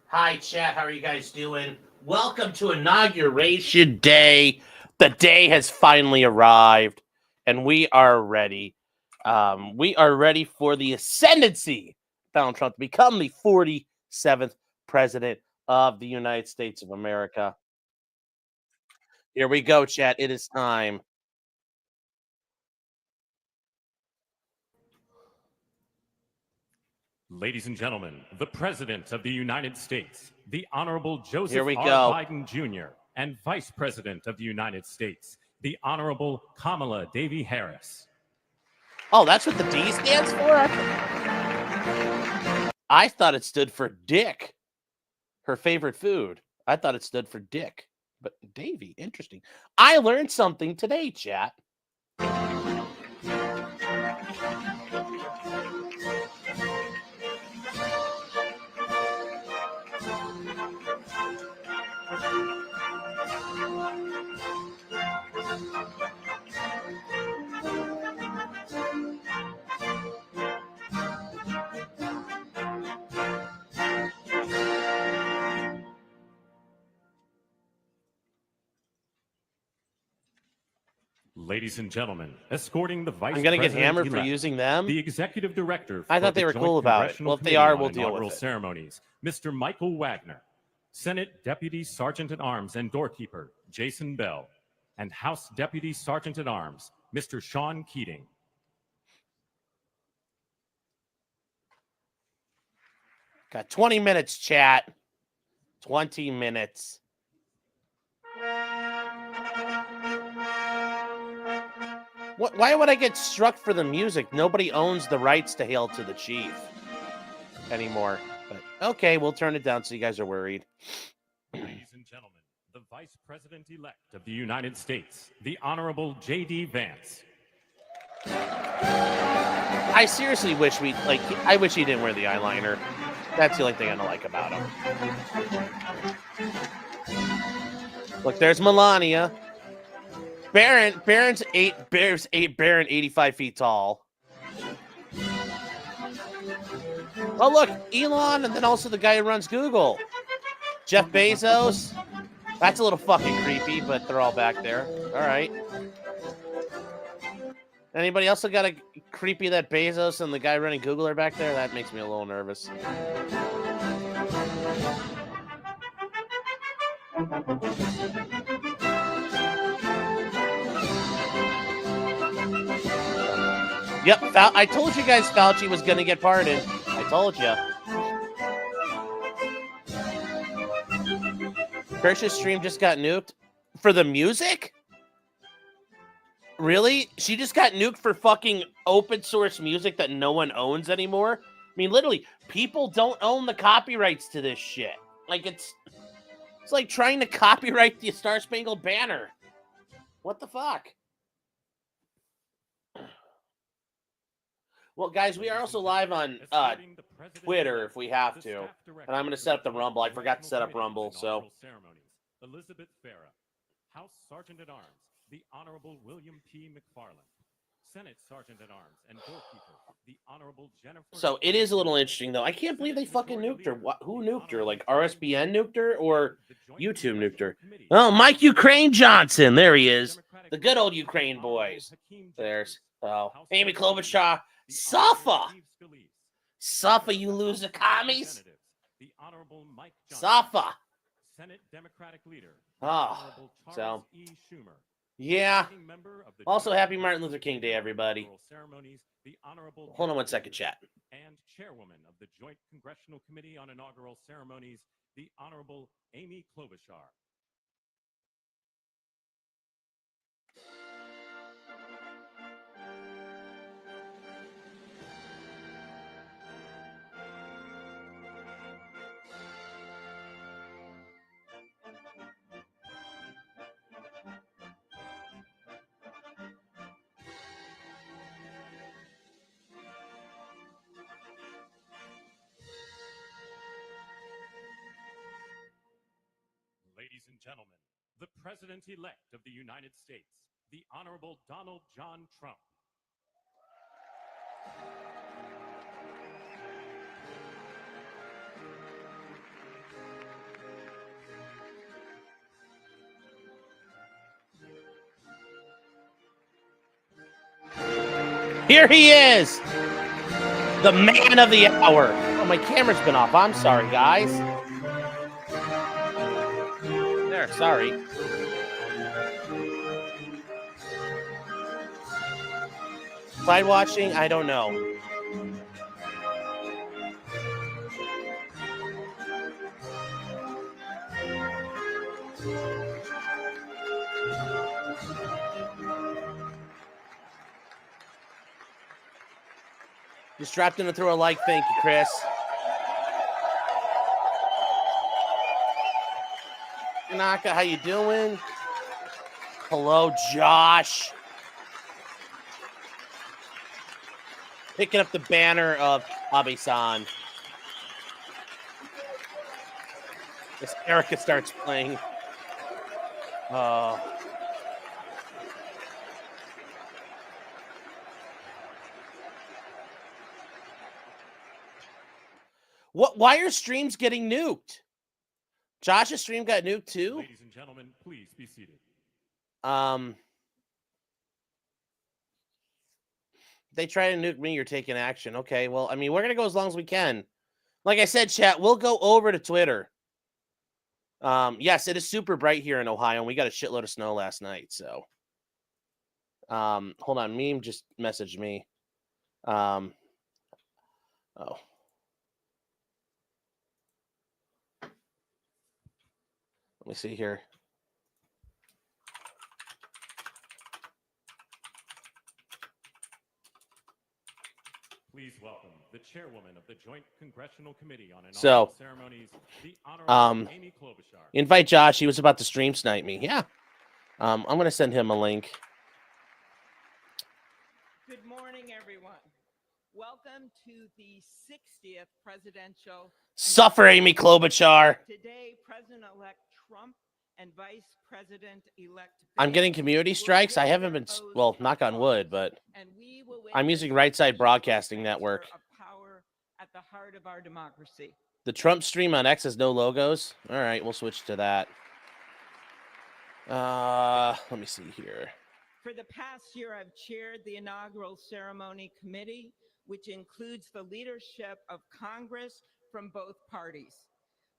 Hi, chat. How are you guys doing? Welcome to Inauguration Day. The day has finally arrived, and we are ready. We are ready for the ascendancy of Donald Trump to become the 47th president of the United States of America. Here we go, chat. It is time. Ladies and gentlemen, the President of the United States, the Honorable Here Joseph we R. go. Biden Jr., and Vice President of the United States, the Honorable Kamala Devi Harris. Oh, that's what the D stands for? I thought it stood for Dick, her favorite food. I thought it stood for Dick. But Davy, interesting. I learned something today, chat. Ladies and gentlemen, escorting the Vice I'm gonna get President hammered for elect, using them. the Executive Director I for thought they the were Joint cool about it. Congressional Well, if they Committee are, on we'll deal with Inaugural it. Ceremonies, Mr. Michael Wagner, Senate Deputy Sergeant at Arms and Doorkeeper Jason Bell, and House Deputy Sergeant at Arms Mr. Sean Keating. Got 20 minutes, chat. 20 minutes. Why would I get struck for the music? Nobody owns the rights to Hail to the Chief anymore. But okay, we'll turn it down so you guys are worried. Ladies and gentlemen, the Vice President-elect of the United States, the Honorable J.D. Vance. I seriously wish I wish he didn't wear the eyeliner. That's the only thing I don't like about him. Look, there's Melania. Barron's 85 feet tall. Oh, look, Elon, and then also the guy who runs Google. Jeff Bezos. That's a little fucking creepy, but they're all back there. All right. Anybody else got a creepy that Bezos and the guy running Google are back there? That makes me a little nervous. Yep, I told you guys Fauci was going to get pardoned. I told you. Kirsch's stream just got nuked for the music? Really? She just got nuked for fucking open source music that no one owns anymore? I mean, literally, people don't own the copyrights to this shit. Like, it's like trying to copyright the Star Spangled Banner. What the fuck? Well, guys, we are also live on Twitter if we have to. And I'm going to set up the Rumble. I forgot to set up Rumble, so. Elizabeth Farah, House Sergeant at Arms, the Honorable William P. McFarland, Senate Sergeant at Arms and Doorkeeper, the Honorable Jennifer. So it is a little interesting, though. I can't believe they fucking nuked her. Who nuked her? Like RSBN nuked her or YouTube nuked her? Oh, Mike Ukraine Johnson. There he is. The good old Ukraine boys. There's Amy Klobuchar. Safa, you lose the commies. Safa. Senate Democratic leader. Oh, so yeah. Also, happy Martin Luther King Day, everybody. Hold on one second, chat. And chairwoman of the Joint Congressional Committee on Inaugural Ceremonies, the Honorable Amy Klobuchar. Ladies and gentlemen, the President-elect of the United States, the Honorable Donald John Trump. Here he is, the man of the hour. Oh, my camera's been off. I'm sorry, guys. There, sorry. Side watching? I don't know. Just dropped in to throw a like. Thank you, Chris. Naka, how you doing? Hello, Josh. Picking up the banner of Abe-san. As Erica starts playing. Why are streams getting nuked? Josh's stream got nuked too? Ladies and gentlemen, please be seated. They try to nuke me, you're taking action. Okay, well, I mean, we're going to go as long as we can. Like I said, chat, we'll go over to Twitter. Yes, it is super bright here in Ohio, and we got a shitload of snow last night, so. Hold on, Meme just messaged me. Oh. Let me see here. Please welcome the chairwoman of the Joint Congressional Committee on Inaugural Ceremonies, the Honorable Amy Klobuchar. Invite Josh. He was about to stream snipe me. Yeah. I'm going to send him a link. Good morning, everyone. Welcome to the 60th presidential. Suffer, Amy Klobuchar. Today, President-elect Trump and Vice President-elect. I'm getting community strikes. I haven't been, well, knock on wood, but I'm using Right Side Broadcasting Network. Of power at the heart of our democracy. The Trump stream on X has no logos. All right, we'll switch to that. Let me see here. For the past year, I've chaired the inaugural ceremony committee, which includes the leadership of Congress from both parties.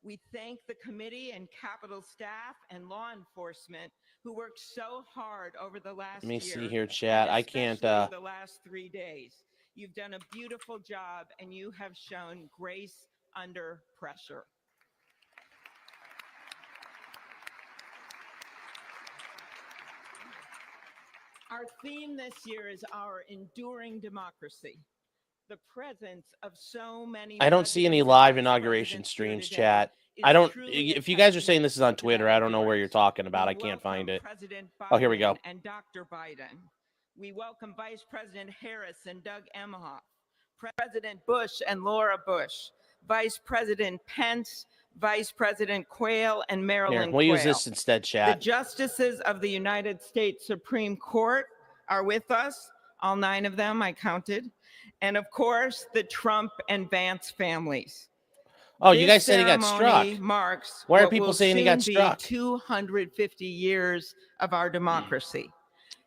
We thank the committee and Capitol staff and law enforcement who worked so hard over the last year. Let me see here, chat. I can't. The last 3 days. You've done a beautiful job, and you have shown grace under pressure. Our theme this year is our enduring democracy. The presence of so many. I don't see any live inauguration streams, chat. I don't. If you guys are saying this is on Twitter, I don't know where you're talking about. I can't find it. Oh, here we go. And Dr. Biden. We welcome Vice President Harris and Doug Emhoff, President Bush and Laura Bush, Vice President Pence, Vice President Quayle and Marilyn We'll Quayle. use this instead, chat. The justices of the United States Supreme Court are with us, all 9 of them, I counted. And of course, the Trump and Vance families. Oh, you guys said he got struck. Marks Why are people saying he got struck? 250 years of our democracy.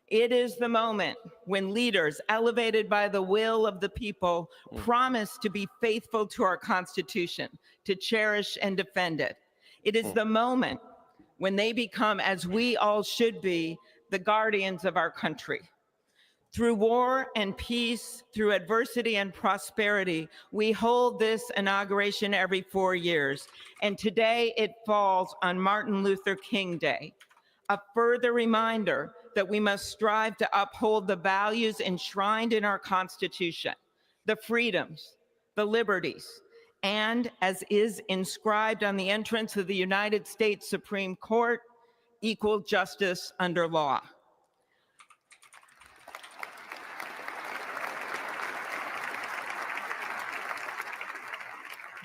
It is the moment when leaders elevated by the will of the people promise to be faithful to our Constitution, to cherish and defend it. It is the moment when they become, as we all should be, the guardians of our country. Through war and peace, through adversity and prosperity, we hold this inauguration every 4 years. And today it falls on Martin Luther King Day, a further reminder that we must strive to uphold the values enshrined in our Constitution, the freedoms, the liberties, and as is inscribed on the entrance of the United States Supreme Court, equal justice under law.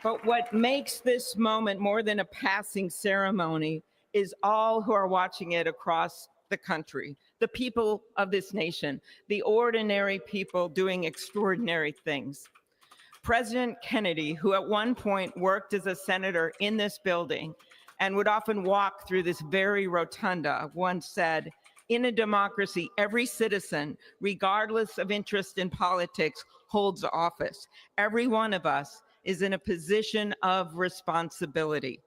But what makes this moment more than a passing ceremony is all who are watching it across the country, the people of this nation, the ordinary people doing extraordinary things. President Kennedy, who at one point worked as a senator in this building and would often walk through this very rotunda, once said, In a democracy, every citizen, regardless of interest in politics, holds office. Every one of us is in a position of responsibility.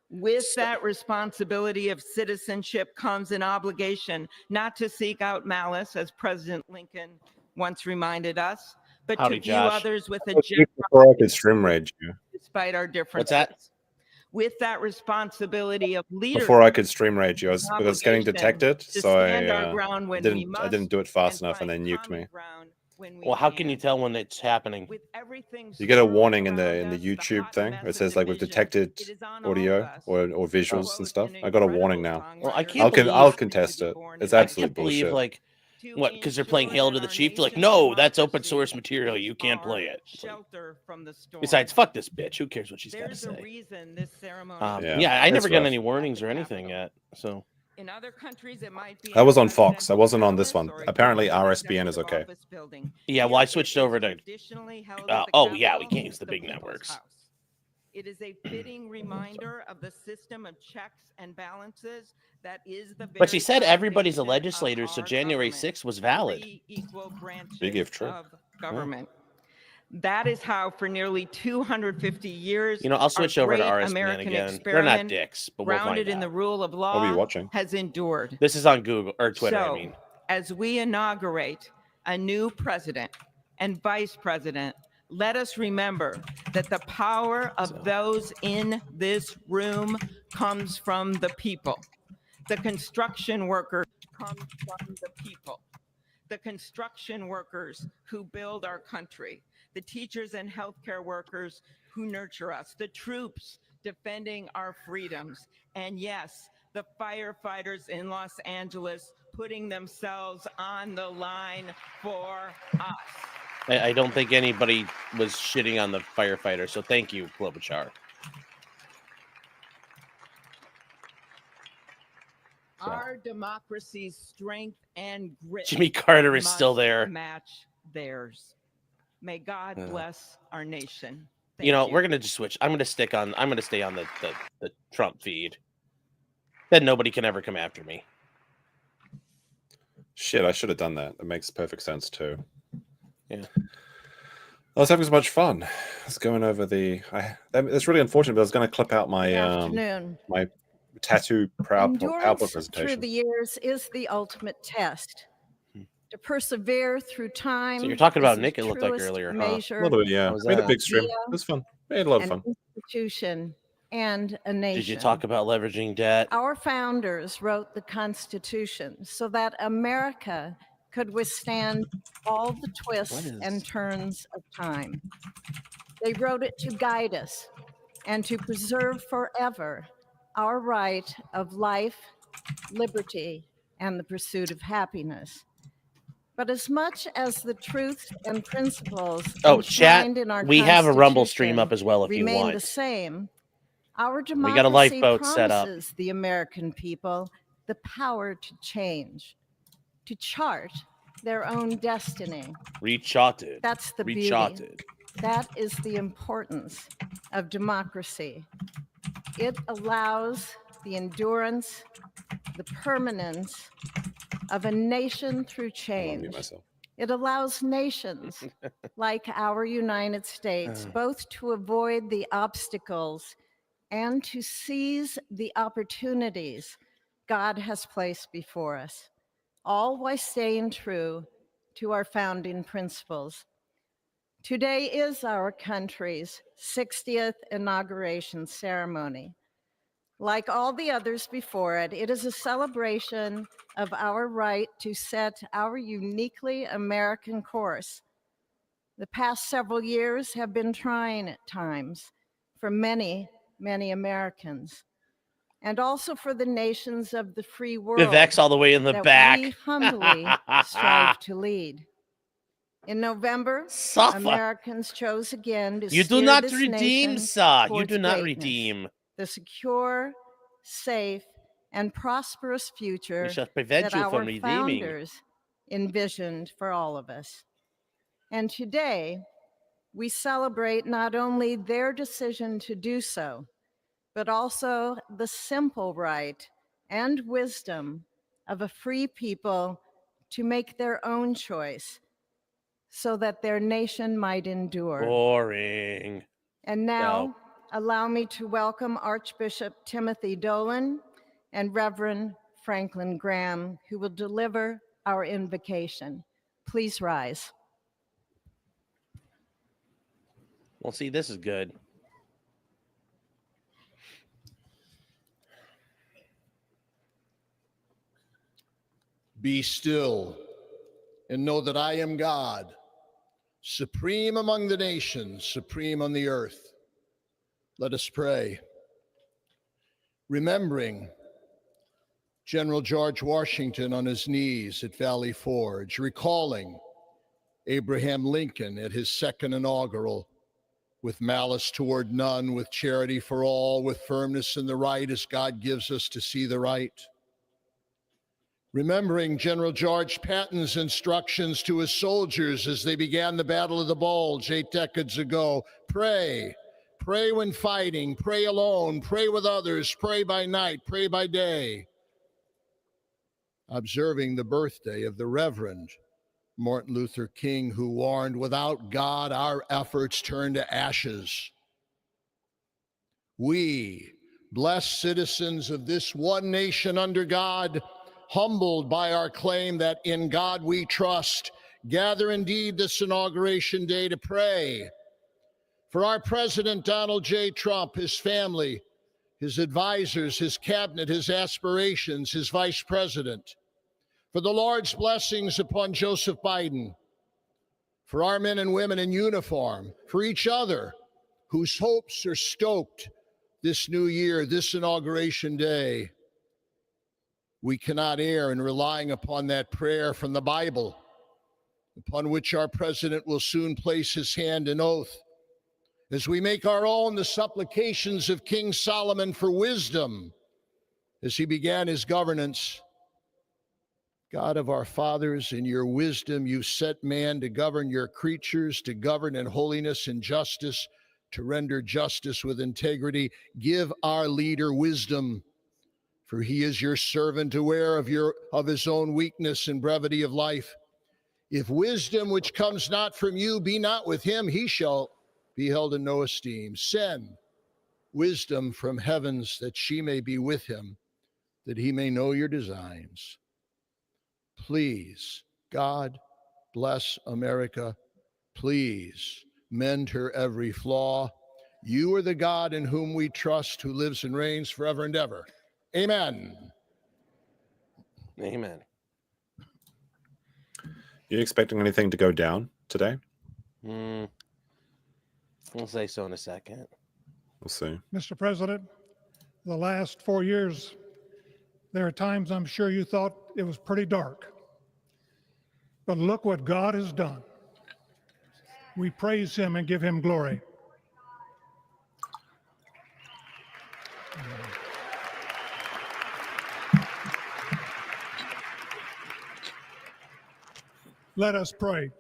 With that responsibility of citizenship comes an obligation not to seek out malice, as President Lincoln once reminded us, but Howdy, to view Josh. others with a Before I could stream rage you. despite our differences. What's that? With that responsibility of leadership, Before I could stream rage you, because it's getting obligation detected, to so stand our ground when we I didn't must, do it fast enough, and they find nuked common me. ground when we Well, how can can. you tell when it's happening? With everything You get a swirling warning in around the us, YouTube hot thing. mess It of says like we've division, detected it is on all of audio us or to visuals quote and stuff. an I got a warning incredible now. Well, I songwriter, can't I'll believe- contest to be it. born It's in I absolute can't believe bullshit. like to what, because they're playing ensure Hail to that the our Chief. They're like, nation's no, that's open democracy source material. is You can't our play it. It's like- shelter from the storm. besides, fuck this bitch. Who cares what she's got to There's a say? reason this ceremony. Yeah, Yeah, I it's never got rough. any warnings At or the anything Capitol. yet. So In other countries, it might be. I was in a on Fox. I presidential wasn't on this palace one. or a Apparently, giant RSBN is executive okay. office building. yeah, well, Here I it switched is over to. traditionally held at the Oh yeah, we Capitol, can't use the big People's networks. House. It is a fitting reminder of the system of checks and balances that is the. But she very said everybody's a foundation of legislator, so our January government. 6th was valid. 3 equal branches Big if true. of government. That is how, for nearly 250 years, You know, I'll switch our over to great RSBN American again. They're not experiment, dicks, but we'll grounded find in the out. rule of What were you law, watching? has endured. This is on Google or Twitter. So, I mean, as we inaugurate a new president and vice president, let us remember that the power of those in this room comes from the people. The construction workers come from the people. The construction workers who build our country, the teachers and healthcare workers who nurture us, the troops defending our freedoms, and yes, the firefighters in Los Angeles putting themselves on the line for us. I don't think anybody was shitting on the firefighter, so thank you, Klobuchar. Our democracy's strength and grit. Jimmy Carter is still must there. Match theirs. May God bless our nation. You know, Thank we're gonna just switch. I'm gonna stay on the Trump feed. Then nobody can ever come after me. Shit, I should have done that. It makes perfect sense too. Yeah. I was having so much fun. I was going over that's really unfortunate, but I was going to clip out my Good afternoon. my tattoo PowerPoint Endurance through presentation. the years is the ultimate test. To persevere through time. So you're talking about is Nick, the it looked like truest earlier, huh? measure A little bit, yeah. How was We had a that? big stream. Yeah. It was fun. We had a lot of an fun. institution and a nation. Did you talk about leveraging debt? Our founders wrote the Constitution so that America could withstand all the twists and turns of time. They wrote it to guide us and to preserve forever our right of life, liberty, and the pursuit of happiness. But as much as the truths and principles Oh, chat, enshrined in our we have a Rumble stream Constitution up as well if you remain want. the same, our We democracy got a lifeboat set up. promises the American people the power to change, to chart their own destiny. Recharted. That's the beauty. Recharted. That is the importance of democracy. It allows the endurance, the permanence of a nation through I'll change. unmute myself. It allows nations like our United States both to avoid the obstacles and to seize the opportunities God has placed before us, all while staying true to our founding principles. Today is our country's 60th inauguration ceremony. Like all the others before it, it is a celebration of our right to set our uniquely American course. The past several years have been trying at times for many, many Americans, and also for the nations of the free world Vivek's all the way in the that back. we humbly strive to lead. In November, Suffer. Americans chose again to You do steer not this redeem, nation sir. You towards do not greatness. redeem. The secure, safe, and prosperous We future shall prevent that you our from redeeming. founders envisioned for all of us. And today, we celebrate not only their decision to do so, but also the simple right and wisdom of a free people to make their own choice so that their nation might endure. Boring. And now, allow me to welcome Archbishop Timothy Dolan and Reverend Franklin Graham, who will deliver our invocation. Please rise. Well, see, this is good. Be still and know that I am God, supreme among the nations, supreme on the earth. Let us pray. Remembering General George Washington on his knees at Valley Forge, recalling Abraham Lincoln at his second inaugural, with malice toward none, with charity for all, with firmness in the right as God gives us to see the right. Remembering General George Patton's instructions to his soldiers as they began the Battle of the Bulge 8 decades ago. Pray. Pray when fighting. Pray alone. Pray with others. Pray by night. Pray by day. Observing the birthday of the Reverend Martin Luther King, who warned, without God, our efforts turn to ashes. We, blessed citizens of this one nation under God, humbled by our claim that in God we trust, gather indeed this Inauguration Day to pray for our President Donald J. Trump, his family, his advisors, his cabinet, his aspirations, his vice president, for the Lord's blessings upon Joseph Biden, for our men and women in uniform, for each other whose hopes are stoked this new year, this Inauguration Day. We cannot err in relying upon that prayer from the Bible, upon which our president will soon place his hand in oath, as we make our own the supplications of King Solomon for wisdom as he began his governance. God of our fathers, in your wisdom you set man to govern your creatures, to govern in holiness and justice, to render justice with integrity. Give our leader wisdom, for he is your servant, aware of his own weakness and brevity of life. If wisdom which comes not from you be not with him, he shall be held in no esteem. Send wisdom from heavens that she may be with him, that he may know your designs. Please, God, bless America. Please mend her every flaw. You are the God in whom we trust, who lives and reigns forever and ever. Amen. Amen. You expecting anything to go down today? We'll say so in a second. We'll see. Mr. President, the last 4 years, there are times I'm sure you thought it was pretty dark. But look what God has done. We praise him and give him glory. Let us pray.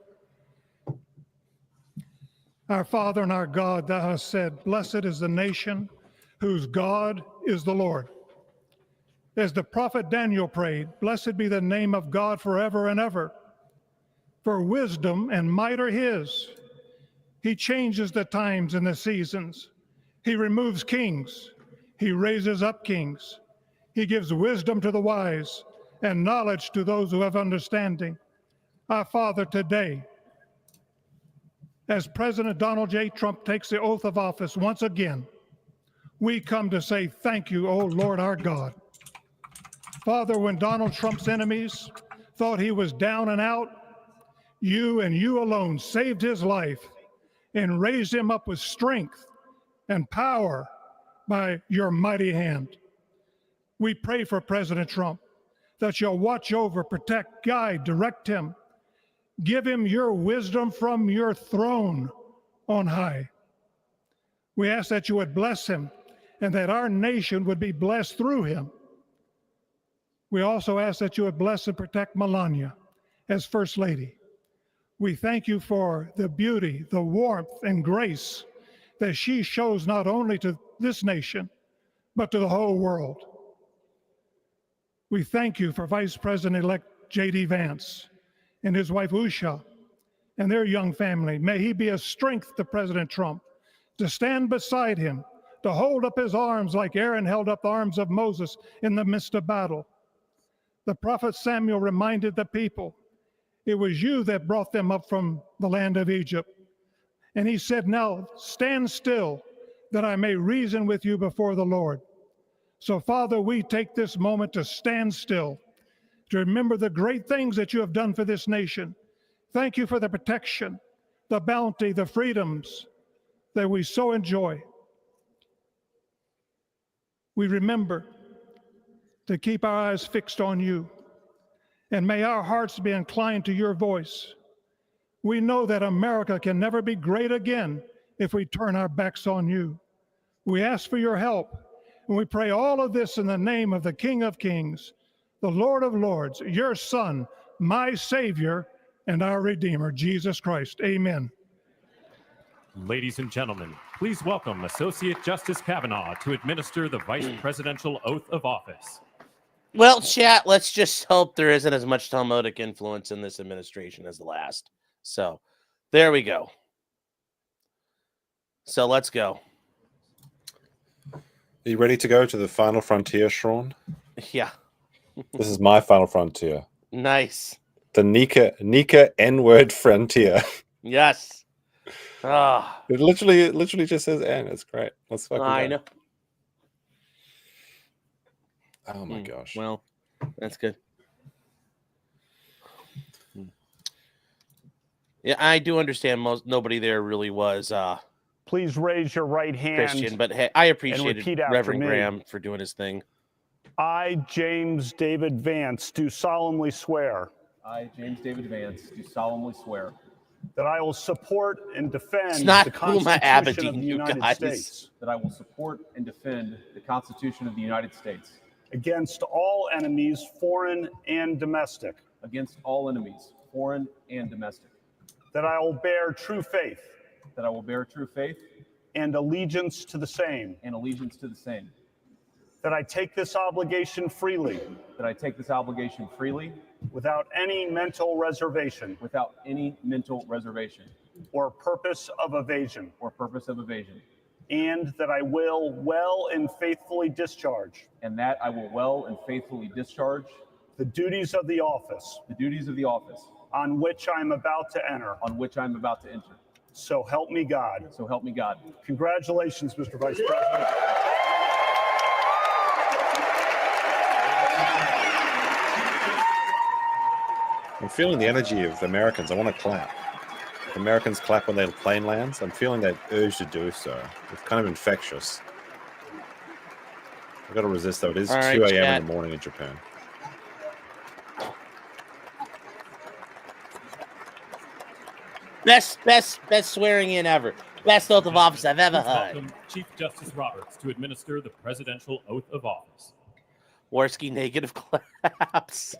Our Father and our God, thou hast said, blessed is the nation whose God is the Lord. As the prophet Daniel prayed, blessed be the name of God forever and ever. For wisdom and might are his. He changes the times and the seasons. He removes kings. He raises up kings. He gives wisdom to the wise and knowledge to those who have understanding. Our Father, today, as President Donald J. Trump takes the oath of office once again, we come to say thank you, O Lord our God. Father, when Donald Trump's enemies thought he was down and out, you and you alone saved his life and raised him up with strength and power by your mighty hand. We pray for President Trump that you'll watch over, protect, guide, direct him. Give him your wisdom from your throne on high. We ask that you would bless him and that our nation would be blessed through him. We also ask that you would bless and protect Melania as First Lady. We thank you for the beauty, the warmth, and grace that she shows not only to this nation, but to the whole world. We thank you for Vice President-elect J.D. Vance and his wife Usha and their young family. May he be a strength to President Trump, to stand beside him, to hold up his arms like Aaron held up the arms of Moses in the midst of battle. The prophet Samuel reminded the people, it was you that brought them up from the land of Egypt. And he said, now stand still that I may reason with you before the Lord. So Father, we take this moment to stand still, to remember the great things that you have done for this nation. Thank you for the protection, the bounty, the freedoms that we so enjoy. We remember to keep our eyes fixed on you, and may our hearts be inclined to your voice. We know that America can never be great again if we turn our backs on you. We ask for your help, and we pray all of this in the name of the King of Kings, the Lord of Lords, your Son, my Savior, and our Redeemer, Jesus Christ. Amen. Ladies and gentlemen, please welcome Associate Justice Kavanaugh to administer the Vice Presidential Oath of Office. Well, chat, let's just hope there isn't as much Talmudic influence in this administration as the last. So, there we go. So, let's go. Are you ready to go to the final frontier, Sean? Yeah. This is my final frontier. Nice. The Nika N-word frontier. Yes. Ah, It literally just says N. It's great. Let's fucking I go. know. Oh my gosh. Well, that's good. Yeah, I do understand nobody there really was Please raise your right hand. Christian, but hey, I appreciate repeat after Reverend me. Graham for doing his thing. I, James David Vance, do solemnly swear I, James David Vance, do solemnly swear that I will support and defend It's not the Huma Constitution of Abedin, the you United guys. States that I will support and defend the Constitution of the United States against all enemies, foreign and domestic, against all enemies, foreign and domestic, that I will bear true faith that I will bear true faith and allegiance to the same, and allegiance to the same, that I take this obligation freely that I take this obligation freely without any mental reservation without any mental reservation or purpose of evasion, or purpose of evasion, and that I will well and faithfully discharge and that I will well and faithfully discharge the duties of the office the duties of the office on which I am about to enter. on which I am about to enter. So help me God. So help me God. Congratulations, Mr. Vice President. I'm feeling the energy of Americans. I want to clap. Americans clap when their plane lands. I'm feeling that urge to do so. It's kind of infectious. I've got to resist, though. It is All 2 right, a.m. chat. in the morning in Japan. Best swearing in ever. Best oath of office I've ever Please heard. welcome Chief Justice Roberts to administer the Presidential Oath of Office. Worski negative claps.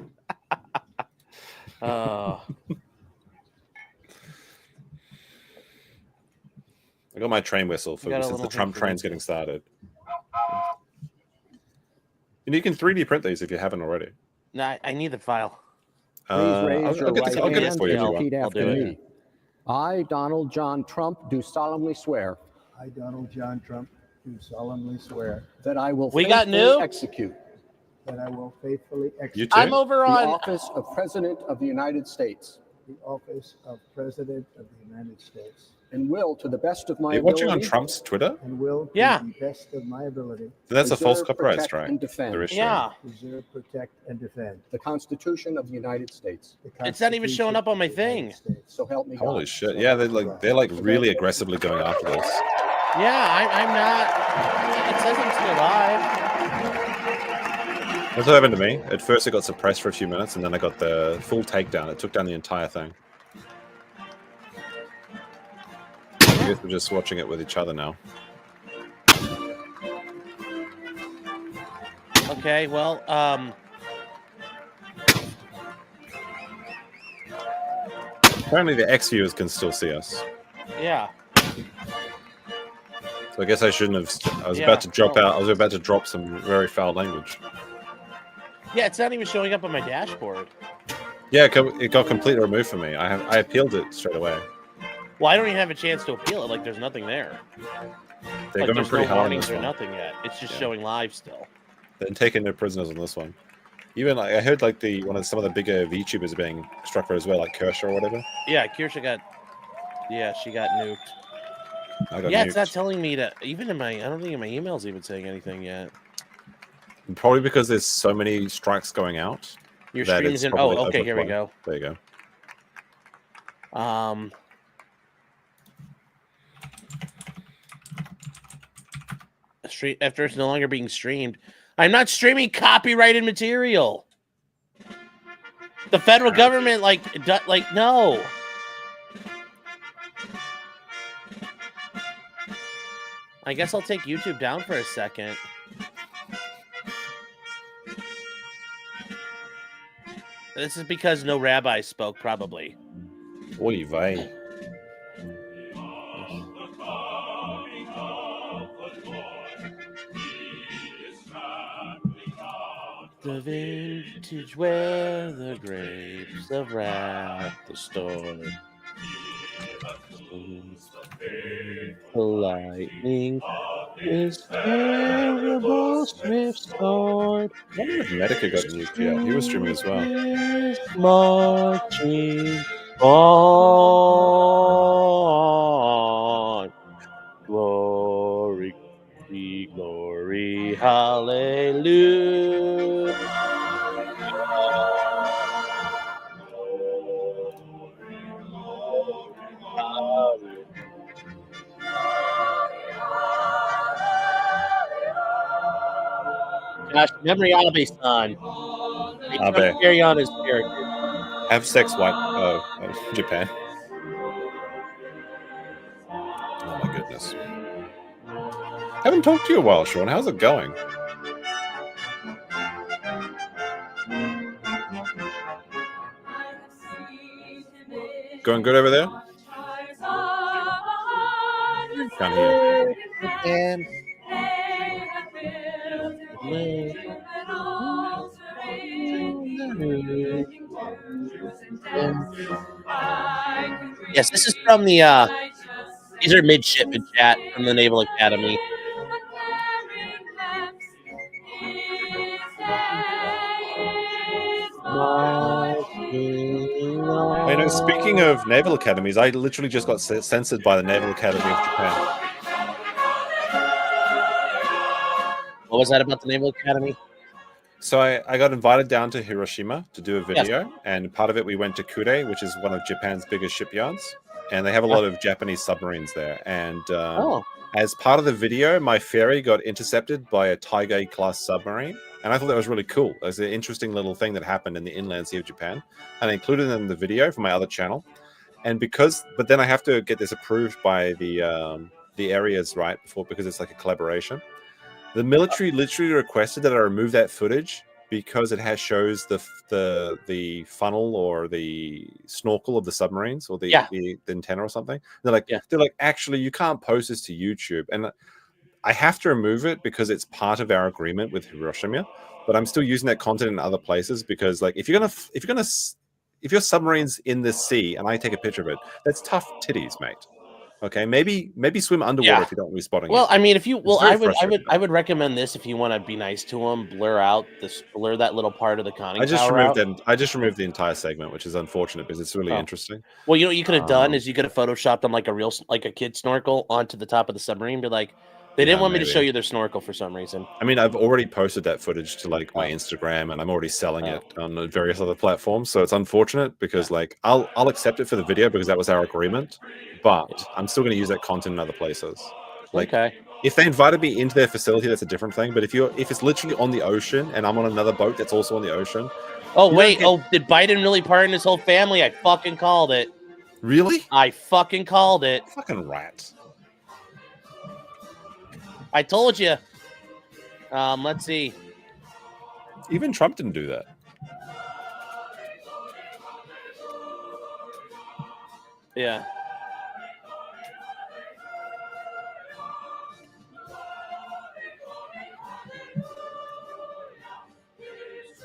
Oh. I got my train whistle for Got a since the little Trump hint train's for getting started. You can 3D print these if you haven't already. No, I need the file. Please raise I'll your get right this, I'll get it hand for you if and you want. repeat I'll after do it. me. I, Donald John Trump, do solemnly swear I, Donald John Trump, do solemnly swear that I will We got faithfully new? execute that I will faithfully You execute too? I'm over the on. office of President of the United States the office of President of the United States and will, to the best of my Are you watching on ability, Trump's Twitter? and will, to Yeah. the best of my ability, Then that's a false preserve, copyright protect, strike. and defend They're issuing. Yeah, preserve, protect, and defend the Constitution of the United States. the It's not even showing up on my Constitution of the United States. So help me God. Holy shit! Yeah, they're like really aggressively going after this. yeah. I'm not. It says I'm still alive. That's what happened to me. At first, it got suppressed for a few minutes, and then I got the full takedown. It took down the entire thing. I guess we're just watching it with each other now. Okay, well, Apparently, the X viewers can still see us. yeah. So I guess I shouldn't have. I was Yeah, about to drop no. out. I was about to drop some very foul language. Yeah, it's not even showing up on my dashboard. Yeah, it got completely removed from me. I appealed it straight away. Well, I don't even have a chance to appeal it. Like, there's nothing there. They're Like, going there's pretty no hard on warnings this or one. nothing yet. It's just Yeah. showing live still. They're taking no prisoners on this one. Even like I heard like some of the bigger VTubers are being struck for as well, like Kershaw or whatever. Yeah, Kirsha got. Yeah, she got nuked. I got Yeah, nuked. it's not telling me to. Even in my, I don't think in my email's even saying anything yet. Probably because there's so many strikes going out. Your that stream's it's in. probably Oh, okay. Here we overflow. go. There you go. After it's no longer being streamed, I'm not streaming copyrighted material. The federal government, like no. I guess I'll take YouTube down for a second. This is because no rabbi spoke, probably. Oy vey. The vintage where the grapes of wrath the store. The lightning is terrible swift sword. I wonder if Medica got nuked yet. He was streaming as well. Is marching on. Glory, glory, hallelujah. Gosh, memory Abe son. Abe. Carry on his character. Have sex, white. Japan. Oh my goodness. Haven't talked to you a while, Sean. How's it going? Going good over there? Can't hear. Yes, this is from the these are midshipmen chat from the Naval Academy. Speaking of naval academies, I literally just got censored by the Naval Academy of Japan. What was that about the Naval Academy? So I got invited down to Hiroshima to do a video, and part of it we went to Kure, which is one of Japan's biggest shipyards, and they have a lot of Japanese submarines there. And as part of the video, my ferry got intercepted by a Tiger class submarine, and I thought that was really cool. It was an interesting little thing that happened in the inland sea of Japan, and I included it in the video for my other channel. And but then I have to get this approved by the areas right before, because it's like a collaboration. The military literally requested that I remove that footage because it shows the funnel or the snorkel of the submarines or the antenna or something. They're like, actually, you can't post this to YouTube, and I have to remove it because it's part of our agreement with Hiroshima. But I'm still using that content in other places because, like, if your submarine's in the sea and I take a picture of it, that's tough titties, mate. Okay, maybe swim underwater if you don't want to be spotting. Well, I mean, if you I would recommend this if you want to be nice to them. Blur that little part of the conning tower out. I just removed the entire segment, which is unfortunate because it's really interesting. Well, you know what you could have done is you could have photoshopped them like a kid snorkel onto the top of the submarine. Be like, they didn't want me to show you their snorkel for some reason. I mean, I've already posted that footage to like my Instagram, and I'm already selling it on various other platforms. So it's unfortunate because like I'll accept it for the video because that was our agreement, but I'm still going to use that content in other places. Like, if they invited me into their facility, that's a different thing. But if it's literally on the ocean and I'm on another boat that's also on the ocean. Oh wait! Did Biden really pardon his whole family? I fucking called it. Really? I fucking called it. Fucking rat. I told you. Let's see. Even Trump didn't do that. Yeah.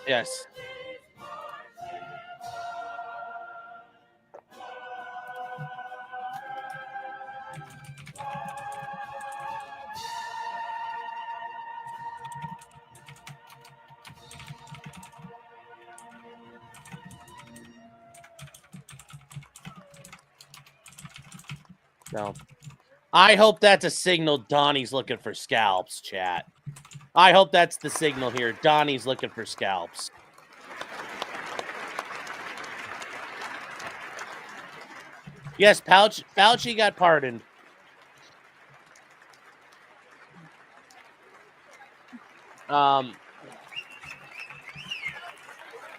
Yes. No. I hope that's a signal Donnie's looking for scalps, chat. I hope that's the signal here. Donnie's looking for scalps. Yes, Fauci got pardoned. So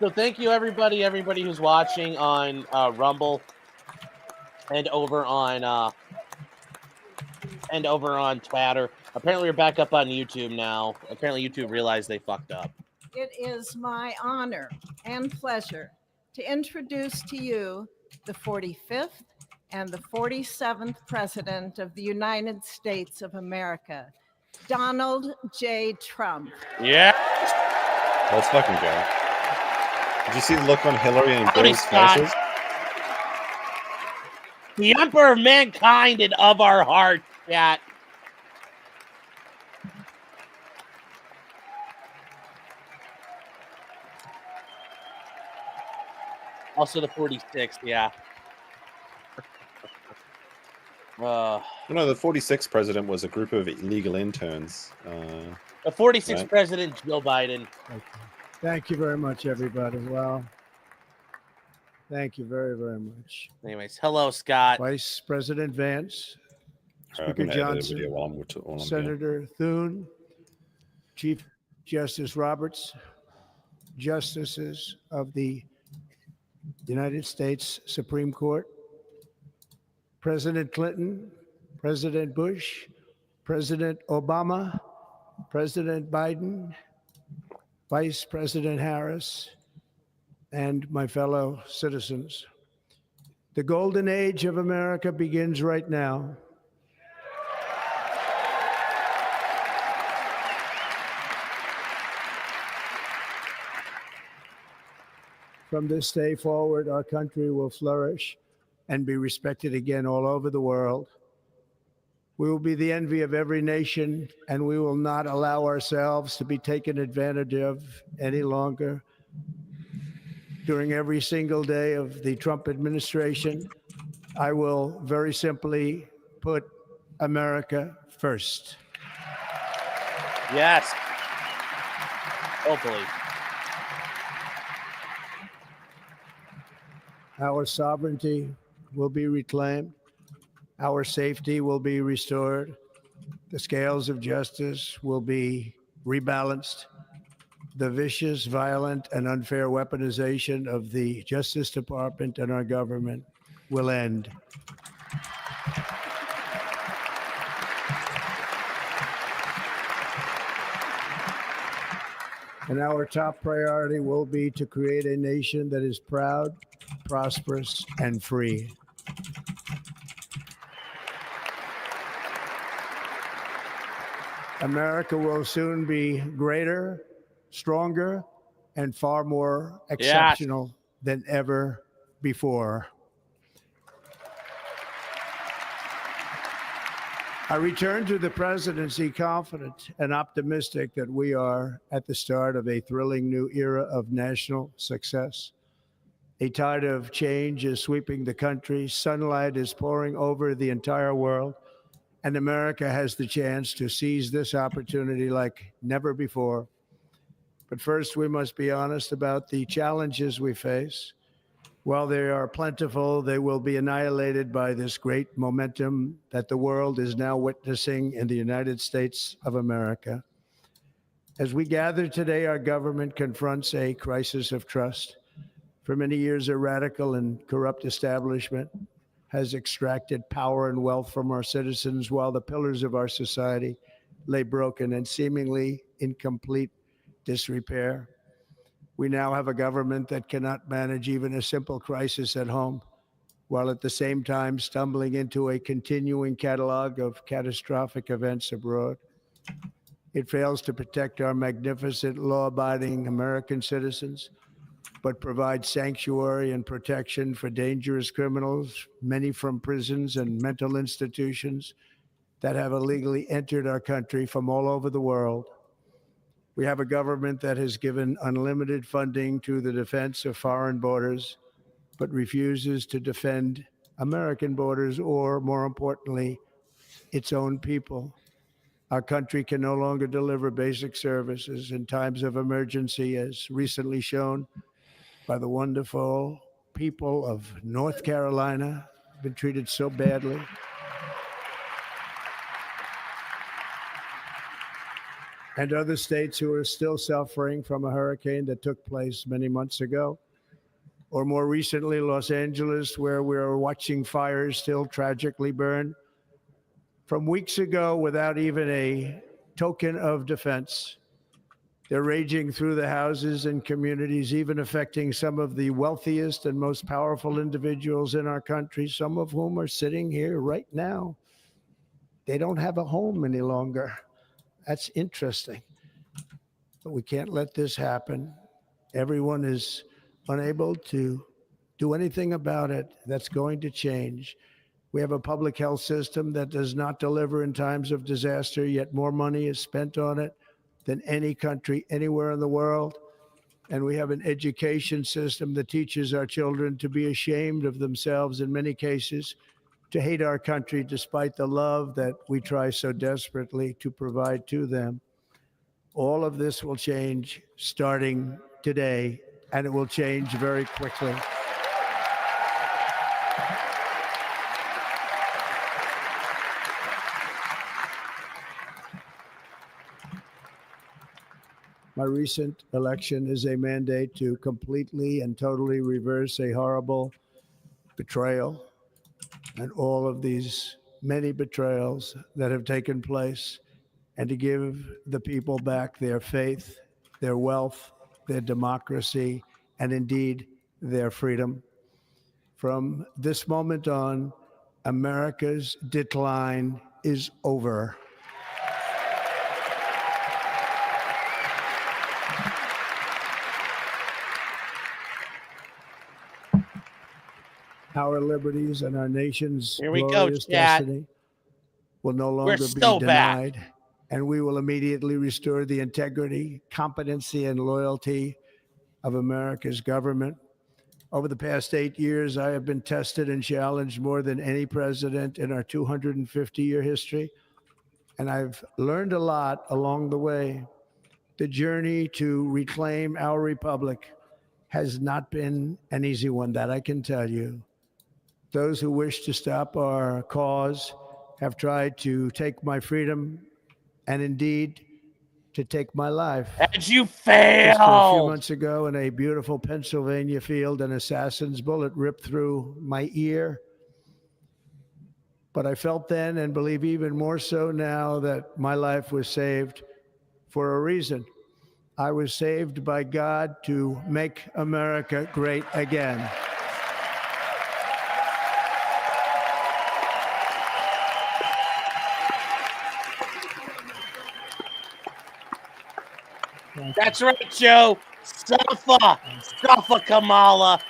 thank you, everybody who's watching on Rumble and over on Twitter. Apparently, we're back up on YouTube now. Apparently, YouTube realized they fucked up. It is my honor and pleasure to introduce to you the 45th and the 47th President of the United States of America, Donald J. Trump. Yeah. Let's fucking go. Did you see the look on Hillary and Bill's faces? The Emperor of Mankind and of our heart, chat. Also the 46th, yeah. No, the 46th president was a group of illegal interns. The 46th right? president, Joe Biden. Thank you very much, everybody. Well, thank you very, very much. Anyways, hello, Scott. Vice President Vance, Speaker Johnson, while I'm Senator Thune, Chief Justice Roberts, Justices of the United States Supreme Court, President Clinton, President Bush, President Obama, President Biden, Vice President Harris, and my fellow citizens. The golden age of America begins right now. From this day forward, our country will flourish and be respected again all over the world. We will be the envy of every nation, and we will not allow ourselves to be taken advantage of any longer. During every single day of the Trump administration, I will very simply put America first. Yes. Hopefully. Our sovereignty will be reclaimed. Our safety will be restored. The scales of justice will be rebalanced. The vicious, violent, and unfair weaponization of the Justice Department and our government will end. And our top priority will be to create a nation that is proud, prosperous, and free. America will soon be greater, stronger, and far more exceptional than ever before. I return to the presidency confident and optimistic that we are at the start of a thrilling new era of national success. A tide of change is sweeping the country. Sunlight is pouring over the entire world. And America has the chance to seize this opportunity like never before. But first, we must be honest about the challenges we face. While they are plentiful, they will be annihilated by this great momentum that the world is now witnessing in the United States of America. As we gather today, our government confronts a crisis of trust. For many years, a radical and corrupt establishment has extracted power and wealth from our citizens while the pillars of our society lay broken and seemingly in complete disrepair. We now have a government that cannot manage even a simple crisis at home, while at the same time stumbling into a continuing catalog of catastrophic events abroad. It fails to protect our magnificent, law-abiding American citizens, but provides sanctuary and protection for dangerous criminals, many from prisons and mental institutions that have illegally entered our country from all over the world. We have a government that has given unlimited funding to the defense of foreign borders, but refuses to defend American borders or, more importantly, its own people. Our country can no longer deliver basic services in times of emergency, as recently shown by the wonderful people of North Carolina, been treated so badly. And other states who are still suffering from a hurricane that took place many months ago. Or more recently, Los Angeles, where we're watching fires still tragically burn from weeks ago without even a token of defense. They're raging through the houses and communities, even affecting some of the wealthiest and most powerful individuals in our country, some of whom are sitting here right now. They don't have a home any longer. That's interesting. But we can't let this happen. Everyone is unable to do anything about it. That's going to change. We have a public health system that does not deliver in times of disaster, yet more money is spent on it than any country anywhere in the world. And we have an education system that teaches our children to be ashamed of themselves in many cases, to hate our country despite the love that we try so desperately to provide to them. All of this will change starting today, and it will change very quickly. My recent election is a mandate to completely and totally reverse a horrible betrayal and all of these many betrayals that have taken place, and to give the people back their faith, their wealth, their democracy, and indeed their freedom. From this moment on, America's decline is over. Our liberties and our nation's glorious destiny will no longer be denied, and we will immediately restore the integrity, competency, and loyalty of America's government. Over the past 8 years, I have been tested and challenged more than any president in our 250-year history, and I've learned a lot along the way. The journey to reclaim our republic has not been an easy one, that I can tell you. Those who wish to stop our cause have tried to take my freedom and indeed to take my life. And you failed! Just a few months ago in a beautiful Pennsylvania field, an assassin's bullet ripped through my ear. But I felt then, and believe even more so now, that my life was saved for a reason. I was saved by God to make America great again. That's right, Joe. Suffer Kamala.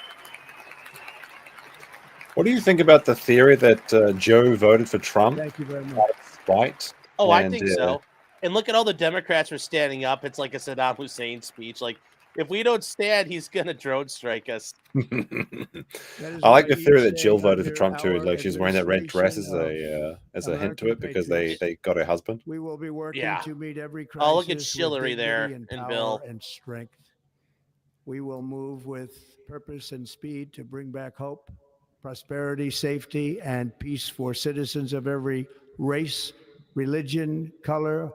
What do you think about the theory that Joe voted for Trump? Thank you very much. Right. Oh, I think so. And look at all the Democrats were standing up. It's like a Saddam Hussein speech. Like, if we don't stand, he's going to drone strike us. I like the theory that Jill voted for Trump too. Like, she's wearing that red dress as a hint to it because they got her husband. We will be working to meet every crisis. Oh, look at Hillary there and Bill and strength. We will move with purpose and speed to bring back hope, prosperity, safety, and peace for citizens of every race, religion, color,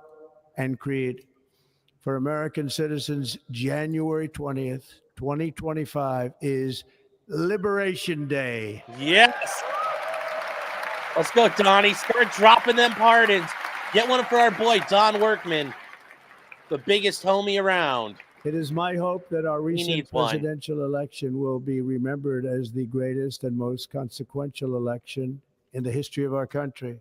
and creed. For American citizens, January 20th, 2025 is Liberation Day. Yes. Let's go, Donnie. Start dropping them pardons. Get one for our boy, Don Workman, the biggest homie around. It is my hope that our recent presidential election will be remembered as the greatest and most consequential election in the history of our country.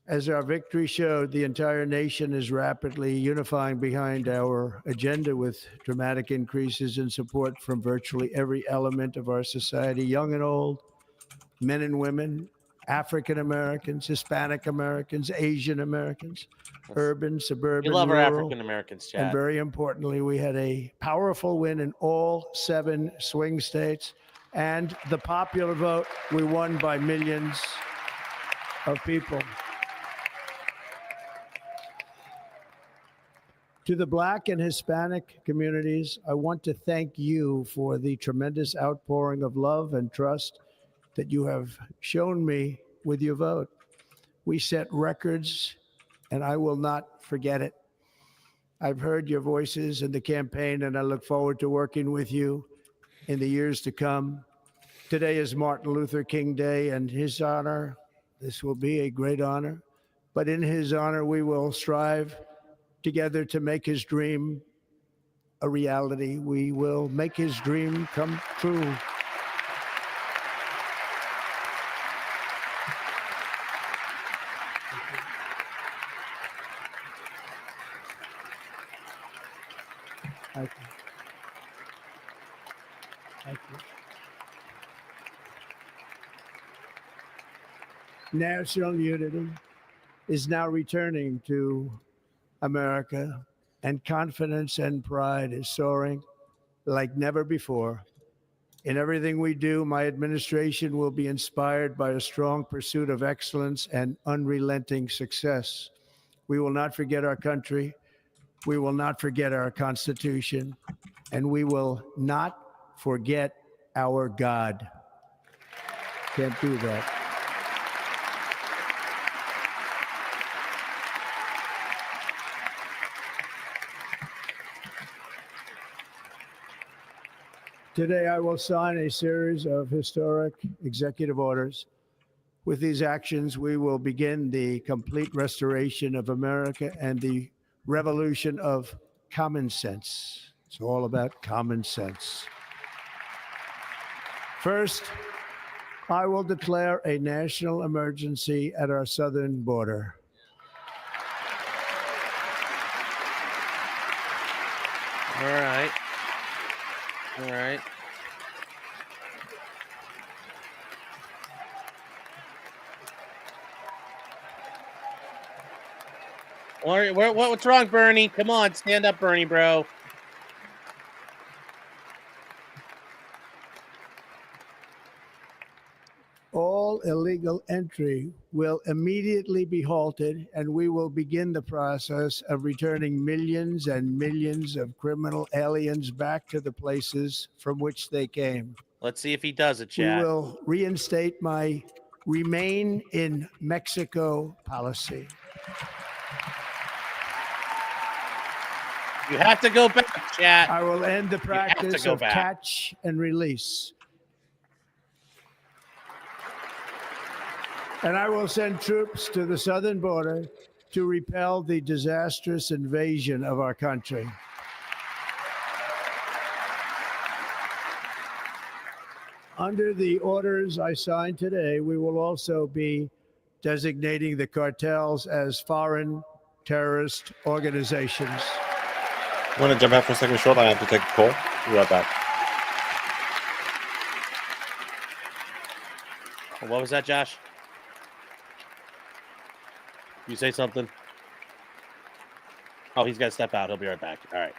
As our victory showed, the entire nation is rapidly unifying behind our agenda with dramatic increases in support from virtually every element of our society, young and old, men and women, African Americans, Hispanic Americans, Asian Americans, urban, suburban, You love our rural, African Americans, and Chad. very importantly, we had a powerful win in all 7 swing states. And the popular vote, we won by millions of people. To the Black and Hispanic communities, I want to thank you for the tremendous outpouring of love and trust that you have shown me with your vote. We set records, and I will not forget it. I've heard your voices in the campaign, and I look forward to working with you in the years to come. Today is Martin Luther King Day, and his honor, this will be a great honor, but in his honor, we will strive together to make his dream a reality. We will make his dream come true. Thank you. Thank you. National unity is now returning to America, and confidence and pride is soaring like never before. In everything we do, my administration will be inspired by a strong pursuit of excellence and unrelenting success. We will not forget our country. We will not forget our Constitution, and we will not forget our God. Can't do that. Today, I will sign a series of historic executive orders. With these actions, we will begin the complete restoration of America and the revolution of common sense. It's all about common sense. First, I will declare a national emergency at our southern border. All right. All right. What's wrong, Bernie? Come on, stand up, Bernie, bro. All illegal entry will immediately be halted, and we will begin the process of returning millions and millions of criminal aliens back to the places from which they came. Let's see if he does it, We Chad. will reinstate my Remain in Mexico policy. You have to go back, Chad. I will end the practice go of back. catch and release. And I will send troops to the southern border to repel the disastrous invasion of our country. Under the orders I signed today, we will also be designating the cartels as foreign terrorist organizations. I want to jump out for a second short. I have to take a call. Be right back. What was that, Josh? You say something? Oh, he's got to step out. He'll be right back. All right.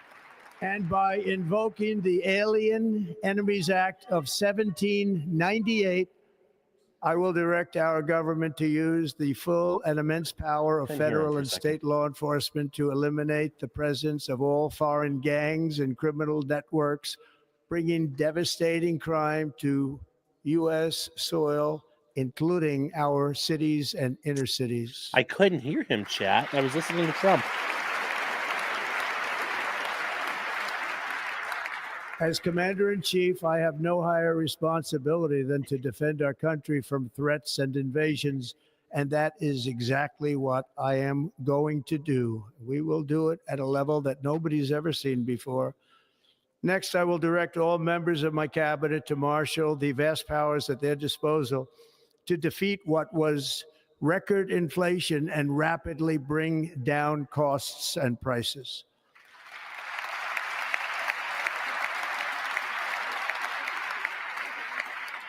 And by invoking the Alien Enemies Act of 1798, I will direct our government to use the full and immense power of federal and state law enforcement to eliminate the presence of all foreign gangs and criminal networks, bringing devastating crime to U.S. soil, including our cities and inner cities. I couldn't hear him, chat. I was listening to Trump. As Commander-in-Chief, I have no higher responsibility than to defend our country from threats and invasions, and that is exactly what I am going to do. We will do it at a level that nobody's ever seen before. Next, I will direct all members of my cabinet to marshal the vast powers at their disposal to defeat what was record inflation, and rapidly bring down costs and prices.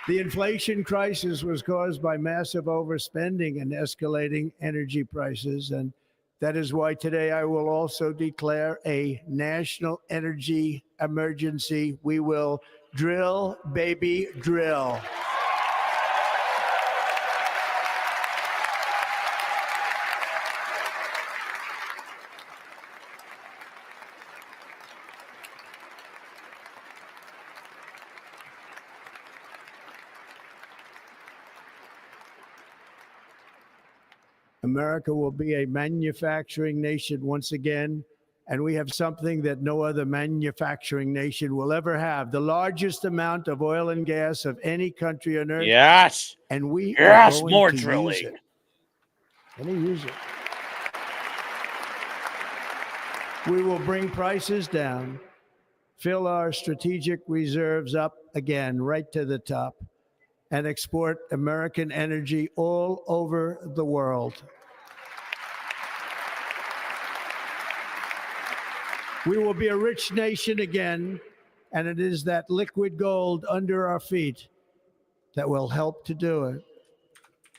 The inflation crisis was caused by massive overspending and escalating energy prices, and that is why today I will also declare a national energy emergency. We will drill, baby, drill. America will be a manufacturing nation once again, and we have something that no other manufacturing nation will ever have: the largest amount of oil and gas of any country on earth. Yes. And we Yes, are going more to drilling. use it. Let me use it. We will bring prices down, fill our strategic reserves up again right to the top, and export American energy all over the world. We will be a rich nation again, and it is that liquid gold under our feet that will help to do it.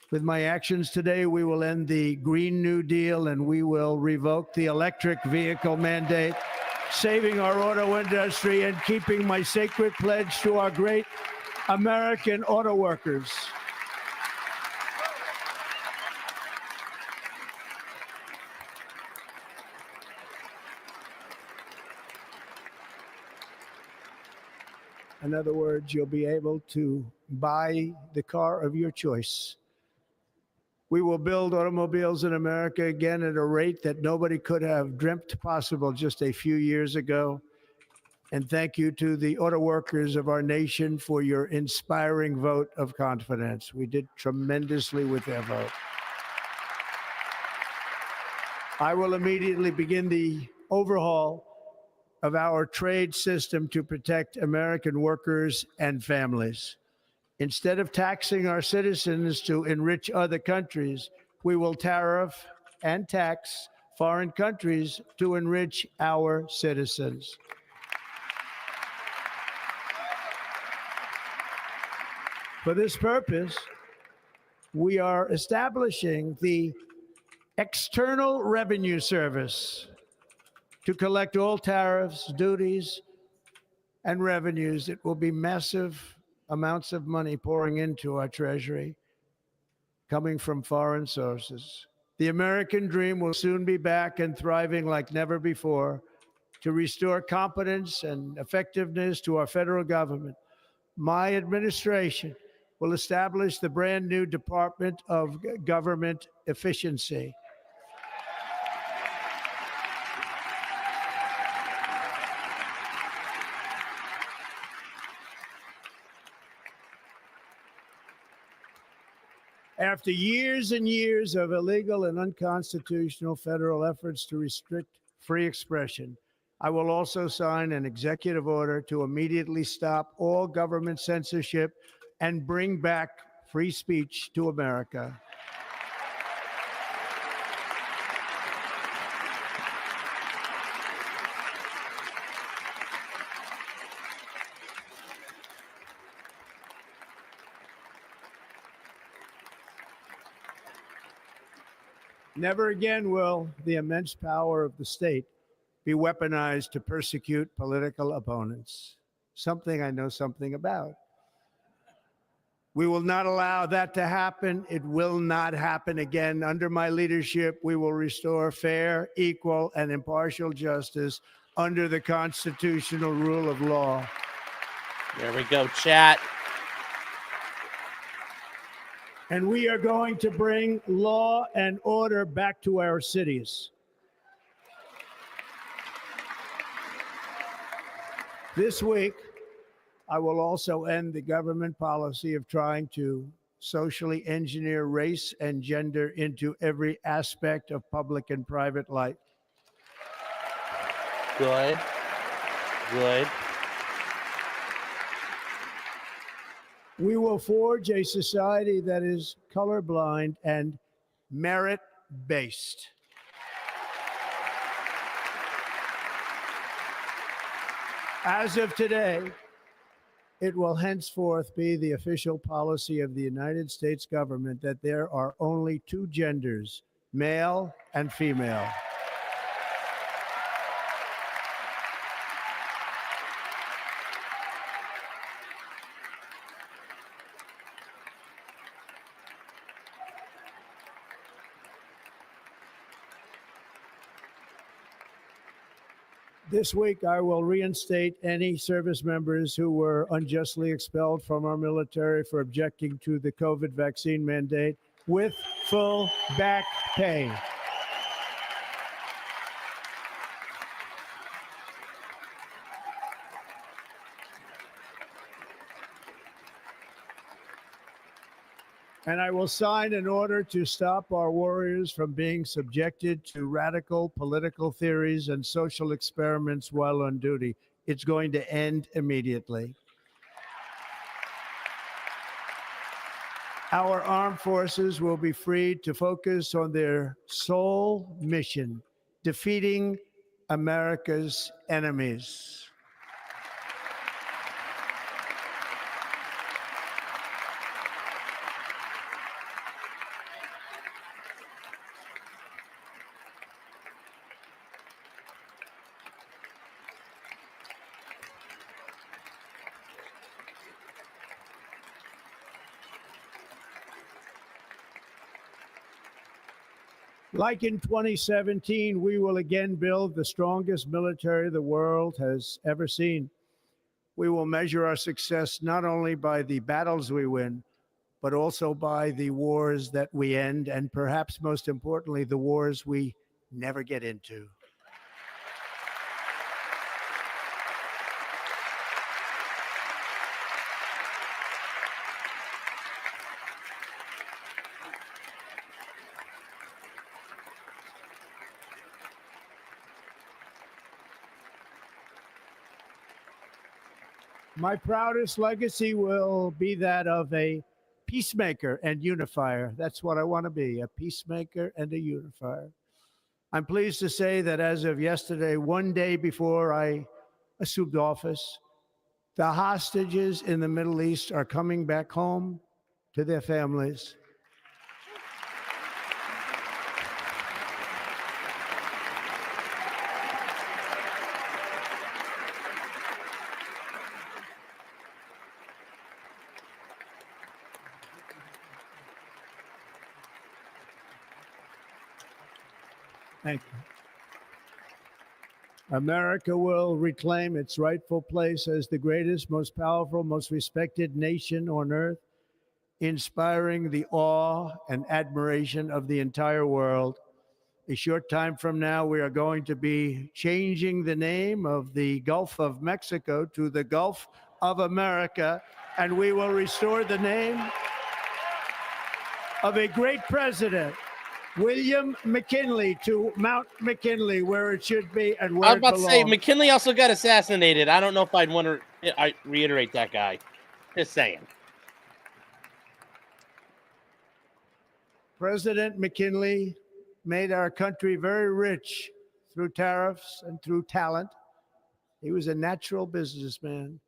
With my actions today, we will end the Green New Deal, and we will revoke the electric vehicle mandate, saving our auto industry and keeping my sacred pledge to our great American auto workers. In other words, you'll be able to buy the car of your choice. We will build automobiles in America again at a rate that nobody could have dreamt possible just a few years ago. And thank you to the auto workers of our nation for your inspiring vote of confidence. We did tremendously with their vote. I will immediately begin the overhaul of our trade system to protect American workers and families. Instead of taxing our citizens to enrich other countries, we will tariff and tax foreign countries to enrich our citizens. For this purpose, we are establishing the External Revenue Service to collect all tariffs, duties, and revenues. It will be massive amounts of money pouring into our treasury, coming from foreign sources. The American dream will soon be back and thriving like never before to restore competence and effectiveness to our federal government. My administration will establish the brand new Department of Government Efficiency. After years and years of illegal and unconstitutional federal efforts to restrict free expression, I will also sign an executive order to immediately stop all government censorship and bring back free speech to America. Never again will the immense power of the state be weaponized to persecute political opponents, something I know something about. We will not allow that to happen. It will not happen again. Under my leadership, we will restore fair, equal, and impartial justice under the constitutional rule of law. There we go, chat. And we are going to bring law and order back to our cities. This week, I will also end the government policy of trying to socially engineer race and gender into every aspect of public and private life. Good. Good. We will forge a society that is colorblind and merit-based. As of today, it will henceforth be the official policy of the United States government that there are only two genders, male and female. This week, I will reinstate any service members who were unjustly expelled from our military for objecting to the COVID vaccine mandate with full back pay. And I will sign an order to stop our warriors from being subjected to radical political theories and social experiments while on duty. It's going to end immediately. Our armed forces will be freed to focus on their sole mission, defeating America's enemies. Like in 2017, we will again build the strongest military the world has ever seen. We will measure our success not only by the battles we win, but also by the wars that we end, and perhaps most importantly, the wars we never get into. My proudest legacy will be that of a peacemaker and unifier. That's what I want to be, a peacemaker and a unifier. I'm pleased to say that as of yesterday, one day before I assumed office, the hostages in the Middle East are coming back home to their families. Thank you. America will reclaim its rightful place as the greatest, most powerful, most respected nation on earth, inspiring the awe and admiration of the entire world. A short time from now, we are going to be changing the name of the Gulf of Mexico to the Gulf of America, and we will restore the name of a great president, William McKinley, to Mount McKinley, where it should be and where it belongs. I was about to say, McKinley also got assassinated. I don't know if I'd want to reiterate that guy. Just saying. President McKinley made our country very rich through tariffs and through talent. He was a natural businessman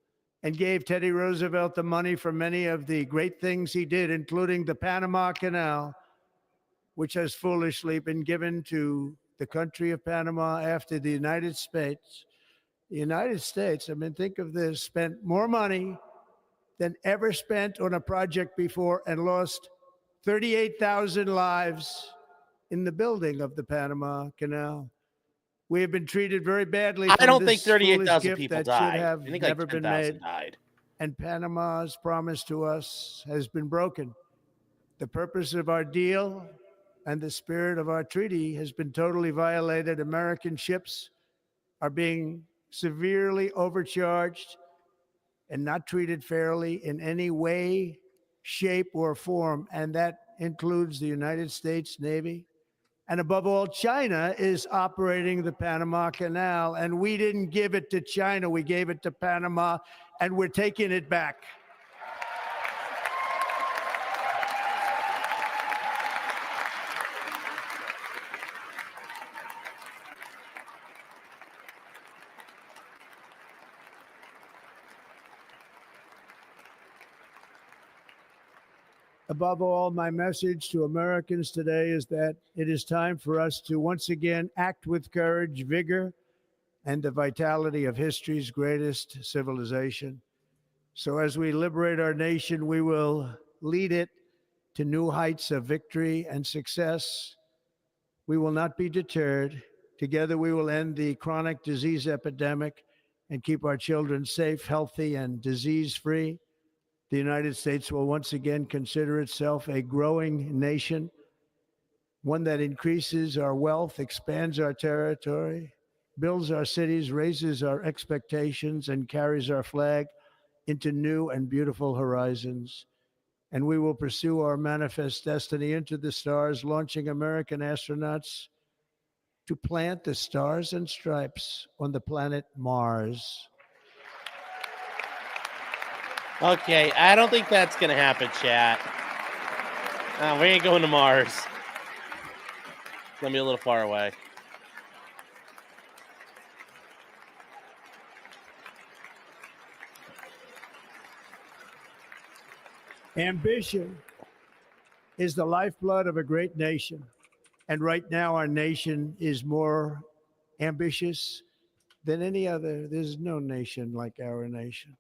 and gave Teddy Roosevelt the money for many of the great things he did, including the Panama Canal, which has foolishly been given to the country of Panama after the United States. The United States, I mean, think of this, spent more money than ever spent on a project before and lost 38,000 lives in the building of the Panama Canal. We have been treated very badly. I don't think 38,000 people died. Should have I think never like been 10,000 made. died. And Panama's promise to us has been broken. The purpose of our deal and the spirit of our treaty has been totally violated. American ships are being severely overcharged and not treated fairly in any way, shape, or form. And that includes the United States Navy. And above all, China is operating the Panama Canal. And we didn't give it to China. We gave it to Panama, and we're taking it back. Above all, my message to Americans today is that it is time for us to once again act with courage, vigor, and the vitality of history's greatest civilization. So as we liberate our nation, we will lead it to new heights of victory and success. We will not be deterred. Together, we will end the chronic disease epidemic and keep our children safe, healthy, and disease-free. The United States will once again consider itself a growing nation, one that increases our wealth, expands our territory, builds our cities, raises our expectations, and carries our flag into new and beautiful horizons. And we will pursue our manifest destiny into the stars, launching American astronauts to plant the stars and stripes on the planet Mars. Okay, I don't think that's going to happen, chat. We ain't going to Mars. It's going to be a little far away. Ambition is the lifeblood of a great nation. And right now, our nation is more ambitious than any other. There's no nation like our nation.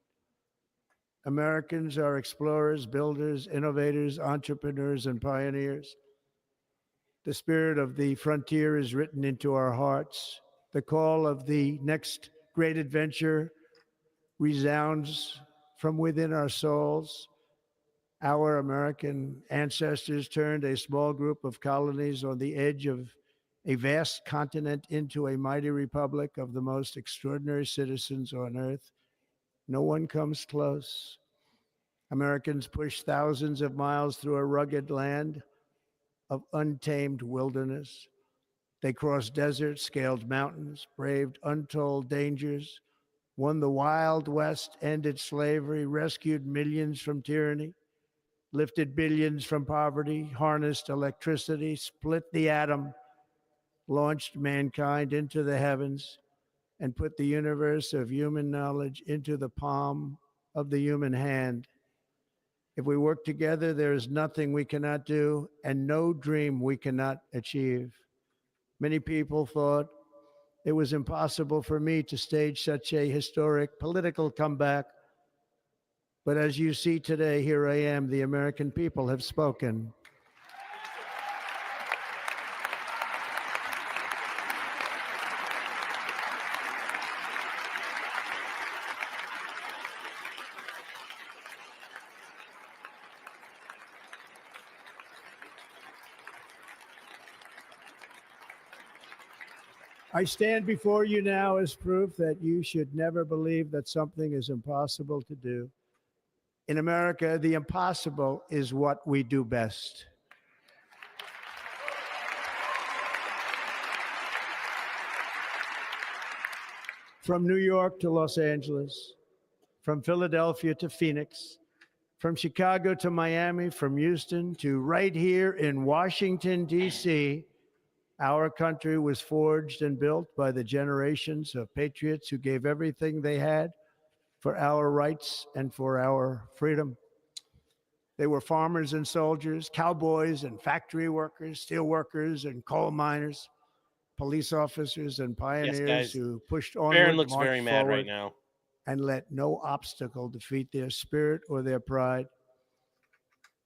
Americans are explorers, builders, innovators, entrepreneurs, and pioneers. The spirit of the frontier is written into our hearts. The call of the next great adventure resounds from within our souls. Our American ancestors turned a small group of colonies on the edge of a vast continent into a mighty republic of the most extraordinary citizens on earth. No one comes close. Americans pushed thousands of miles through a rugged land of untamed wilderness. They crossed deserts, scaled mountains, braved untold dangers, won the Wild West, ended slavery, rescued millions from tyranny, lifted billions from poverty, harnessed electricity, split the atom, launched mankind into the heavens, and put the universe of human knowledge into the palm of the human hand. If we work together, there is nothing we cannot do and no dream we cannot achieve. Many people thought it was impossible for me to stage such a historic political comeback. But as you see today, here I am. The American people have spoken. I stand before you now as proof that you should never believe that something is impossible to do. In America, the impossible is what we do best. From New York to Los Angeles, from Philadelphia to Phoenix, from Chicago to Miami, from Houston to right here in Washington, D.C., our country was forged and built by the generations of patriots who gave everything they had for our rights and for our freedom. They were farmers and soldiers, cowboys and factory workers, steel workers and coal miners, police officers and pioneers who pushed onward, Baron looks marched very mad forward, right now, and let no obstacle defeat their spirit or their pride.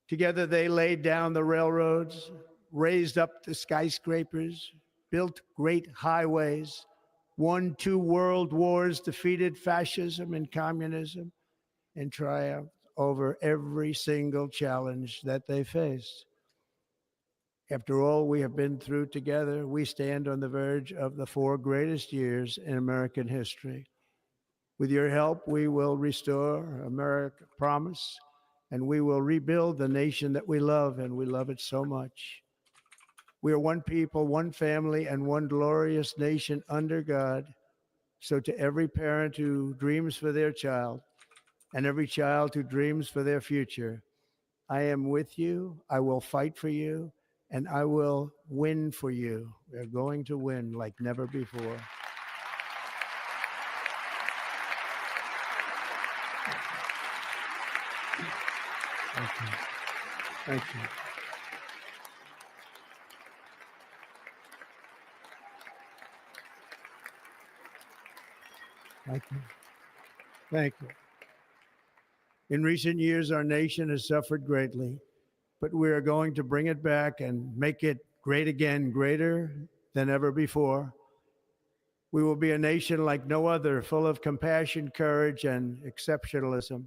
Together, they laid down the railroads, raised up the skyscrapers, built great highways, won 2 world wars, defeated fascism and communism, and triumphed over every single challenge that they faced. After all we have been through together, we stand on the verge of the 4 greatest years in American history. With your help, we will restore America's promise, and we will rebuild the nation that we love, and we love it so much. We are one people, one family, and one glorious nation under God. So to every parent who dreams for their child and every child who dreams for their future, I am with you, I will fight for you, and I will win for you. We're going to win like never before. Thank you. Thank you. Thank you. In recent years, our nation has suffered greatly, but we are going to bring it back and make it great again, greater than ever before. We will be a nation like no other, full of compassion, courage, and exceptionalism.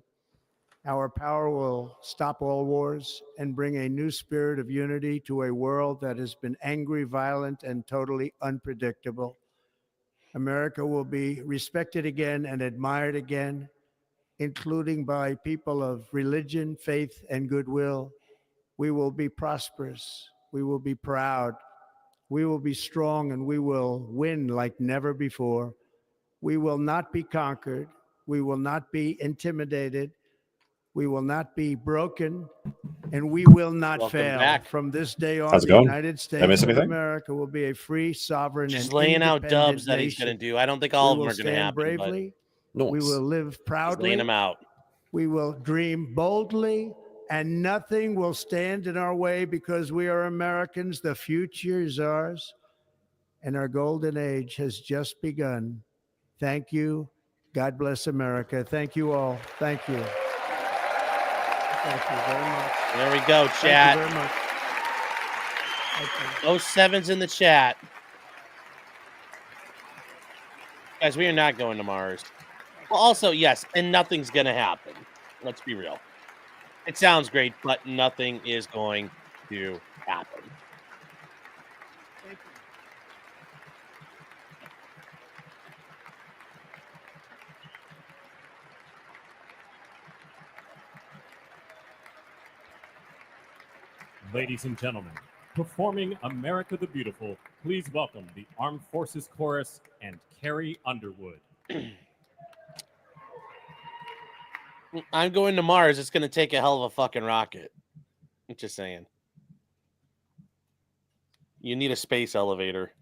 Our power will stop all wars and bring a new spirit of unity to a world that has been angry, violent, and totally unpredictable. America will be respected again and admired again, including by people of religion, faith, and goodwill. We will be prosperous. We will be proud. We will be strong, and we will win like never before. We will not be conquered. We will not be intimidated. We will not be broken, and we will not Welcome fail. back. From this day on, How's it the going? United Did I miss States of anything? America will be a free, sovereign, Just and laying out independent dubs that he's going to nation. do. I don't think all of We them will are going to stand happen, bravely. Nice. We will live but just proudly. laying them out. We will dream boldly, and nothing will stand in our way because we are Americans. The future is ours, and our golden age has just begun. Thank you. God bless America. Thank you all. Thank you. Thank you very much. There we go, Thank chat. you very much. Thank you. Those sevens in the chat. Guys, we are not going to Mars. Well, also, yes, and nothing's going to happen. Let's be real. It sounds great, but nothing is going to happen. Ladies and gentlemen, performing America the Beautiful, please welcome the Armed Forces Chorus and Carrie Underwood. I'm going to Mars. It's going to take a hell of a fucking rocket. I'm just saying. You need a space elevator.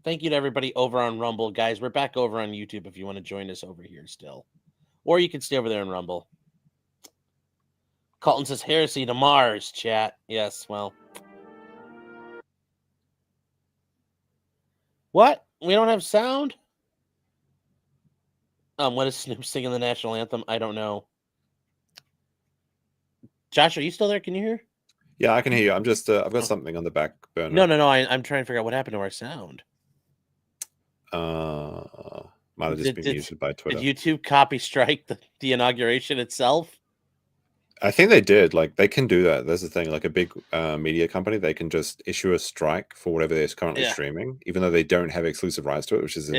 Thank you to everybody over on Rumble. Guys, we're back over on YouTube if you want to join us over here still. Or you can stay over there in Rumble. Colton says, heresy to Mars, chat. Yes, well. What? We don't have sound? What is Snoop singing the national anthem? I don't know. Josh, are you still there? Can you hear? Yeah, I can hear you. I'm just, I've got something on the back burner. No. I'm trying to figure out what happened to our sound. Might have just been muted by Twitter. Did YouTube copy strike the inauguration itself? I think they did. Like, they can do that. There's the thing. Like, a big media company, they can just issue a strike for whatever they're currently streaming, even though they don't have exclusive rights to it, which is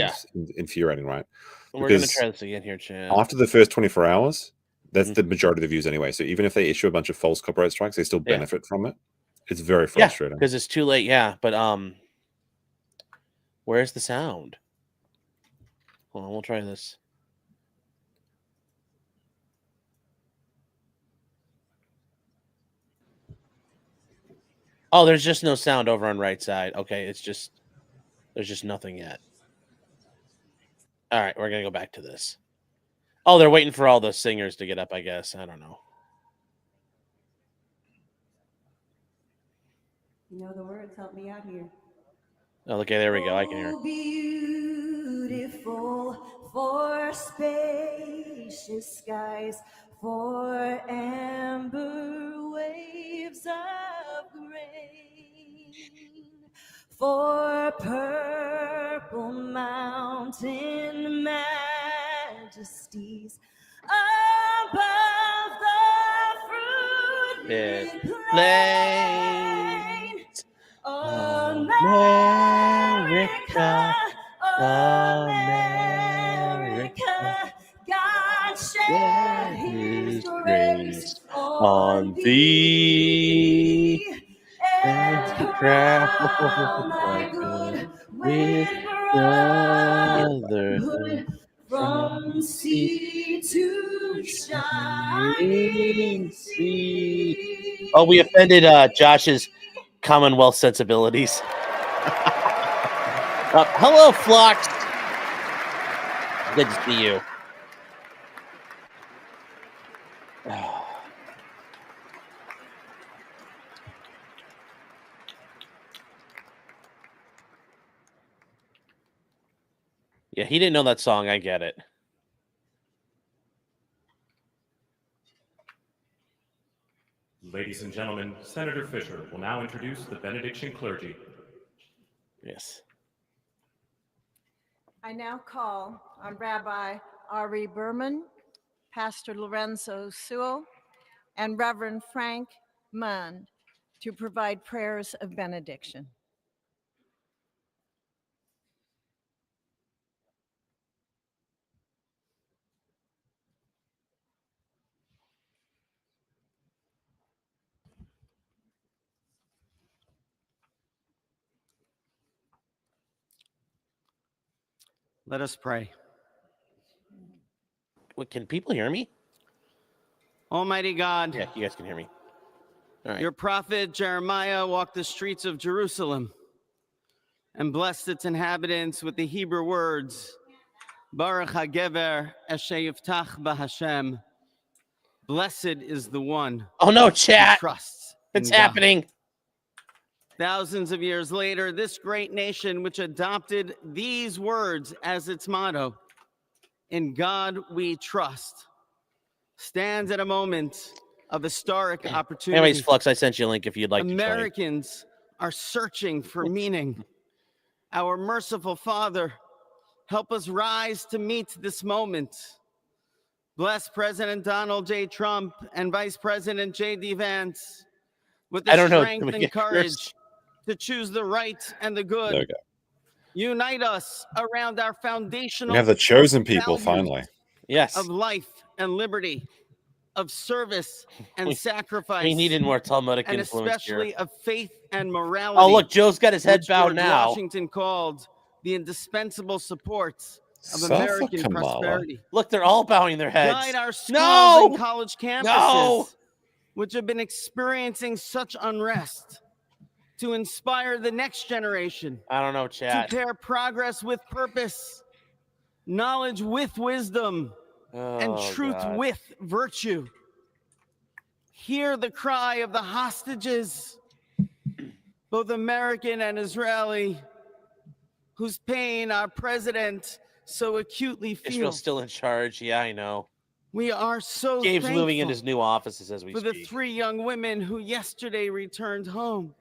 infuriating, right? We're going to try this again here, Chad. After the first 24 hours, that's the majority of the views anyway. So even if they issue a bunch of false copyright strikes, they still benefit from it. It's very frustrating. Because it's too late. Yeah, but where's the sound? Hold on, we'll try this. Oh, there's just no sound over on right side. Okay, there's just nothing yet. All right, we're going to go back to this. Oh, they're waiting for all the singers to get up, I guess. I don't know. You know the words, help me out here. Oh, okay, there we go. I can hear. Beautiful for spacious skies, for amber waves of grain, for purple mountain majesties above the fruitlit plain. America, America, God shed his grace on thee, and crown thy good with brotherhood from sea to shining sea. Oh, we offended Josh's Commonwealth sensibilities. Hello, Flux. Good to see you. Yeah, he didn't know that song. I get it. Ladies and gentlemen, Senator Fisher will now introduce the benediction clergy. Yes. I now call on Rabbi Ari Berman, Pastor Lorenzo Sewell, and Reverend Frank Mund to provide prayers of benediction. Let us pray. What, can people hear me? Almighty God, Yeah, you guys can hear me. All right. your prophet Jeremiah walked the streets of Jerusalem and blessed its inhabitants with the Hebrew words, Baruch HaGever Asher Yiftach BaHashem. Blessed is the one Oh no, who chat. trusts It's in God. happening. Thousands of years later, this great nation, which adopted these words as its motto, "In God we trust," stands at a moment of historic opportunity. Anyways, Flux, I sent you a link if you'd like to join. Americans are searching for meaning. Our merciful Father, help us rise to meet this moment. Bless President Donald J. Trump and Vice President J.D. Vance with the strength and courage to choose the right and the good. There we go. Unite us around our foundational We have the chosen people values finally. Yes. of life and liberty, of service and sacrifice. We needed more Talmudic and influence especially here. of faith and morality. Oh, look, Joe's got his head which bowed George now. Washington called the indispensable supports of Safa American Kamala. prosperity. Look, they're all bowing their heads. Guide our schools No! and college campuses, No! which have been experiencing such unrest, to inspire the next generation. I don't know, chat. To pair progress with purpose, knowledge with wisdom, and Oh, truth God. with virtue. Hear the cry of the hostages, both American and Israeli, whose pain our president so acutely Israel's feels. still in charge. Yeah, I know. We are so Gabe's thankful moving in his new offices as we for the speak. 3 young women who yesterday returned home,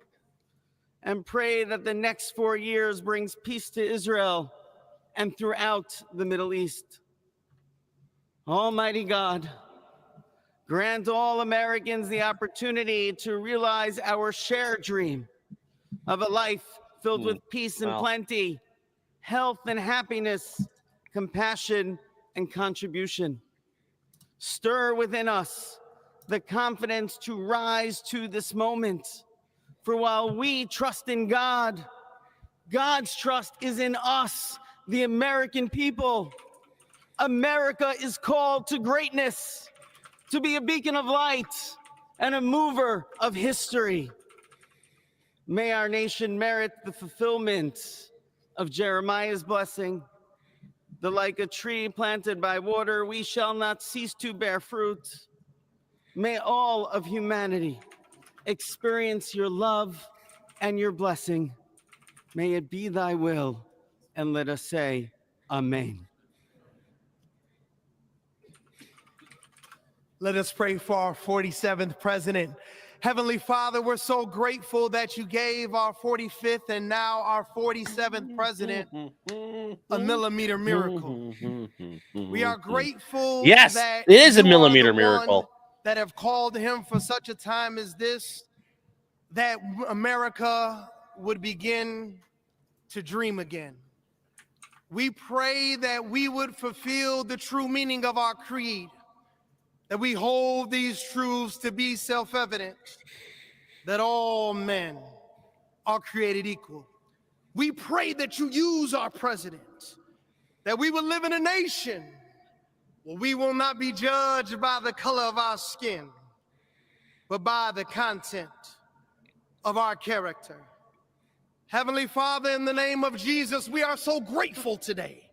and pray that the next 4 years brings peace to Israel and throughout the Middle East. Almighty God, grant all Americans the opportunity to realize our shared dream of a life filled with peace and Well. plenty, health and happiness, compassion and contribution. Stir within us the confidence to rise to this moment. For while we trust in God, God's trust is in us, the American people. America is called to greatness, to be a beacon of light and a mover of history. May our nation merit the fulfillment of Jeremiah's blessing. The like a tree planted by water, we shall not cease to bear fruit. May all of humanity experience your love and your blessing. May it be thy will, and let us say, Amen. Let us pray for our 47th president. Heavenly Father, we're so grateful that you gave our 45th and now our 47th president a millimeter miracle. We are grateful Yes, that it is a you are millimeter the one miracle. that have called him for such a time as this, that America would begin to dream again. We pray that we would fulfill the true meaning of our creed, that we hold these truths to be self-evident, that all men are created equal. We pray that you use our president, that we will live in a nation We will not be judged by the color of our skin, but by the content of our character. Heavenly Father, in the name of Jesus, we are so grateful today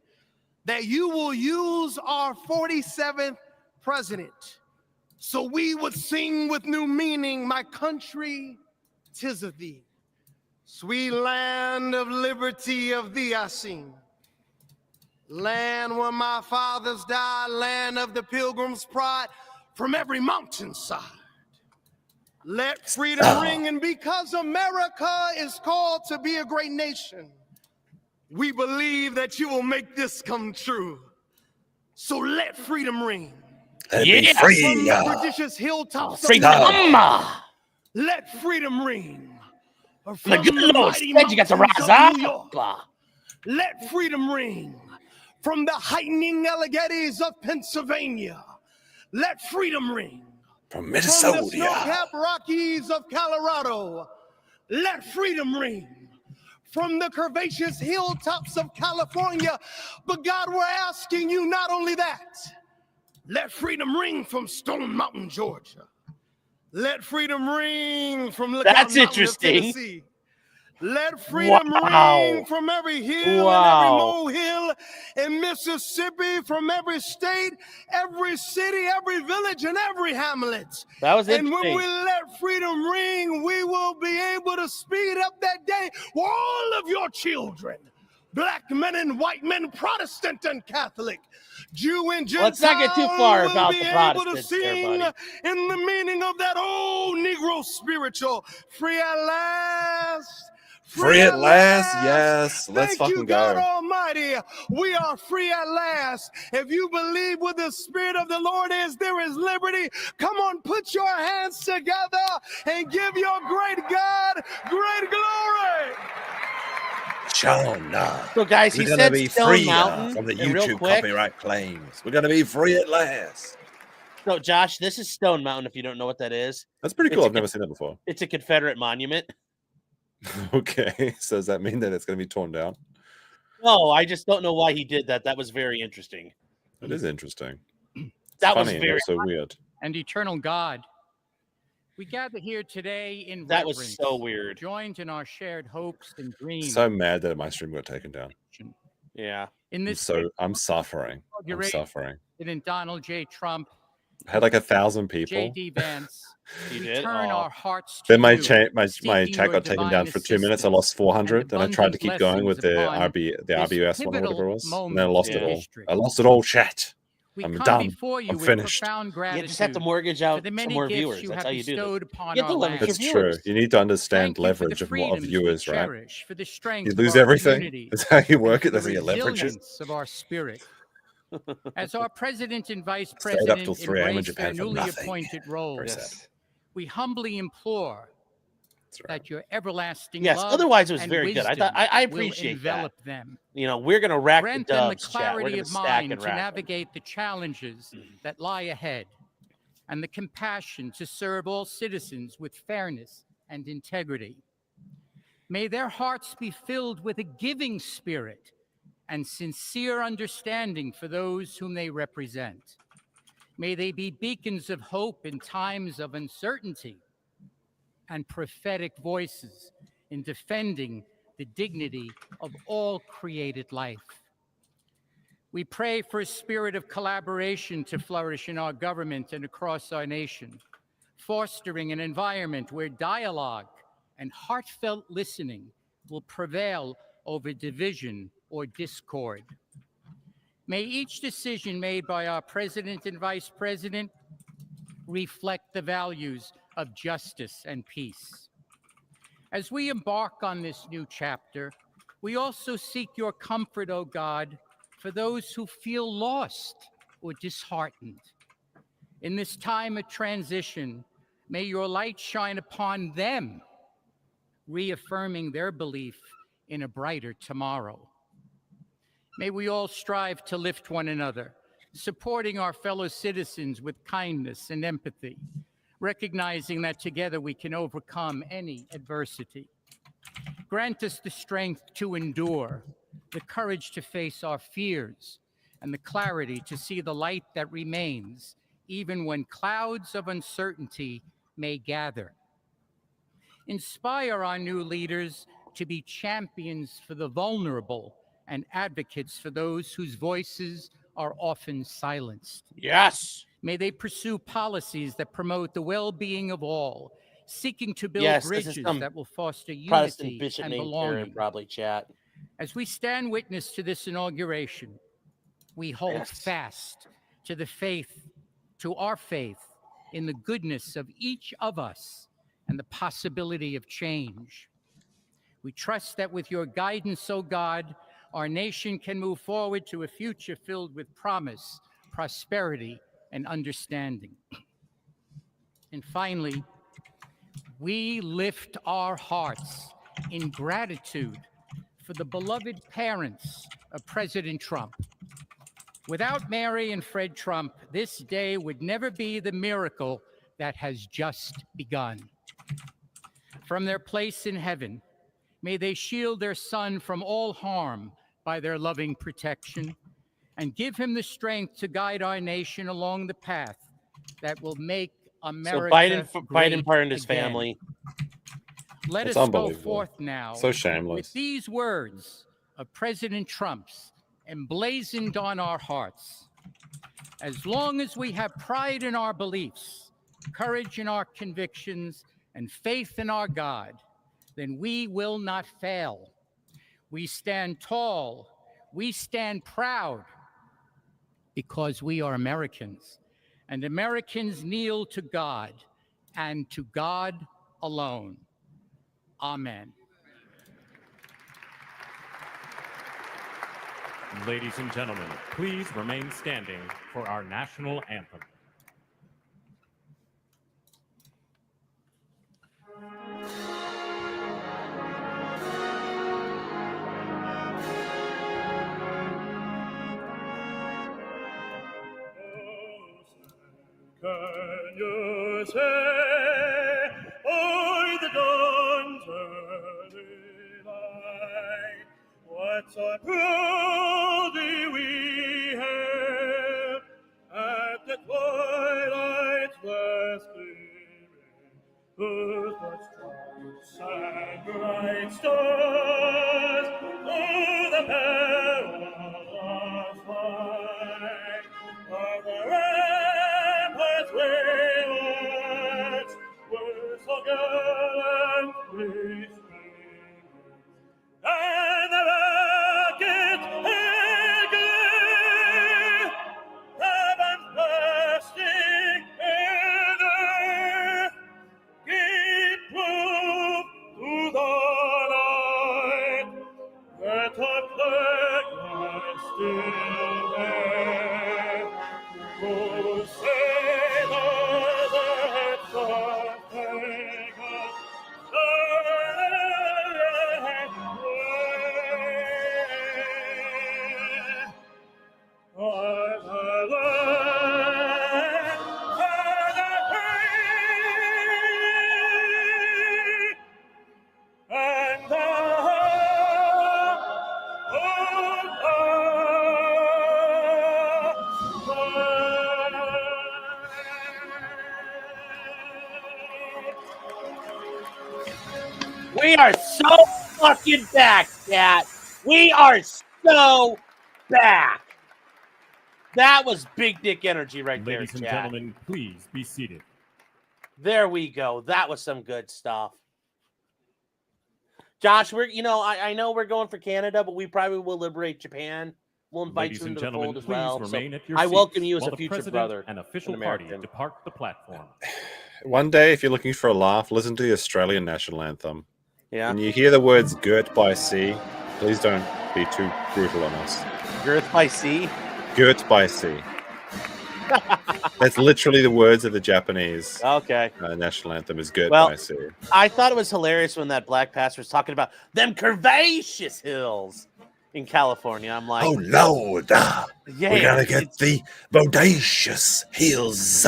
that you will use our 47th president so we would sing with new meaning, my country, 'tis of thee. Sweet land of liberty, of thee I sing. Land where my fathers died, land of the pilgrim's pride, from every mountainside. Let freedom ring, and because America is called to be a great nation, we believe that you will make this come true. So let freedom ring. Let it be free. From the prodigious hilltops of Freedom. America, let freedom ring. The good Lord said you got to rise up. Let freedom ring. From the heightening Alleghenies of Pennsylvania, let freedom ring. From Minnesota. From the snow-capped Rockies of Colorado, let freedom ring. From the curvaceous hilltops of California, but God, we're asking you not only that, let freedom ring from Stone Mountain, Georgia. Let freedom ring from Lookout That's Mountain interesting. of Tennessee. Let freedom ring from every hill and every molehill in Mississippi, from every state, every city, every village, and every hamlet. That was And interesting. when we let freedom ring, we will be able to speed up that day where all of your children, black men and white men, Protestant and Catholic, Jew and Gentile, Let's not get too far will about be the able to Protestants there, sing buddy. in the meaning of that old Negro spiritual, free at last. Free at last, yes. Let's Thank you, fucking God go. Almighty. We are free at last. If you believe where the Spirit of the Lord is, there is liberty. Come on, put your hands together and give your great God great glory. So, guys, we're he gonna said be Stone free Mountain. from the and real YouTube quick, copyright claims. We're gonna be free at last. So, Josh, this is Stone Mountain. If you don't know what that is, That's pretty cool. I've never seen that before. It's a Confederate monument. Okay, so does that mean that it's going to be torn down? No, I just don't know why he did that. That was very interesting. It is interesting. It's That was funny very and also weird. And eternal God, we gather here today in That was reverence, so weird. joined in our shared hopes and dreams. So mad that my stream got taken down. Yeah. In this I'm suffering. I'm inauguration, suffering. President Donald J. Trump, I had like 1,000 people. J.D. Vance, You we did? turn Aw. our hearts to Then my you, chat my seeking chat your got taken divine down for 2 minutes. I lost 400. Then I tried to keep going with the blessings upon RBS this one or whatever it was. And then I pivotal lost it moment in all. history. I lost it all, chat. We I'm come done. before you I'm with finished. profound You gratitude just have to mortgage out for the some many more gifts viewers. you That's have how you do bestowed this. upon You have to our leverage land. That's your true. viewers. You need to understand Thank you for the leverage of freedoms we viewers, right? cherish, for the strength You of lose our everything. community, That's how you work and it. for That's how the you leverage it. resilience of our spirit. As our president and vice Stayed up till president 3 a.m. in embrace their Japan for newly nothing. appointed roles, Very sad. we humbly implore that your everlasting Yes, love otherwise it was and very good. I wisdom thought I will appreciate that. envelop them. You know, we're gonna rack Grant the them the dubs, chat. We're clarity gonna of stack mind and to rack them. navigate the challenges that lie ahead, and the compassion to serve all citizens with fairness and integrity. May their hearts be filled with a giving spirit and sincere understanding for those whom they represent. May they be beacons of hope in times of uncertainty and prophetic voices in defending the dignity of all created life. We pray for a spirit of collaboration to flourish in our government and across our nation, fostering an environment where dialogue and heartfelt listening will prevail over division or discord. May each decision made by our president and vice president reflect the values of justice and peace. As we embark on this new chapter, we also seek your comfort, O God, for those who feel lost or disheartened. In this time of transition, may your light shine upon them, reaffirming their belief in a brighter tomorrow. May we all strive to lift one another, supporting our fellow citizens with kindness and empathy, recognizing that together we can overcome any adversity. Grant us the strength to endure, the courage to face our fears, and the clarity to see the light that remains, even when clouds of uncertainty may gather. Inspire our new leaders to be champions for the vulnerable and advocates for those whose voices are often silenced. Yes. May they pursue policies that promote the well-being of all, seeking to build Yes, this bridges is some that will foster Protestant unity bishop and named belonging. Karen, probably, chat. As we stand witness to this inauguration, we hold fast to the faith, to our faith in the goodness of each of us and the possibility of change. We trust that with your guidance, O God, our nation can move forward to a future filled with promise, prosperity, and understanding. And finally, we lift our hearts in gratitude for the beloved parents of President Trump. Without Mary and Fred Trump, this day would never be the miracle that has just begun. From their place in heaven, may they shield their son from all harm by their loving protection, and give him the strength to guide our nation along the path that will make America Biden pardoned his again. family. Let That's us go unbelievable. forth now So shameless. with these words of President Trump's emblazoned on our hearts. As long as we have pride in our beliefs, courage in our convictions, and faith in our God, then we will not fail. We stand tall, we stand proud, because we are Americans, and Americans kneel to God, and to God alone. Amen. Ladies and gentlemen, please remain standing for our national anthem. Can you say, o'er the dawn's early light, what so proudly we hailed at the twilight's last gleaming, whose bright stars and bright stars o'er the perilous fight of the ramparts waves were so gallantly streaming, and the rocket eagle, heaven bursting in earth, gave proof to the light that our flag was still there. Crusaders had forsaken and fled. I've had land and a free, and the We are so fucking back, Cat. We are so back. That was big dick energy right there, Ladies and chat. gentlemen, please be seated. There we go. That was some good stuff. Josh, I know we're going for Canada, but we probably will liberate Japan. We'll invite Ladies you and into the gentlemen, fold as please well. remain So at your I welcome seats you as while a the future president brother and official and party American. depart the platform. One day, if you're looking for a laugh, listen to the Australian national anthem. Yeah. When you hear the words "girt by sea," please don't be too brutal on us. Girt by sea? Girt by sea. That's literally the words of the Japanese national anthem is "girt by sea." I thought it was hilarious when that black pastor was talking about them curvaceous hills in California. I'm like, oh Lord, we're gonna get the bodacious hills.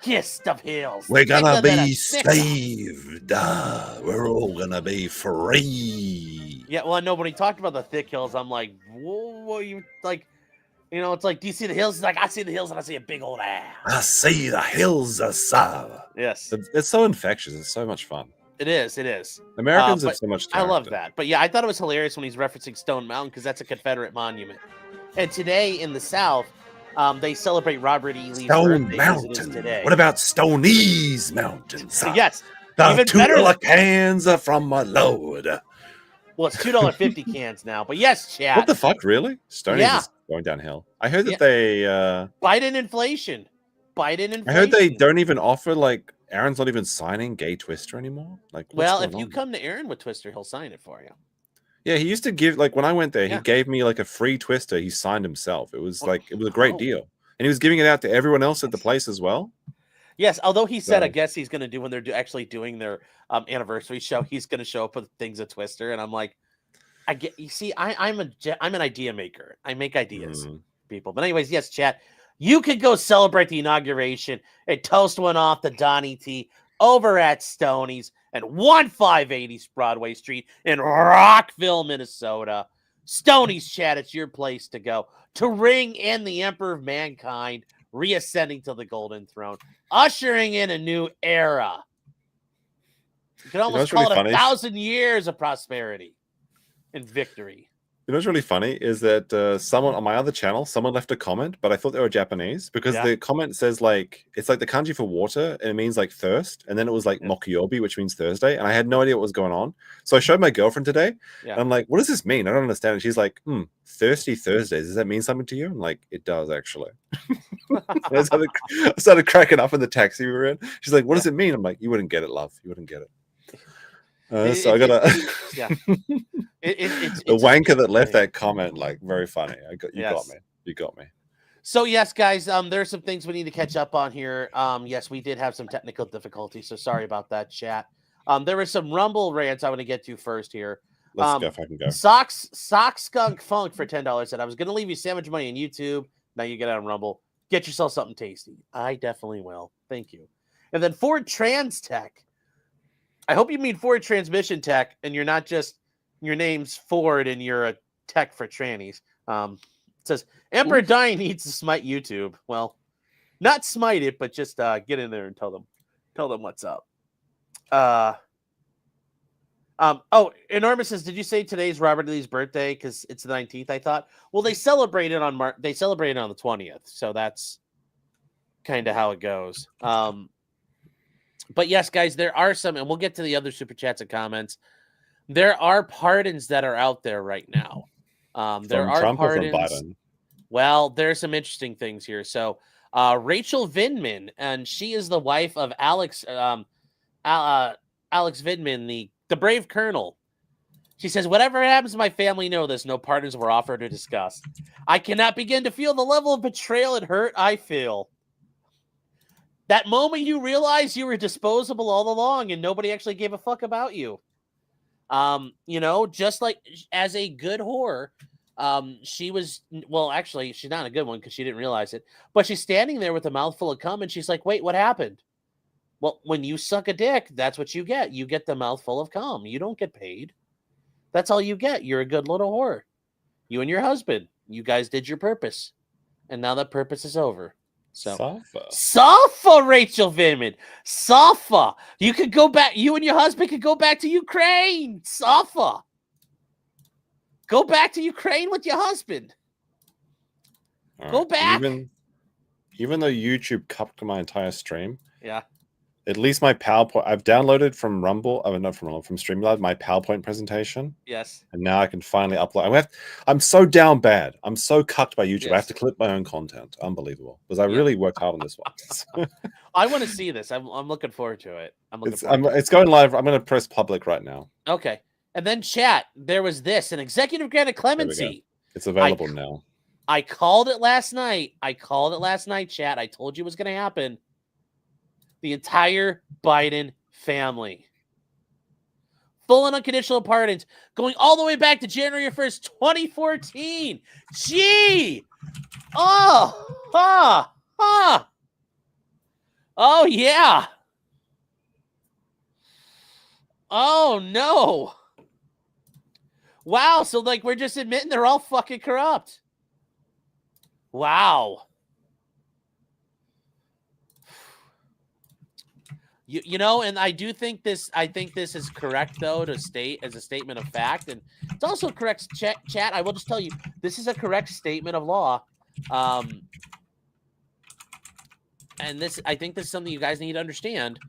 Thickest of hills. We're gonna Thicker than a be thick- saved. We're all gonna be free. Yeah, well, I know when he talked about the thick hills, I'm like, whoa, you like. You know, it's like, do you see the hills? He's like, I see the hills and I see a big old ass. I see the hills of Sava. Yes. It's so infectious. It's so much fun. It is. It is. Americans have but so much I love character. that. But yeah, I thought it was hilarious when he's referencing Stone Mountain because that's a Confederate monument. And today in the South, they celebrate Robert E. Lee's Stone birthday as it is Mountain. today. What about Stoney's Mountain? So yes. The Even $2 better cans are from my load. Well, it's $2.50 cans now. But yes, chat. What the fuck, really? Stoney's Yeah. is going downhill. I heard that they... Biden inflation. I heard they don't even offer, like, Aaron's not even signing Gay Twister anymore. Like, what's Well, going if you on? come to Aaron with Twister, he'll sign it for you. Yeah, he used to give, like, when I went there, Yeah. he gave me, like, a free Twister. He signed himself. It was, like, it was a great deal. And he was giving it out to everyone else at the place as well. Yes, although he said, So- I guess he's going to do when they're actually doing their anniversary show, he's going to show up with things of Twister, and I'm like, I get. You see, I'm an idea maker. I make ideas, people. But anyways, yes, chat. You could go celebrate the inauguration and toast one off to Donnie T over at Stoney's and 1580 Broadway Street in Rockville, Minnesota. Stoney's, chat. It's your place to go to ring in the Emperor of Mankind, reascending to the Golden Throne, ushering in a new era. You can almost what's call really it funny? 1,000 years of prosperity and victory. You know what's really funny is that someone on my other channel, someone left a comment, but I thought they were Japanese because the comment says like it's like the kanji for water and it means like thirst, and then it was like mokuyobi, which means Thursday, and I had no idea what was going on. So I showed my girlfriend today, and I'm like, "What does this mean? I don't understand." And she's like, "Thirsty Thursdays. Does that mean something to you?" I'm like, "It does actually." I started cracking up in the taxi we were in. She's like, "What does it mean?" I'm like, "You wouldn't get it, love. You wouldn't get it." So I gotta. It's the wanker that left that comment, like, very funny. You got me. You got me. So yes, guys, there's some things we need to catch up on here. Yes, we did have some technical difficulties, so sorry about that, chat. There were some Rumble rants I want to get to first here. Let's go if I can go. Sock Skunk Funk for $10 said, I was going to leave you sandwich money on YouTube. Now you get on Rumble. Get yourself something tasty. I definitely will. Thank you. And then Ford Trans Tech. I hope you mean Ford Transmission Tech, and you're not just your name's Ford and you're a tech for trannies. It says Emperor Dying needs to smite YouTube. Well, not smite it, but just get in there and tell them what's up. Enormous says, did you say today's Robert Lee's birthday? Because it's the 19th, I thought. Well, they celebrated on the 20th, so that's kind of how it goes. But yes, guys, there are some, and we'll get to the other super chats and comments. There are pardons that are out there right now. There are Trump pardons. or from Biden? Well, there's some interesting things here. So, Rachel Vindman, and she is the wife of Alex Vindman, the brave colonel. She says, whatever happens to my family, know this. No pardons were offered or discussed. I cannot begin to feel the level of betrayal and hurt I feel. That moment you realize you were disposable all along and nobody actually gave a fuck about you. Just like as a good whore, she was, well, actually, she's not a good one because she didn't realize it, but she's standing there with a mouthful of cum and she's like, wait, what happened? Well, when you suck a dick, that's what you get. You get the mouthful of cum. You don't get paid. That's all you get. You're a good little whore. You and your husband, you guys did your purpose. And now that purpose is over. So, Safa, Rachel Vindman. Safa. You could go back. You and your husband could go back to Ukraine. Safa. Go back to Ukraine with your husband. Go back. Even though YouTube cupped my entire stream, yeah. At least my PowerPoint, I've downloaded from Rumble, not from Rumble, from Streamlabs, my PowerPoint presentation. Yes. And now I can finally upload. I'm so down bad. I'm so cucked by YouTube. Yes. I have to clip my own content. Unbelievable. Because I really worked hard on this one. I want to see this. I'm looking forward to it. It's going live. I'm going to press public right now. Okay. And then chat, there was this, an executive granted clemency. It's available now. I called it last night. Chat. I told you it was going to happen. The entire Biden family. Full and unconditional pardons going all the way back to January 1st, 2014. Gee! Oh yeah. Oh no. Wow, so like we're just admitting they're all fucking corrupt. Wow. You know, and I do think this. I think this is correct, though, to state as a statement of fact, and it's also correct. Chat. I will just tell you, this is a correct statement of law. And this, I think, this is something you guys need to understand.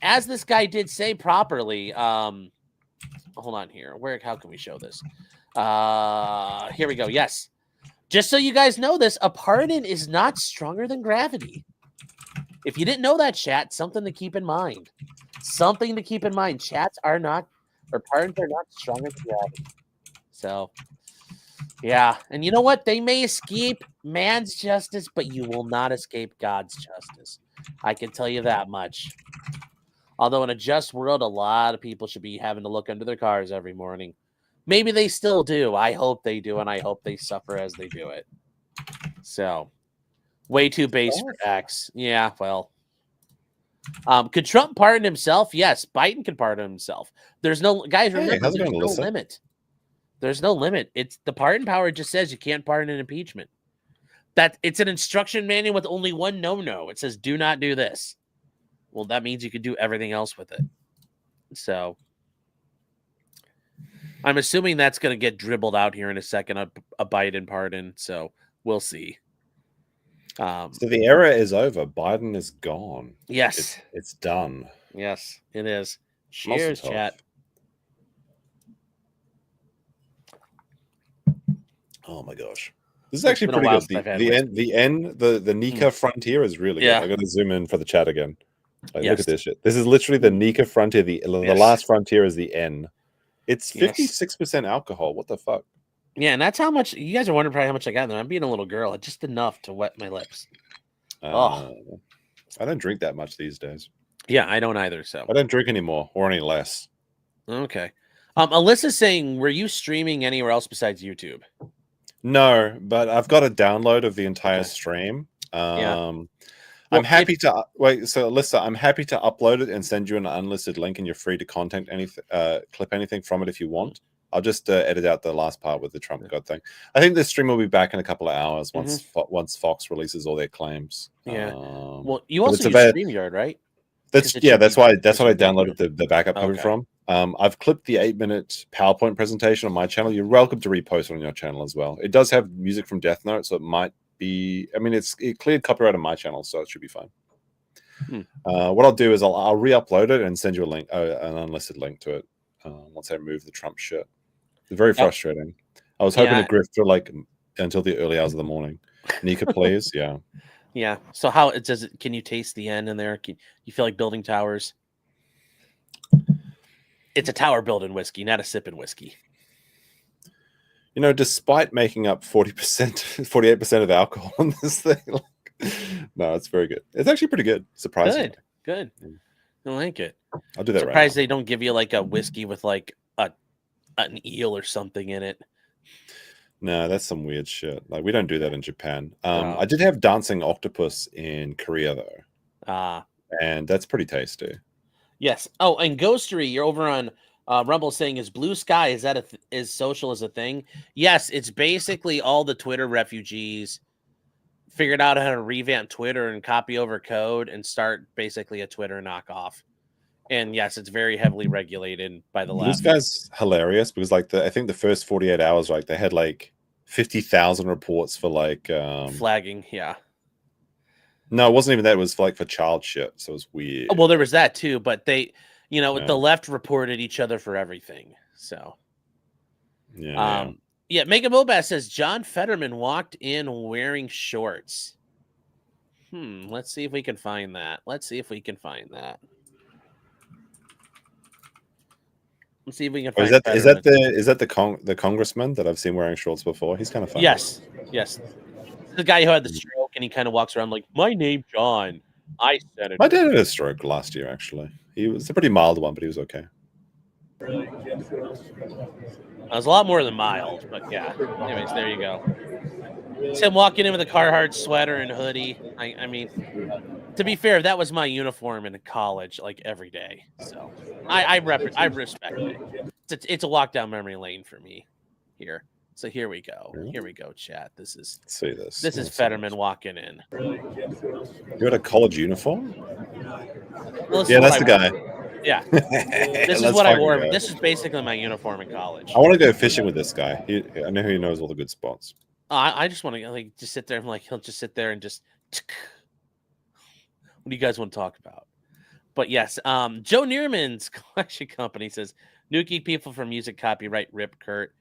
As this guy did say properly. Hold on here. How can we show this? Here we go. Yes. Just so you guys know this, a pardon is not stronger than gravity. If you didn't know that, chat, something to keep in mind. Something to keep in mind. Chats are not, or pardons are not stronger than gravity. So, yeah. And you know what? They may escape man's justice, but you will not escape God's justice. I can tell you that much. Although in a just world, a lot of people should be having to look under their cars every morning. Maybe they still do. I hope they do, and I hope they suffer as they do it. So, way too base for X. Yeah, well. Could Trump pardon himself? Yes, Biden could pardon himself. There's no, guys, remember, there's no limit. There's no limit. It's the pardon power just says you can't pardon an impeachment. That it's an instruction manual with only one no. It says do not do this. Well, that means you could do everything else with it. So I'm assuming that's going to get dribbled out here in a second, a Biden pardon. So we'll see. So the era is over. Biden is gone. Yes. It's done. Yes, it is. Cheers, chat. Oh my gosh. This is actually pretty good. The Nika frontier is really good. I got to zoom in for the chat again. Like, look at this shit. This is literally the Nika frontier. The last frontier is the N. It's 56% alcohol. What the fuck? Yeah, and that's how much you guys are wondering probably how much I got in there. I'm being a little girl, just enough to wet my lips. I don't drink that much these days. Yeah, I don't either. So I don't drink anymore or any less. Okay. Alyssa's saying, were you streaming anywhere else besides YouTube? No, but I've got a download of the entire stream. I'm happy to wait. So, Alyssa, I'm happy to upload it and send you an unlisted link, and you're free to clip anything from it if you want. I'll just edit out the last part with the Trump God thing. I think the stream will be back in a couple of hours once Fox releases all their claims. Yeah. Well, you also use StreamYard, right? That's what I downloaded the backup copy from. I've clipped the 8-minute PowerPoint presentation on my channel. You're welcome to repost it on your channel as well. It does have music from Death Note, so it might be. I mean, it cleared copyright on my channel, so it should be fine. What I'll do is I'll re-upload it and send you a link, an unlisted link to it once I remove the Trump shit. It's very frustrating. I was hoping to grift for until the early hours of the morning. Nika, please, yeah. Yeah. So how does it? Can you taste the end in there? Can you feel like building towers? It's a tower building whiskey, not a sipping whiskey. You know, despite making up 48% of alcohol on this thing, no, it's very good. It's actually pretty good. Surprisingly. Good. I like it. I'll do that. Surprised they don't give you like a whiskey with like an eel or something in it. No, that's some weird shit. Like we don't do that in Japan. I did have dancing octopus in Korea though. And that's pretty tasty. Yes. Oh, and Ghostery, you're over on Rumble saying, is Blue Sky, is that is social as a thing? Yes, it's basically all the Twitter refugees figured out how to revamp Twitter and copy over code and start basically a Twitter knockoff. And yes, it's very heavily regulated by the left. This guy's hilarious because I think the first 48 hours, they had 50,000 reports for flagging. Yeah. No, it wasn't even that. It was for child shit. So it was weird. Oh, well, there was that too, but they, the left reported each other for everything. So yeah. Mega Mobas says John Fetterman walked in wearing shorts. Let's see if we can find that. Let's see if we can find that. Let's see if we can find is that the congressman that I've seen wearing shorts before? He's kind of funny. Yes. The guy who had the stroke and he kind of walks around like, my name John. I said it. My dad had a stroke last year, actually. He was a pretty mild one, but he was okay. It was a lot more than mild, but yeah. Anyways, there you go. It's him walking in with a Carhartt sweater and hoodie. I mean, to be fair, that was my uniform in college, every day. So I respect it. It's a walk down memory lane for me here. So here we go. Here we go, chat. This is Let's see this. This is Fetterman walking in. You got a college uniform? Well, Yeah, that's the guy. Yeah. This is Let's what I fucking wore. go. This is basically my uniform in college. I want to go fishing with this guy. I know he knows all the good spots. I just want to like just sit there and like he'll just sit there and just. What do you guys want to talk about? But yes, Joe Neerman's collection company says nuking people for music copyright. Rip Kurt.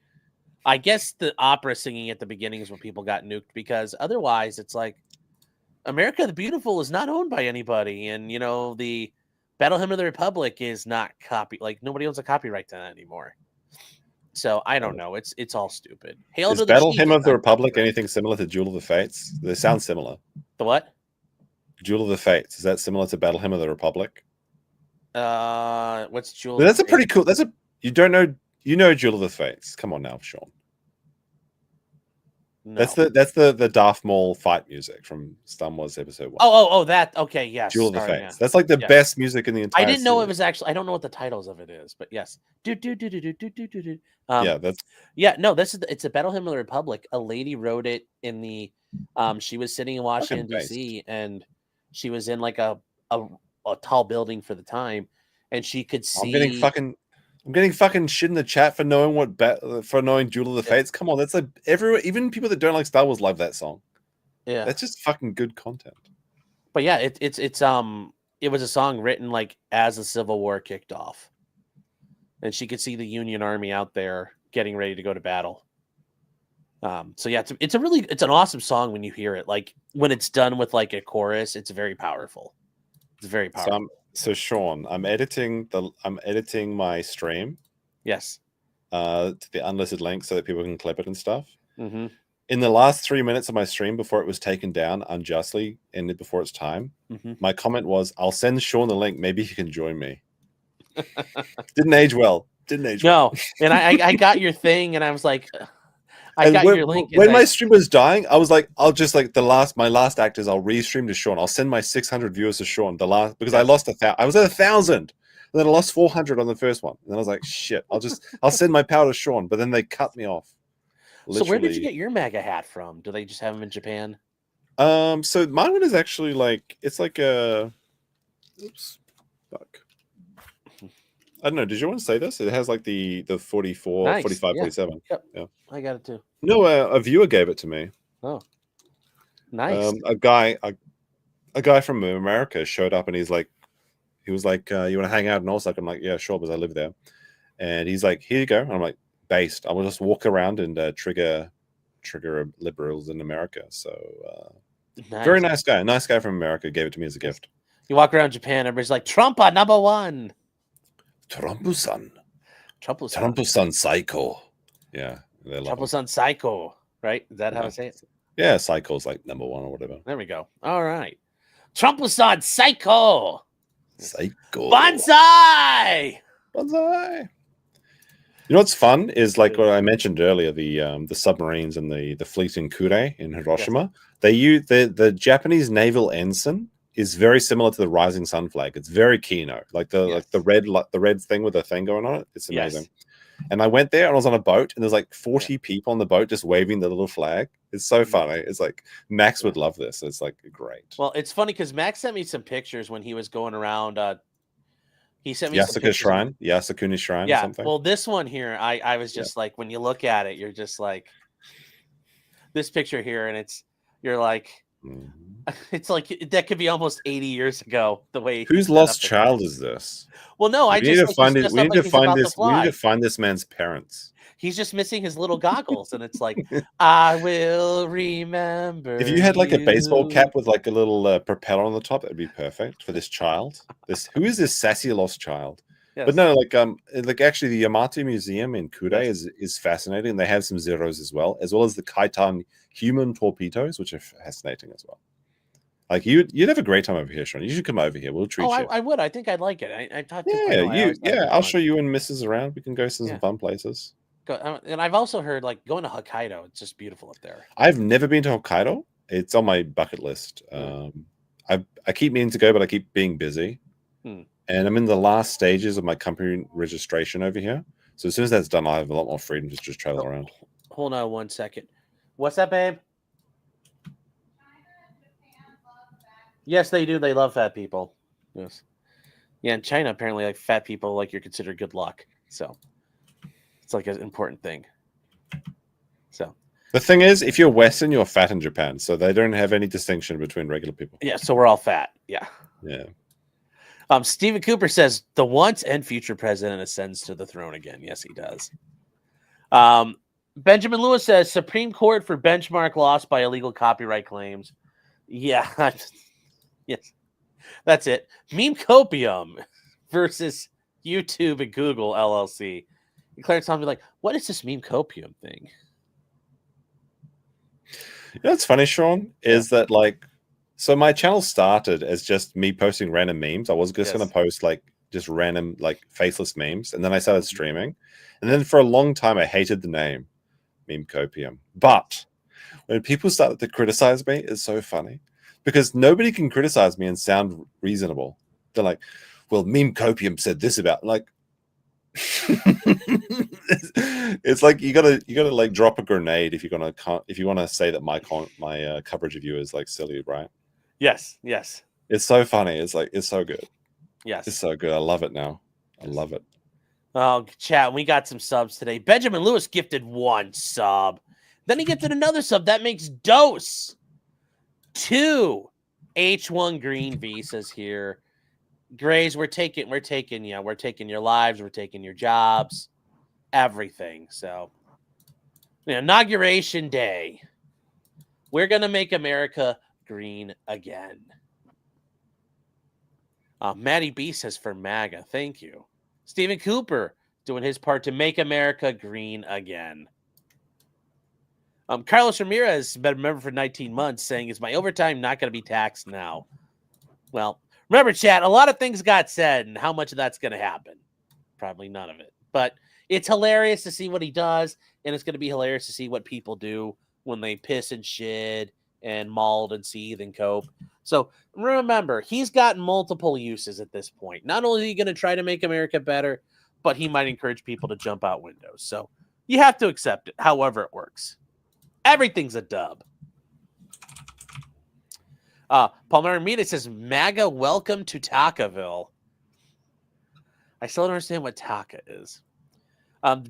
I guess the opera singing at the beginning is when people got nuked, because otherwise it's like America the Beautiful is not owned by anybody, and you know the Battle Hymn of the Republic is not nobody owns a copyright to that anymore. So I don't know. It's all stupid. Hail Is to the Battle Chiefs Hymn of the not Republic copyright. anything similar to Duel of the Fates? They sound similar. The what? Duel of the Fates, is that similar to Battle Hymn of the Republic? What's Jewel? But that's a pretty cool. You don't know. You know Duel of the Fates. Come on now, Sean. No. That's the Darth Maul fight music from Star Wars Episode 1. Oh, that. Okay, yes. Duel of the sorry, Fates. yeah. That's like the Yes. best music in the entire. I didn't know it series. was actually. I don't know what the titles of it is, but yes. Yeah, that's. Yeah, no. It's a Battle Hymn of the Republic. A lady wrote it in the. She was sitting in Washington D.C. and she was in like a tall building for the time, and she could see. I'm getting fucking shit in the chat for knowing for knowing Duel of the Fates. Come on, that's like everyone, even people that don't like Star Wars love that song. Yeah, that's just fucking good content. But yeah, it was a song written like as the Civil War kicked off, and she could see the Union Army out there getting ready to go to battle. So yeah, it's an awesome song when you hear it. Like when it's done with like a chorus, it's very powerful. It's very powerful. So Sean, I'm editing my stream. Yes. To the unlisted link so that people can clip it and stuff. Mm-hmm. In the last 3 minutes of my stream before it was taken down unjustly, ended before its time, my comment was, "I'll send Sean the link. Maybe he can join me." Didn't age well. No, and I got your thing, and I was like, your link. When my stream was dying, I was like, I'll just like my last act is I'll restream to Sean. I'll send my 600 viewers to Sean. Because I lost 1,000. I was at 1,000, and then I lost 400 on the first one. And then I was like, shit. I'll send my power to Sean. But then they cut me off. So where did you get your MAGA hat from? Do they just have them in Japan? So my one is actually like it's like a. Oops. Fuck. I don't know. Did you want to say this? It has like the 44, Nice. 45, Yeah. 47. Yep. Yeah. I got it too. No, a viewer gave it to me. Oh, nice. A guy from America showed up and he was like, "You want to hang out in Osaka?" I'm like, "Yeah, sure," because I live there. And he's like, "Here you go." And I'm like, "Based. I will just walk around and trigger liberals in America." So very nice guy. A nice guy from America gave it to me as a gift. You walk around Japan, everybody's like, "Trumpa #1." Trump-san psycho. Yeah. Trump-san psycho, right? Is that how I say it? Yeah, psycho's like #1 or whatever. There we go. All right. Trump-san psycho. Psycho. Bonsai. Bonsai. You know what's fun is like what I mentioned earlier, the submarines and the fleet in Kure in Hiroshima. Yes. They use the Japanese naval ensign is very similar to the rising sun flag. It's very Kino, like the red thing with the thing going on it. It's amazing. Yes. And I went there and I was on a boat and there's like 40 people on the boat just waving the little flag. It's so funny. It's like Max would love this. It's like great. Well, it's funny because Max sent me some pictures when he was going around. He sent me Yasukuni Shrine. Yeah. Or something. Well, this one here, I was just like, when you look at it, you're just like this picture here, and you're like, it's like that could be almost 80 years ago. The way whose lost child is this? Well, no, we need to find it. We need to find this man's parents. He's just missing his little goggles, and it's like, I will remember. If you had like a baseball cap with like a little propeller on the top, that'd be perfect for this child. Who is this sassy lost child? Yes. But no, like actually, the Yamato Museum in Kure is fascinating. They have some zeros as well as the Kaitan human torpedoes, which are fascinating as well. Like you'd have a great time over here, Sean. You should come over here. We'll treat you. I would. I think I'd like it. I talked to I'll show you and Mrs. around. We can go to some fun places. And I've also heard like going to Hokkaido. It's just beautiful up there. I've never been to Hokkaido. It's on my bucket list. I keep meaning to go, but I keep being busy. And I'm in the last stages of my company registration over here. So as soon as that's done, I have a lot more freedom to just travel around. Hold on 1 second. What's that, babe? Yes, they do. They love fat people. Yes. Yeah, in China, apparently, like fat people, like you're considered good luck. So it's like an important thing. So the thing is, if you're Western, you're fat in Japan, so they don't have any distinction between regular people. yeah, so we're all fat. Yeah. Yeah. Stephen Cooper says the once and future president ascends to the throne again. Yes, he does. Benjamin Lewis says Supreme Court for benchmark lost by illegal copyright claims. Yeah. Yes. That's it. Meme Copium versus YouTube and Google LLC. And Clarence Tom be like, what is this Meme Copium thing? You know what's funny, Sean, is that like, so my channel started as just me posting random memes. I was just going to post like just random like faceless memes, and then I started streaming, and then for a long time I hated the name Meme Copium. But when people started to criticize me, it's so funny because nobody can criticize me and sound reasonable. They're like, "Well, Meme Copium said this about," like. It's like you gotta like drop a grenade if you want to say that my coverage of you is like silly, right? Yes. It's so funny. It's like it's so good. Yes, it's so good. I love it now. I love it. Oh, chat, we got some subs today. Benjamin Lewis gifted 1 sub. Then he gifted another sub. That makes dose 2 H1 Green visas here. Grays, we're taking your lives, we're taking your jobs, everything. So, Inauguration Day, we're gonna make America green again. Matty B says for MAGA, thank you. Stephen Cooper doing his part to make America green again. Carlos Ramirez been a member for 19 months, saying, "Is my overtime not going to be taxed now?" Well. Remember, chat, a lot of things got said, and how much of that's going to happen? Probably none of it. But it's hilarious to see what he does, and it's going to be hilarious to see what people do when they piss and shit and mauled and seethe and cope. So remember, he's got multiple uses at this point. Not only is he going to try to make America better, but he might encourage people to jump out windows. So you have to accept it, however it works. Everything's a dub. Palmer Mita says, MAGA, welcome to Takaville. I still don't understand what Taka is.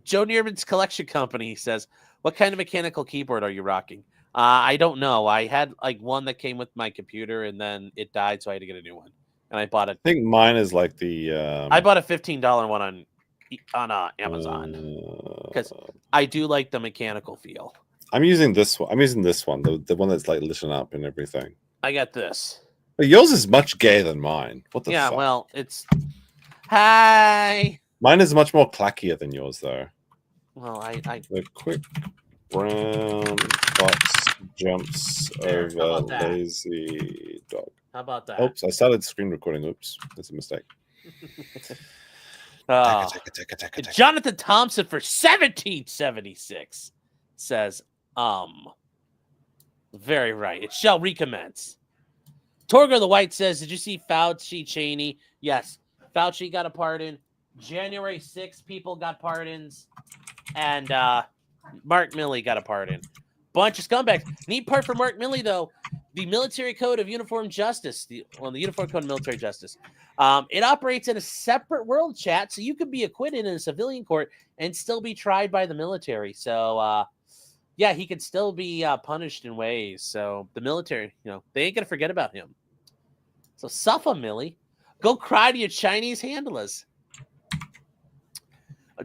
Joe Neerman's Collection Company says, what kind of mechanical keyboard are you rocking? I don't know. I had like one that came with my computer and then it died, so I had to get a new one. And I bought it. I think mine is like the... I bought a $15 one on Amazon because I do like the mechanical feel. I'm using this one. The one that's like lit up and everything. I got this. But yours is much gayer than mine. What the fuck? Yeah, well, it's... Hi! Mine is much more clackier than yours, though. Well, The quick brown fox jumps over lazy dog. How about that? Oops, I started screen recording. Oops, that's a mistake. Jonathan Thompson for 1776 says, very right. It shall recommence. Torgo the White says, did you see Fauci, Cheney? Yes. Fauci got a pardon. January 6th, people got pardons. And Mark Milley got a pardon. Bunch of scumbags. Neat part for Mark Milley, though. The Military Code of Uniform Justice, the Uniform Code of Military Justice, it operates in a separate world, chat, so you could be acquitted in a civilian court and still be tried by the military. So, yeah, he could still be punished in ways. So the military, they ain't going to forget about him. So suffer, Millie. Go cry to your Chinese handlers.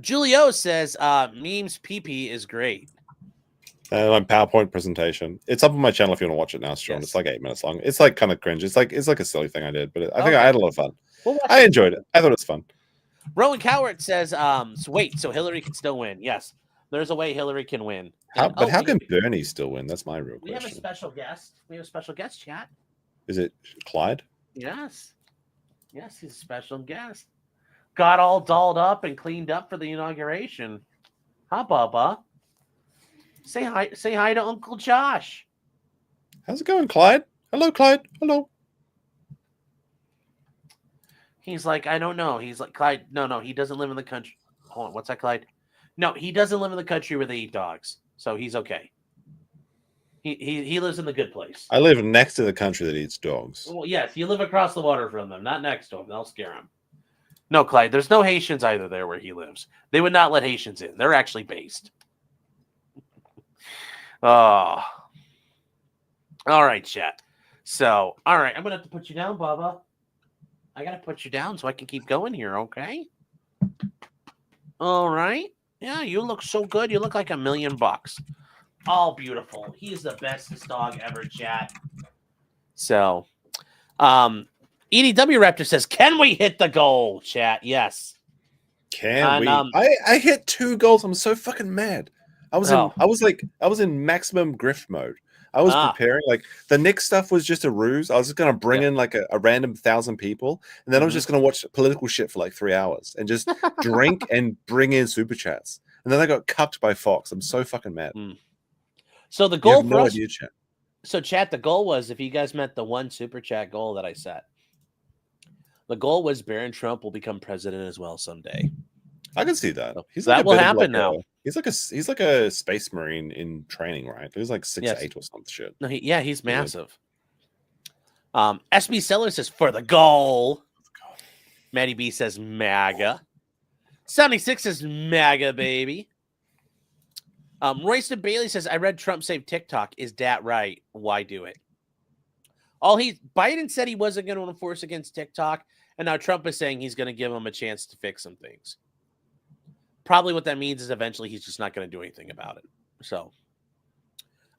Julio says, memes PP is great. My PowerPoint presentation. It's up on my channel if you want to watch it now, Sean. Yes. It's like 8 minutes long. It's like kind of cringe. It's like a silly thing I did, but I think I had a lot of fun. I enjoyed it. I thought it was fun. Rowan Cowart says, so Hillary can still win. Yes, there's a way Hillary can win. How can Bernie still win? That's my real question. We have a special guest. Chat. Is it Clyde? Yes. Yes, he's a special guest. Got all dolled up and cleaned up for the inauguration. Huh, Bubba? Say hi to Uncle Josh. How's it going, Clyde? Hello, Clyde. Hello. He's like, I don't know. He's like, Clyde, no, he doesn't live in the country. Hold on, what's that, Clyde? No, he doesn't live in the country where they eat dogs. so he's okay. He lives in the good place. I live next to the country that eats dogs. Well, yes, you live across the water from them, not next to them. They'll scare him. No, Clyde, there's no Haitians either there where he lives. They would not let Haitians in. They're actually based. Oh. All right, chat. So, all right, I'm going to have to put you down, Bubba. I got to put you down so I can keep going here, okay? All right. Yeah, you look so good. You look like $1 million. All beautiful. He's the bestest dog ever, chat. So, EDW Raptor says, "Can we hit the goal?" Chat, yes. Can we? I hit 2 goals. I'm so fucking mad. I was in maximum grift mode. I was preparing. Like the Knicks stuff was just a ruse. I was just gonna bring in like a random 1,000 people, and then I was just gonna watch political shit for like 3 hours and just drink and bring in super chats. And then I got cucked by Fox. I'm so fucking mad. So the goal you have for no us, idea, chat. So chat, the goal was, if you guys met the 1 super chat goal that I set, the goal was Barron Trump will become president as well someday. I can see that. He's that will happen now. He's like a space marine in training, right? He's like 6'8" or some shit. No, he's massive. SB Seller says for the goal. Maddie B says MAGA. 76 says MAGA, baby. Royston Bailey says, I read Trump saved TikTok. Is that right? Why do it? Biden said he wasn't going to enforce against TikTok, and now Trump is saying he's going to give him a chance to fix some things. Probably what that means is eventually he's just not going to do anything about it. So,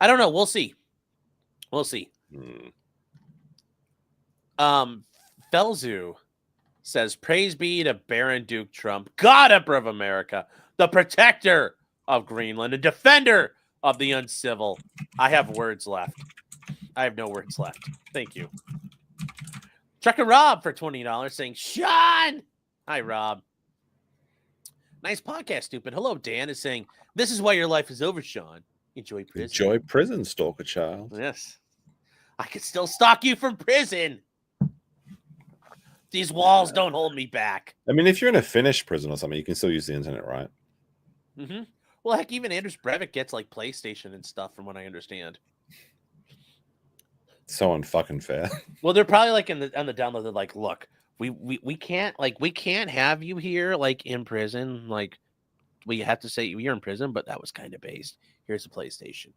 I don't know. We'll see. We'll see. Felzu says, praise be to Baron Duke Trump, God Emperor of America, the protector of Greenland, a defender of the uncivil. I have words left. I have no words left. Thank you. Trucker Rob for $20 saying, Sean! Hi, Rob. Nice podcast, stupid. Hello, Dan is saying, this is why your life is over, Sean. Enjoy prison. Enjoy prison, stalker child. Yes. I could still stalk you from prison. These walls don't hold me back. I mean, if you're in a Finnish prison or something, you can still use the internet, right? Mm-hmm. Well, heck, even Anders Breivik gets like PlayStation and stuff, from what I understand. So unfucking fair. Well, they're probably like on the download. They're like, look, we can't have you here like in prison. Like, we have to say you're in prison, but that was kind of based. Here's the PlayStation.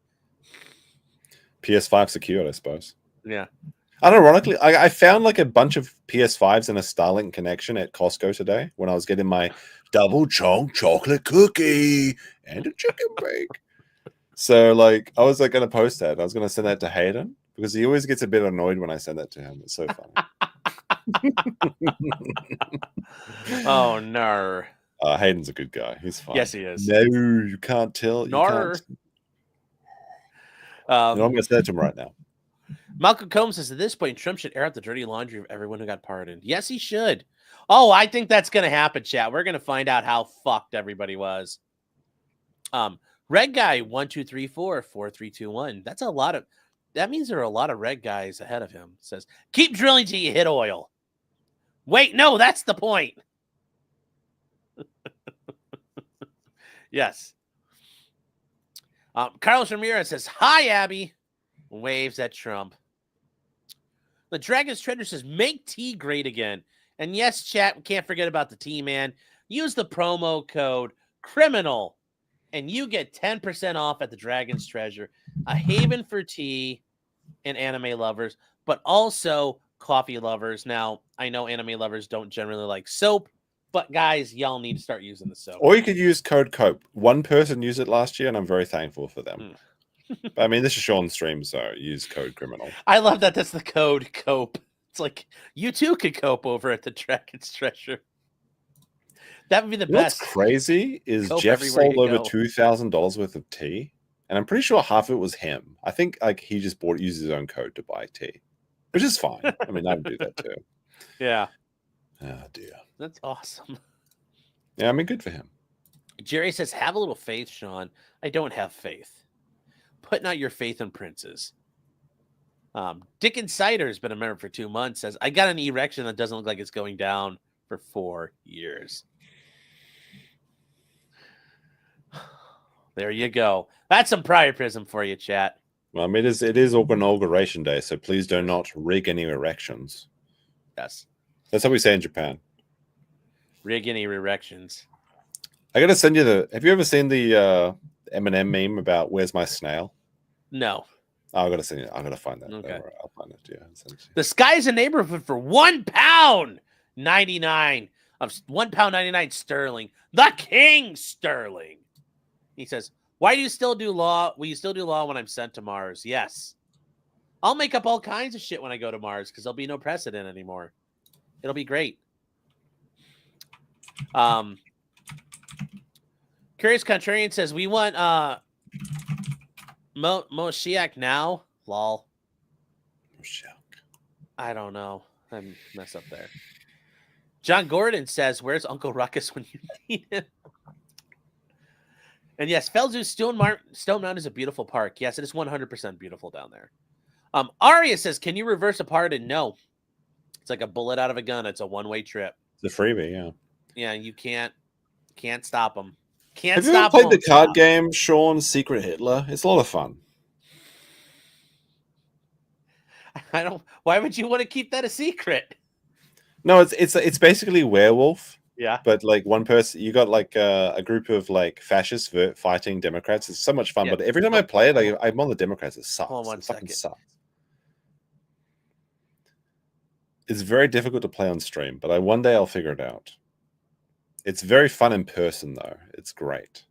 PS5 secured, I suppose. Yeah. Unironically, I found like a bunch of PS5s and a Starlink connection at Costco today when I was getting my double chunk chocolate cookie and a chicken bake. So like I was like going to post that. I was going to send that to Hayden because he always gets a bit annoyed when I send that to him. It's so funny. Oh no. Hayden's a good guy. He's fine. Yes, he is. No, you can't tell. You can't. I'm going to send it to him right now. Malcolm Combs says, at this point, Trump should air out the dirty laundry of everyone who got pardoned. Yes, he should. Oh, I think that's going to happen, chat. We're going to find out how fucked everybody was. Red guy 1234 4321. That's a lot of. That means there are a lot of red guys ahead of him. Says, keep drilling till you hit oil. Wait, no, that's the point. Yes. Carlos Ramirez says, hi, Abby. Waves at Trump. The Dragon's Treasure says, make tea great again. And yes, chat, we can't forget about the tea, man. Use the promo code CRIMINAL, and you get 10% off at the Dragon's Treasure, a haven for tea and anime lovers, but also coffee lovers. Now, I know anime lovers don't generally like soap, but guys, y'all need to start using the soap. Or you could use code COPE. One person used it last year, and I'm very thankful for them. But, I mean, this is Sean's stream, so use code CRIMINAL. I love that that's the code COPE. It's like, you too could cope over at the Dragon's Treasure. That would be the best. What's crazy is Cope Jeff everywhere sold you over go. $2,000 worth of tea, and I'm pretty sure half of it was him. I think like he just used his own code to buy tea, which is fine. I mean, I would do that too. Yeah. Oh, dear. That's awesome. Yeah, I mean, good for him. Jerry says, have a little faith, Sean. I don't have faith. Putting out your faith in princes. Dick Insider has been a member for 2 months. Says, I got an erection that doesn't look like it's going down for 4 years. There you go. That's some priapism for you, chat. Well, I mean, it is Inauguration Day, so please do not rig any erections. Yes. That's how we say in Japan. Rig any erections. I gotta send you the. Have you ever seen the Eminem meme about "Where's my snail"? No. Oh, I gotta send you. I'm gonna find that. Okay. I'll find it. Yeah. Send it to you. The sky's a neighborhood for £1.99 of £1.99 sterling. The King Sterling. He says, "Why do you still do law? Will you still do law when I'm sent to Mars?" Yes. I'll make up all kinds of shit when I go to Mars because there'll be no precedent anymore. It'll be great. Curious Contrarian says, "We want Moshiach now." Lol. Moshiach. I don't know. I messed up there. John Gordon says, "Where's Uncle Ruckus when you need him?" And yes, Felzu Stone Mountain is a beautiful park. Yes, it is 100% beautiful down there. Aria says, "Can you reverse a pardon?" No. It's like a bullet out of a gun. It's a one-way trip. It's a freebie, yeah. Yeah, you can't stop them. Have you ever played the card game Sean Secret Hitler? It's a lot of fun. I don't. Why would you want to keep that a secret? No, it's basically werewolf. Yeah. But like one person, you got like a group of like fascists fighting Democrats. It's so much fun. Yeah. But every time I play it, I'm on the Democrats. It sucks. Hold on It fucking second. sucks. It's very difficult to play on stream, but one day I'll figure it out. It's very fun in person, though. It's great.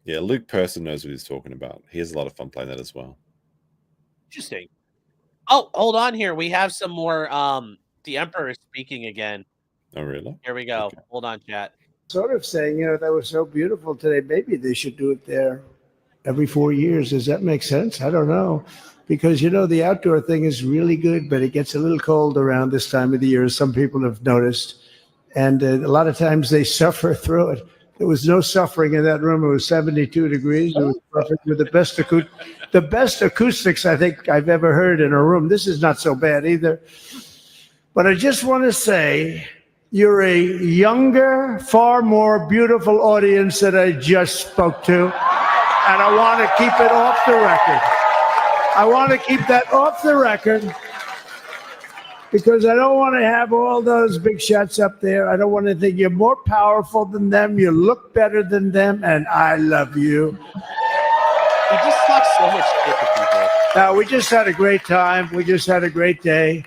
Yeah, Luke Person knows what he's talking about. He has a lot of fun playing that as well. Interesting. Oh, hold on here. We have some more. The Emperor is speaking again. Oh, really? Here we go. Okay. Hold on, chat. Sort of saying, that was so beautiful today. Maybe they should do it there every 4 years. Does that make sense? I don't know. Because, the outdoor thing is really good, but it gets a little cold around this time of the year, as some people have noticed. And a lot of times they suffer through it. There was no suffering in that room. It was 72 degrees. It was perfect with the best acoustics I think I've ever heard in a room. This is not so bad either. But I just want to say, you're a younger, far more beautiful audience that I just spoke to. And I want to keep it off the record. I want to keep that off the record because I don't want to have all those big shots up there. I don't want to think you're more powerful than them. You look better than them, and I love you. He just talks so much shit to people. Now, we just had a great time. We just had a great day.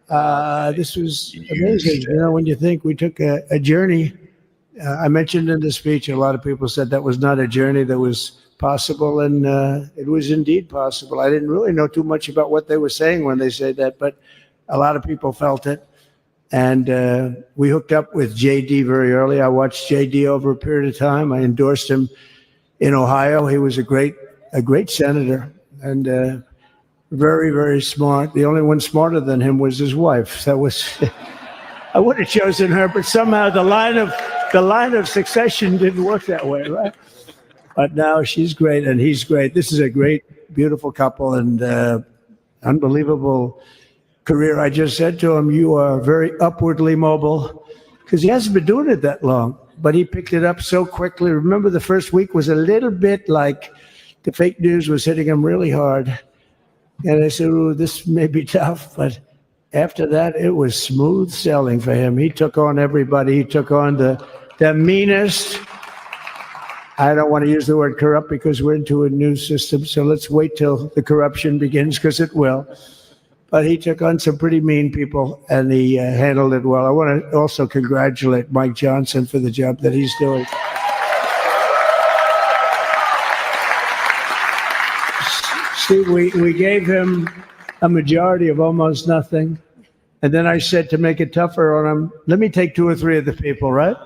This was amazing. When you think we took a journey. I mentioned in the speech, a lot of people said that was not a journey that was possible, and it was indeed possible. I didn't really know too much about what they were saying when they said that, but a lot of people felt it. And we hooked up with JD very early. I watched JD over a period of time. I endorsed him in Ohio. He was a great senator and very, very smart. The only one smarter than him was his wife. That was I would have chosen her, but somehow the line of succession didn't work that way, right? But now she's great and he's great. This is a great, beautiful couple and unbelievable career. I just said to him, you are very upwardly mobile, because he hasn't been doing it that long, but he picked it up so quickly. Remember, the first week was a little bit like the fake news was hitting him really hard. And I said, ooh, this may be tough, but after that, it was smooth sailing for him. He took on everybody. He took on the meanest. I don't want to use the word corrupt because we're into a new system, so let's wait till the corruption begins, because it will. But he took on some pretty mean people, and he handled it well. I want to also congratulate Mike Johnson for the job that he's doing. See, we gave him a majority of almost nothing, and then I said, to make it tougher on him, let me take 2 or 3 of the people, right?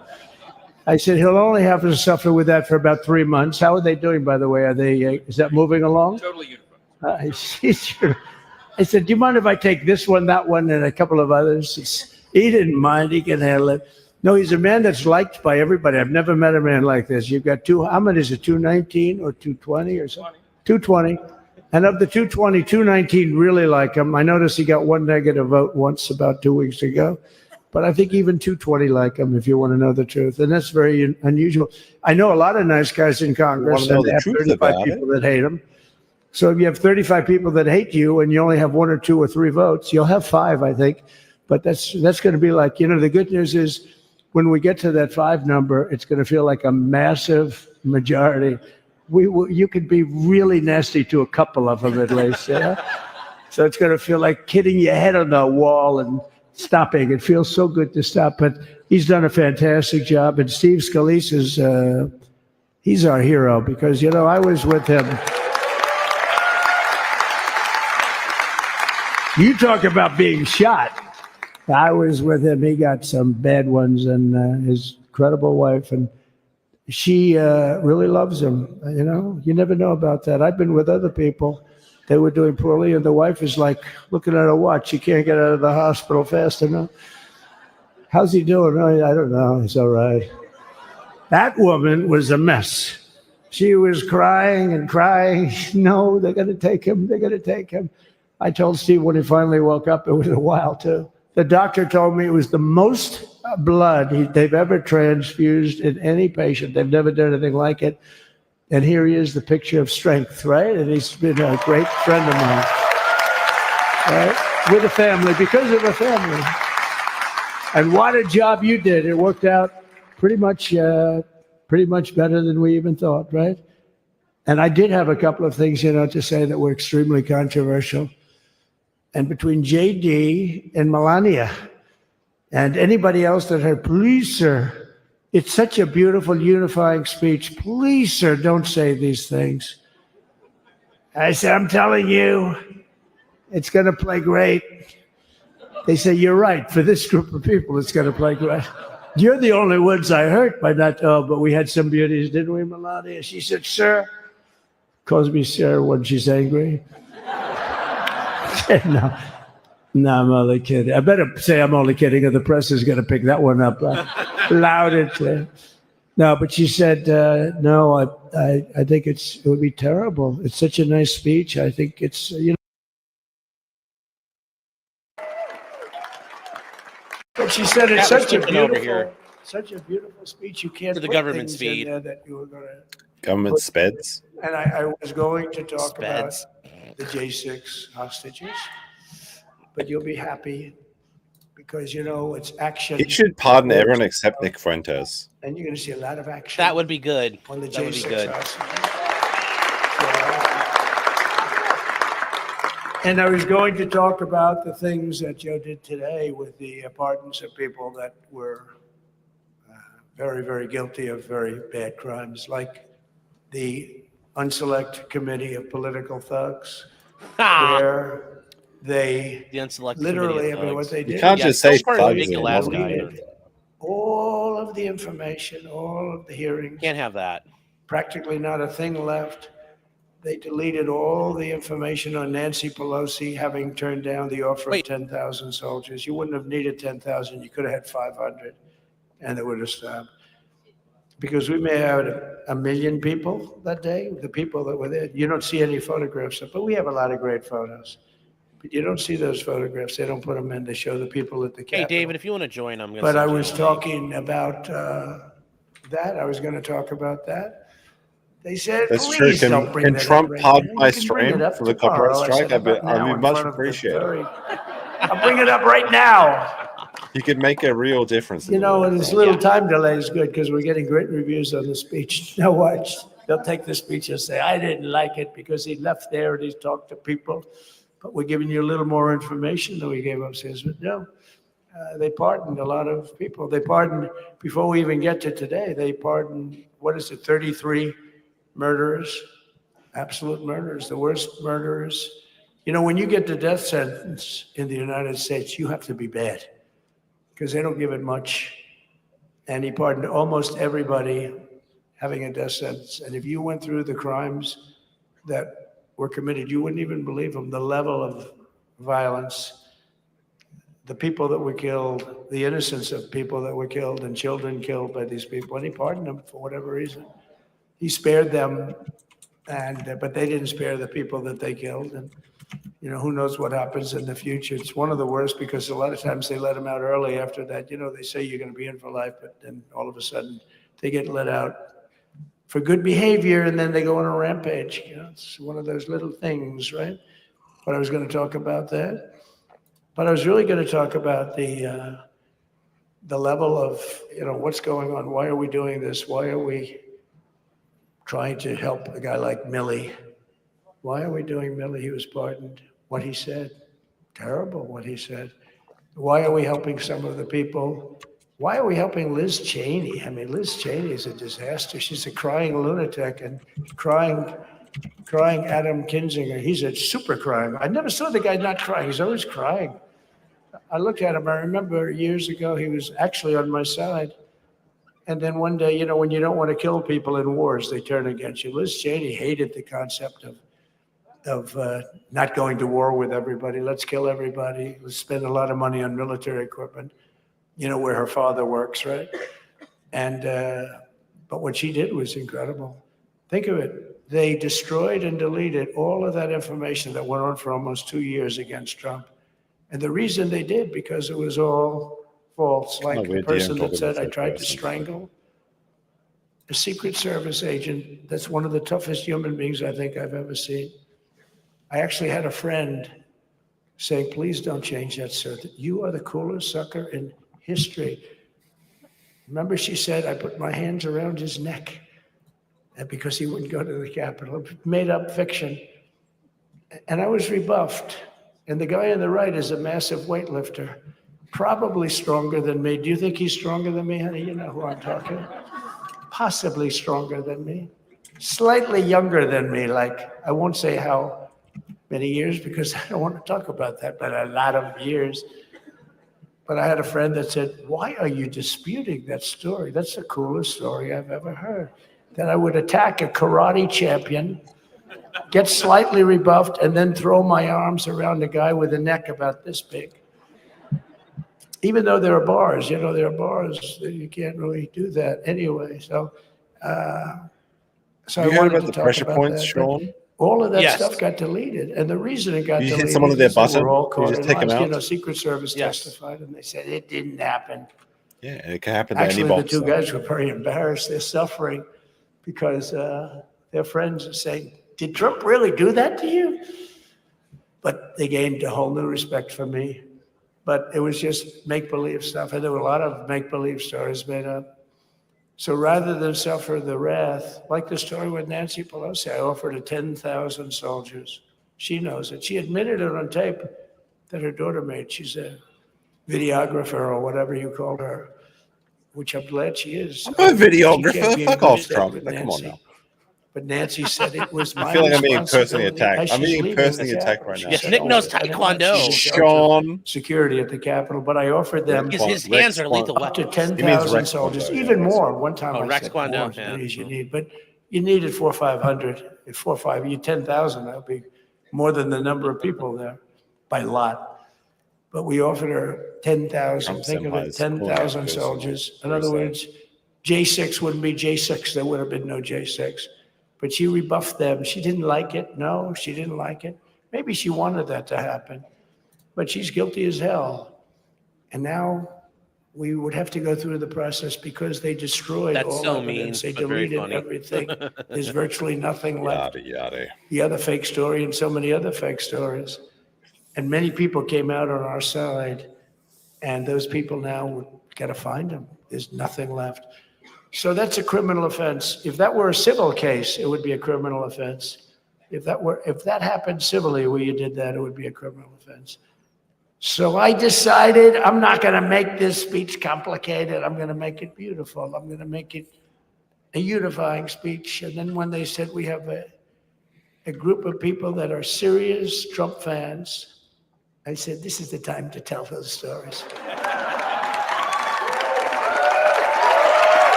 I said, he'll only have to suffer with that for about 3 months. How are they doing, by the way? Are they? Is that moving along? Totally uniform. I said, do you mind if I take this one, that one, and a couple of others? He didn't mind. He can handle it. No, he's a man that's liked by everybody. I've never met a man like this. You've got how many is it, 219 or 220 or something? 220. And of the 220, 219 really like him. I noticed he got 1 negative vote once about 2 weeks ago. But I think even 220 like him, if you want to know the truth. And that's very unusual. I know a lot of nice guys in Congress, and they have 35 people that hate him. So if you have 35 people that hate you and you only have 1 or 2 or 3 votes, you'll have 5, I think. But that's going to be like, the good news is when we get to that 5 number, it's going to feel like a massive majority. You could be really nasty to a couple of them at least. Yeah? So it's going to feel like hitting your head on the wall and stopping. It feels so good to stop. But he's done a fantastic job. And Steve Scalise he's our hero because, I was with him. You talk about being shot. I was with him. He got some bad ones, and his incredible wife, and she really loves him. You never know about that. I've been with other people. They were doing poorly, and the wife is like looking at her watch. She can't get out of the hospital fast enough. How's he doing? I don't know. He's all right. That woman was a mess. She was crying and crying. No, they're going to take him. They're going to take him. I told Steve when he finally woke up, it was a while too. The doctor told me it was the most blood they've ever transfused in any patient. They've never done anything like it. And here he is, the picture of strength, right? And he's been a great friend of mine, right? With a family, because of a family. And what a job you did. It worked out pretty much better than we even thought, right? And I did have a couple of things, to say that were extremely controversial. And between JD and Melania and anybody else that heard, please, sir, it's such a beautiful unifying speech. Please, sir, don't say these things. I said, I'm telling you, it's going to play great. They say, you're right. For this group of people, it's going to play great. You're the only ones I hurt by not, but we had some beauties, didn't we, Melania? She said, sir, calls me sir when she's angry. No, I'm only kidding. I better say I'm only kidding, or the press is going to pick that one up loud and clear. No, but she said, no, I think it would be terrible. It's such a nice speech. I think it's, But she said it's such a beautiful speech. You can't For the put government things speed. in there that you were going to. Government speds. And I was going to talk about Speds. the J6 hostages, but you'll be happy because, it's action. He should pardon everyone except Nick Fuentes. And you're going to see a lot of action. That would be good. On the That would be J6 good. hostages. And I was going to talk about the things that Joe did today with the pardons of people that were very, very guilty of very bad crimes, like the Unselect Committee of Political Thugs, where they The Unselect literally, Committee of what Thugs. they did. You can't just say Don't pardon thugs Nicolas anymore. Geiger. All of the information, all of the hearings. Can't have that. Practically not a thing left. They deleted all the information on Nancy Pelosi having turned down the offer of 10,000 soldiers. You wouldn't have needed 10,000. You could have had 500, and they would have stopped. Because we may have had 1 million people that day, the people that were there. You don't see any photographs, but we have a lot of great photos. But you don't see those photographs. They don't put them in. They show the people at the Capitol. Hey, David, if you want to join, I'm going to. But I was talking about that. I was going to talk about that. They said, That's true. please don't bring Can that up Trump right pardon now. my You can bring stream it up for the tomorrow. copyright I strike? said, I'd now be in much front of the appreciated. I'll bring it up right now. You could make a real difference. And this little time delay is good because we're getting great reviews on the speech. Now watch. They'll take the speech and say, I didn't like it because he left there and he's talked to people. But we're giving you a little more information than we gave upstairs. But no, they pardoned a lot of people. They pardoned, before we even get to today, they pardoned, 33 murderers, absolute murderers, the worst murderers. When you get the death sentence in the United States, you have to be bad because they don't give it much. And he pardoned almost everybody having a death sentence. And if you went through the crimes that were committed, you wouldn't even believe them. The level of violence, the people that were killed, the innocence of people that were killed and children killed by these people. And he pardoned them for whatever reason. He spared them, but they didn't spare the people that they killed. And Who knows what happens in the future. It's one of the worst because a lot of times they let them out early after that. They say you're going to be in for life, but then all of a sudden they get let out for good behavior and then they go on a rampage. It's one of those little things, right? But I was going to talk about that. But I was really going to talk about the level of, what's going on. Why are we doing this? Why are we trying to help a guy like Millie? Why are we doing Millie? He was pardoned. What he said, terrible what he said. Why are we helping some of the people? Why are we helping Liz Cheney? I mean, Liz Cheney is a disaster. She's a crying lunatic and crying Adam Kinzinger. He's a super crime. I never saw the guy not crying. He's always crying. I looked at him. I remember years ago, he was actually on my side. And then one day, when you don't want to kill people in wars, they turn against you. Liz Cheney hated the concept of not going to war with everybody. Let's kill everybody. Let's spend a lot of money on military equipment, where her father works, right? And, but what she did was incredible. Think of it. They destroyed and deleted all of that information that went on for almost 2 years against Trump. And the reason they did, because it was all false. Like the person that said, I tried to strangle a Secret Service agent. That's one of the toughest human beings I think I've ever seen. I actually had a friend saying, please don't change that, sir. You are the coolest sucker in history. Remember, she said, I put my hands around his neck because he wouldn't go to the Capitol. Made up fiction. And I was rebuffed. And the guy on the right is a massive weightlifter, probably stronger than me. Do you think he's stronger than me, honey? You know who I'm talking about. Possibly stronger than me. Slightly younger than me, like, I won't say how many years because I don't want to talk about that, but a lot of years. But I had a friend that said, why are you disputing that story? That's the coolest story I've ever heard. That I would attack a karate champion, get slightly rebuffed, and then throw my arms around a guy with a neck about this big. Even though there are bars, there are bars, you can't really do that anyway. So I wanted to talk about that. Sean? All of that stuff got deleted. And the reason it got deleted hit someone with their button, we're all caught you just in take them lies. out? Secret Service testified and they said it didn't happen. Yeah, and it can happen to any Actually, boxer. the two guys were very embarrassed. They're suffering because their friends are saying, did Trump really do that to you? But they gained a whole new respect for me. But it was just make-believe stuff. And there were a lot of make-believe stories made up. So rather than suffer the wrath, like the story with Nancy Pelosi, I offered her 10,000 soldiers. She knows it. She admitted it on tape that her daughter made. She's a videographer or whatever you called her, which I'm glad she is. I'm a videographer. She can't be in Fuck good off, stead Trump. with Come on Nancy. now. But Nancy said it was my I feel like I'm being personally responsibility attacked. as I'm she's being leaving the personally attacked Capitol. right She now. Yes, said, Nick "Oh, knows I didn't Taekwondo." know she's in charge Sean. of security at the Capitol, but I offered them His hands are lethal up to weapons. 10,000 soldiers, even more. One time I Rex said, Kwon Do, more as yeah. many as you need, but you needed 400 or 500. If 4 or 5, you 10,000, that would be more than the number of people there by a lot. But we offered her 10,000. Trump's Think of empire it, is pulling out 10,000 personally. soldiers. In Very other sad. words, J6 wouldn't be J6. There would have been no J6. But she rebuffed them. She didn't like it. No, she didn't like it. Maybe she wanted that to happen. But she's guilty as hell. And now we would have to go through the process because they destroyed That's all so evidence. mean, They but very deleted funny. everything. There's virtually nothing left. Yada, yada. The other fake story and so many other fake stories. And many people came out on our side. And those people now, we've got to find them. There's nothing left. So that's a criminal offense. If that were a civil case, it would be a criminal offense. If that happened civilly where you did that, it would be a criminal offense. So I decided I'm not going to make this speech complicated. I'm going to make it beautiful. I'm going to make it a unifying speech. And then when they said we have a group of people that are serious Trump fans, I said, this is the time to tell those stories.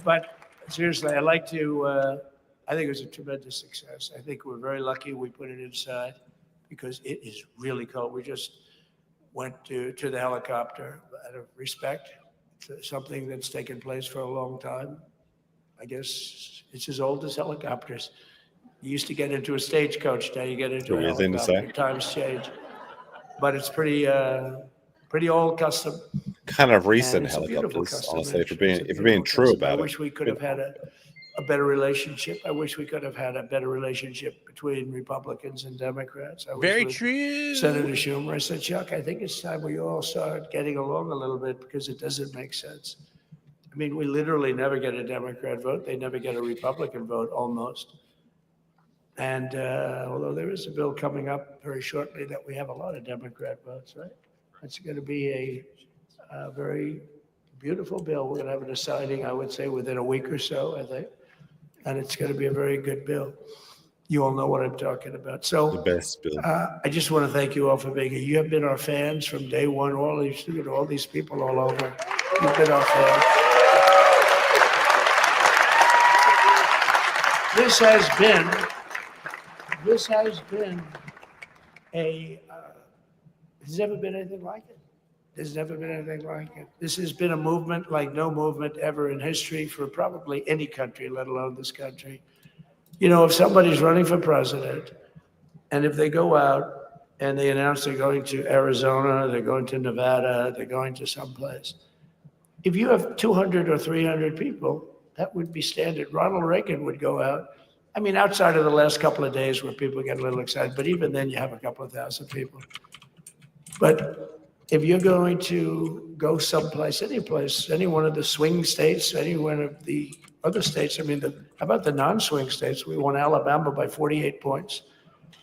But seriously, I'd like to, I think it was a tremendous success. I think we're very lucky we put it inside because it is really cold. We just went to the helicopter out of respect to something that's taken place for a long time. I guess it's as old as helicopters. You used to get into a stagecoach. Now you get into a Weird thing to helicopter. say. Times change. But it's pretty old custom. Kind of And recent it's a beautiful helicopters, custom, honestly, actually. if It's a you're being beautiful true custom. I about wish it. we could have had a better relationship. I wish we could have had a better relationship between Republicans and Democrats. I was Very with true. Senator Schumer. I said, Chuck, I think it's time we all start getting along a little bit because it doesn't make sense. I mean, we literally never get a Democrat vote. They never get a Republican vote, almost. And although there is a bill coming up very shortly that we have a lot of Democrat votes, right? It's going to be a very beautiful bill. We're going to have a signing, I would say, within a week or so, I think. And it's going to be a very good bill. You all know what I'm talking about. So The best bill. I just want to thank you all for being here. You have been our fans from day one. All these people all over. You've been our fans. This has been there's never been anything like it. There's never been anything like it. This has been a movement like no movement ever in history for probably any country, let alone this country. You know, if somebody's running for president, and if they go out and they announce they're going to Arizona, they're going to Nevada, they're going to someplace, if you have 200 or 300 people, that would be standard. Ronald Reagan would go out. I mean, outside of the last couple of days where people get a little excited, but even then you have a couple of thousand people. But if you're going to go someplace, any place, any one of the swing states, any one of the other states, I mean, how about the non-swing states? We won Alabama by 48 points.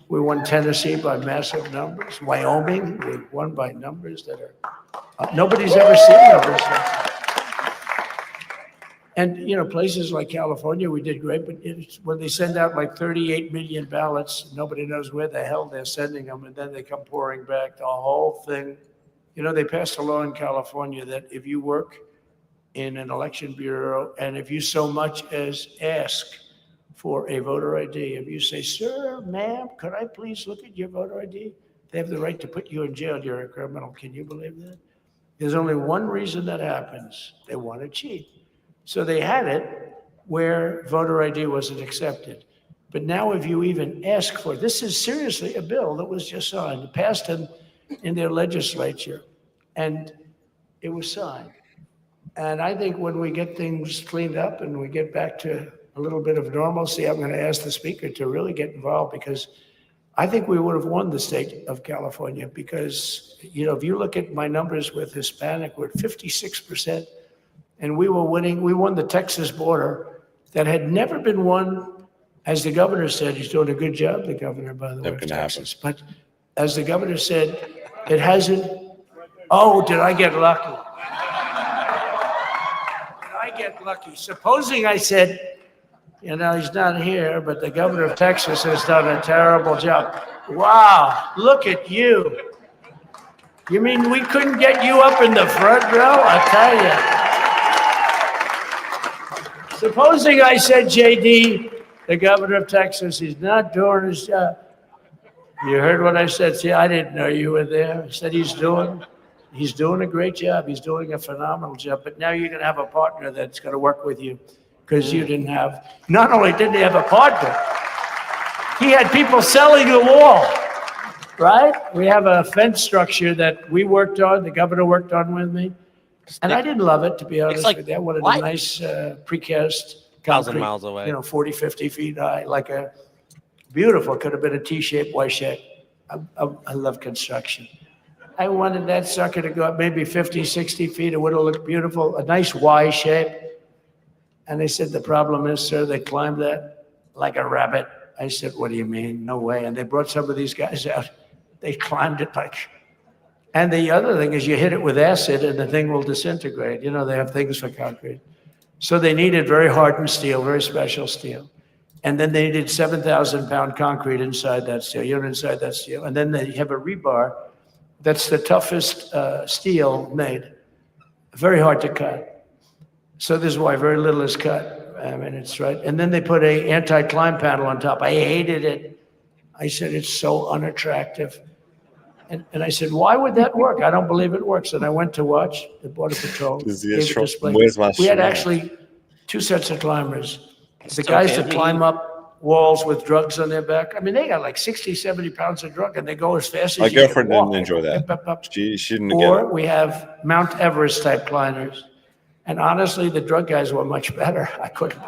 We won Tennessee by massive numbers. Wyoming, we won by numbers that are, nobody's ever seen numbers like that. And, you know, places like California, we did great, but when they send out like 38 million ballots, nobody knows where the hell they're sending them, and then they come pouring back. The whole thing, you know, they passed a law in California that if you work in an election bureau and if you so much as ask for a voter ID, if you say, sir, ma'am, could I please look at your voter ID? They have the right to put you in jail. You're a criminal. Can you believe that? There's only one reason that happens. They want to cheat. So they had it where voter ID wasn't accepted. But now if you even ask for it, this is seriously a bill that was just signed, passed in their legislature, and it was signed. And I think when we get things cleaned up and we get back to a little bit of normalcy, I'm going to ask the speaker to really get involved, because I think we would have won the state of California, because, you know, if you look at my numbers with Hispanic, we're at 56%. And we were winning. We won the Texas border that had never been won. As the governor said, he's doing a good job, the governor, by the way, of Texas. But as the governor said, it hasn't. Oh, did I get lucky? Did I get lucky? Supposing I said, you know, he's not here, but the governor of Texas has done a terrible job. Wow, look at you. You mean we couldn't get you up in the front row? I tell you. Supposing I said, JD, the governor of Texas, he's not doing his job. You heard what I said. See, I didn't know you were there. I said he's doing a great job. He's doing a phenomenal job. But now you're going to have a partner that's going to work with you, because you didn't have, not only didn't he have a partner, he had people selling the wall, right? We have a fence structure that we worked on, the governor worked on with me. And I didn't love it, to be honest with you. I wanted a nice precast concrete, 1,000 miles away. you know, 40, 50 feet high, like a beautiful, could have been a T-shape, Y-shape. I love construction. I wanted that sucker to go up maybe 50, 60 feet. It would have looked beautiful, a nice Y shape. And they said, the problem is, sir, they climbed that like a rabbit. I said, what do you mean? No way. And they brought some of these guys out. They climbed it like. And the other thing is you hit it with acid and the thing will disintegrate. You know, they have things for concrete. So they needed very hardened steel, very special steel. And then they needed 7,000-pound concrete inside that steel, inside that steel. And then they have a rebar that's the toughest steel made. Very hard to cut. So this is why very little is cut. I mean, it's right. And then they put a anti-climb panel on top. I hated it. I said, it's so unattractive. And I said, why would that work? I don't believe it works. And I went to watch the Border Patrol. Where's my We had actually two sets of climbers. The It's guys okay, that climb up walls with drugs on their back, I mean, they got like 60, 70 pounds of drug, and they go as fast as My you can girlfriend walk. didn't enjoy that. Up, up, up. She didn't get Or it. we have Mount Everest type climbers. And honestly, the drug guys were much better. I couldn't.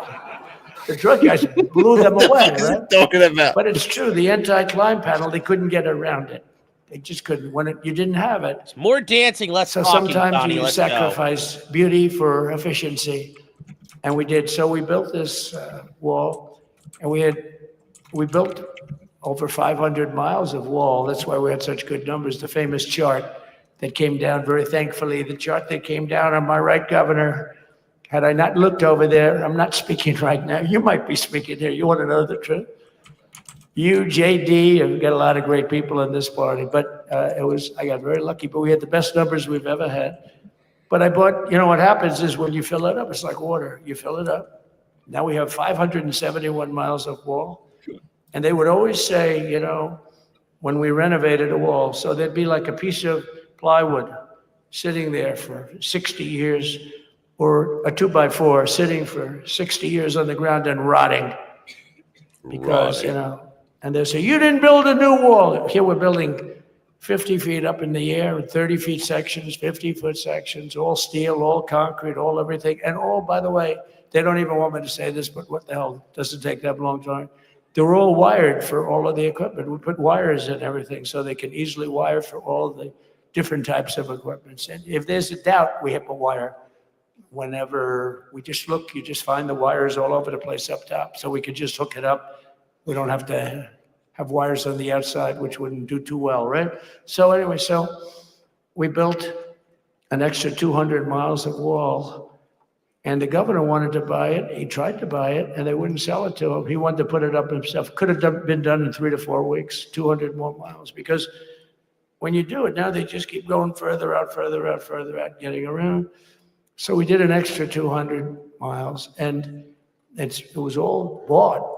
The drug guys blew them What the away, fuck is he right? talking about? But it's true. The anti-climb panel, they couldn't get around it. They just couldn't. When you didn't have it. More dancing, less So talking, sometimes Donnie. you Let's go. sacrifice beauty for efficiency. And we did. So we built this wall, and we built over 500 miles of wall. That's why we had such good numbers. The famous chart that came down, very thankfully, the chart that came down on my right, Governor. Had I not looked over there, I'm not speaking right now. You might be speaking here. You want to know the truth? You, JD, and we've got a lot of great people in this party, but I got very lucky, but we had the best numbers we've ever had. But I bought, what happens is when you fill it up, it's like water. You fill it up. Now we have 571 miles of wall. And they would always say, when we renovated a wall, so there'd be like a piece of plywood sitting there for 60 years, or a 2x4 sitting for 60 years on the ground and rotting. Because, and they say, you didn't build a new wall. Here we're building 50 feet up in the air, 30 feet sections, 50-foot sections, all steel, all concrete, all everything. And all, by the way, they don't even want me to say this, but what the hell, doesn't take that long time. They're all wired for all of the equipment. We put wires in everything so they can easily wire for all the different types of equipment. And if there's a doubt, we have a wire. Whenever we just look, you just find the wires all over the place up top. So we could just hook it up. We don't have to have wires on the outside, which wouldn't do too well, right? So anyway, we built an extra 200 miles of wall, and the governor wanted to buy it. He tried to buy it, and they wouldn't sell it to him. He wanted to put it up himself. Could have been done in 3 to 4 weeks, 200 more miles, because when you do it now, they just keep going further out, getting around. So we did an extra 200 miles, and it was all bought.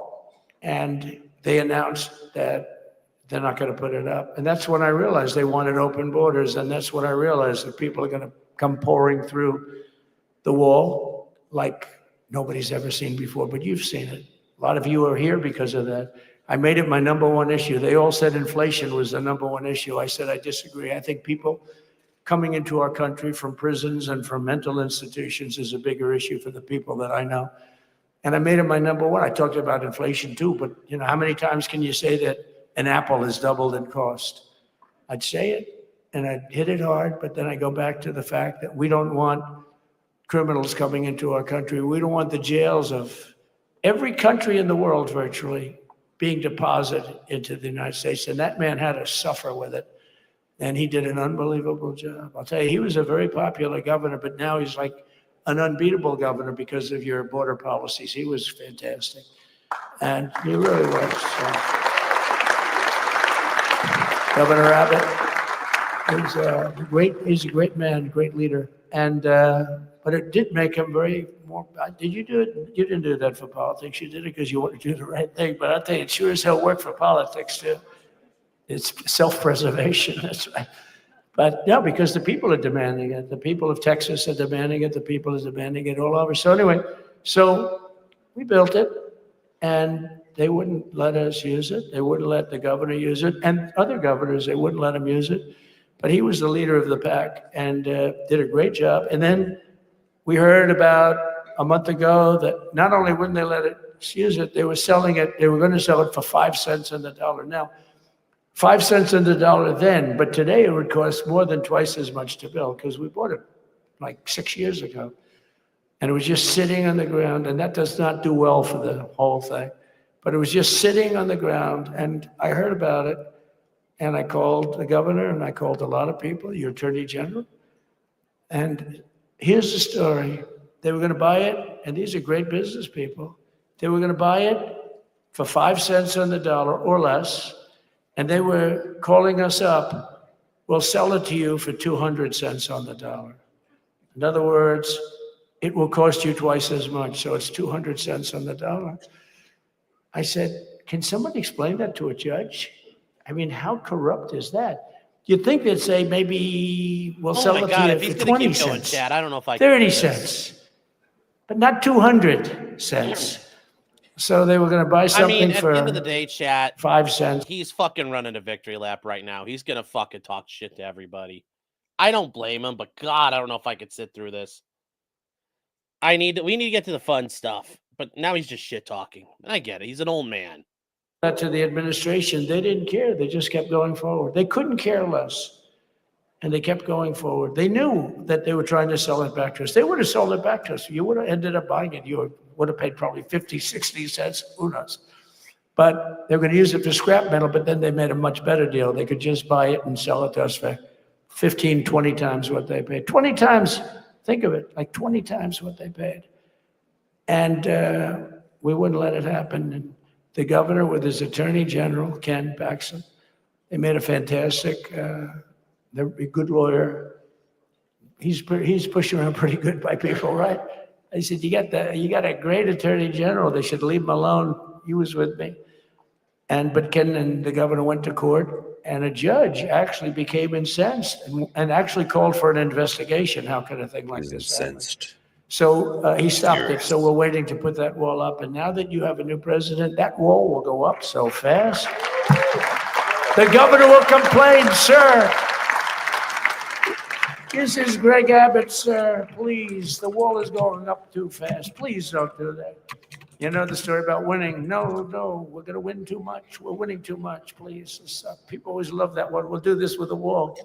And they announced that they're not going to put it up. And that's when I realized they wanted open borders. And that's when I realized that people are going to come pouring through the wall like nobody's ever seen before. But you've seen it. A lot of you are here because of that. I made it my number one issue. They all said inflation was the number one issue. I said, I disagree. I think people coming into our country from prisons and from mental institutions is a bigger issue for the people that I know. And I made it my number one. I talked about inflation too, but how many times can you say that an apple has doubled in cost? I'd say it and I'd hit it hard, but then I go back to the fact that we don't want criminals coming into our country. We don't want the jails of every country in the world virtually being deposited into the United States. And that man had to suffer with it. And he did an unbelievable job. I'll tell you, he was a very popular governor, but now he's like an unbeatable governor because of your border policies. He was fantastic. And he really was. So. Governor Abbott he's a great man, great leader. And, but it did make him more, did you do it? You didn't do that for politics. You did it because you wanted to do the right thing. But I'll tell you, it sure as hell worked for politics too. It's self-preservation, that's right. But no, because the people are demanding it. The people of Texas are demanding it. The people are demanding it all over. So anyway, we built it, and they wouldn't let us use it. They wouldn't let the governor use it. And other governors, they wouldn't let him use it. But he was the leader of the pack and did a great job. And then we heard about a month ago that not only wouldn't they let us use it, they were selling it. They were going to sell it for 5 cents on the dollar. Now, 5 cents on the dollar then, but today it would cost more than twice as much to build because we bought it like 6 years ago. And it was just sitting on the ground, and that does not do well for the whole thing. But it was just sitting on the ground, and I heard about it, and I called the governor, and I called a lot of people, your attorney general. And here's the story. They were going to buy it, and these are great business people. They were going to buy it for 5 cents on the dollar or less. And they were calling us up, we'll sell it to you for 200 cents on the dollar. In other words, it will cost you twice as much, so it's 200 cents on the dollar. I said, can somebody explain that to a judge? I mean, how corrupt is that? You'd think they'd say maybe we'll sell it to you if he's for gonna 20 keep going, cents, Chad, I don't know if I 30 can do this. cents. but not 200 cents. So they were going to buy something at for the end of the day, chat, 5 cents. He's fucking running a victory lap right now. He's gonna fucking talk shit to everybody. I don't blame him, but God, I don't know if I could sit through this. We need to get to the fun stuff. But now he's just shit talking. I get it. He's an old man. That to the administration, they didn't care. They just kept going forward. They couldn't care less. And they kept going forward. They knew that they were trying to sell it back to us. They would have sold it back to us. You would have ended up buying it. You would have paid probably 50, 60 cents, who knows. But they were going to use it for scrap metal, but then they made a much better deal. They could just buy it and sell it to us for 15, 20 times what they paid. 20 times, think of it, like 20 times what they paid. And we wouldn't let it happen. And the governor with his attorney general, Ken Paxton, they made a fantastic, they're a good lawyer. He's pushed around pretty good by people, right? I said, you got a great attorney general. They should leave him alone. He was with me. But Ken and the governor went to court, and a judge actually became incensed and actually called for an investigation. How could a thing like this happen? So he stopped it. So we're waiting to put that wall up. And now that you have a new president, that wall will go up so fast. The governor will complain, sir. This is Greg Abbott, sir. Please, the wall is going up too fast. Please don't do that. You know the story about winning? No, we're going to win too much. We're winning too much, please. People always love that one. We'll do this with the wall.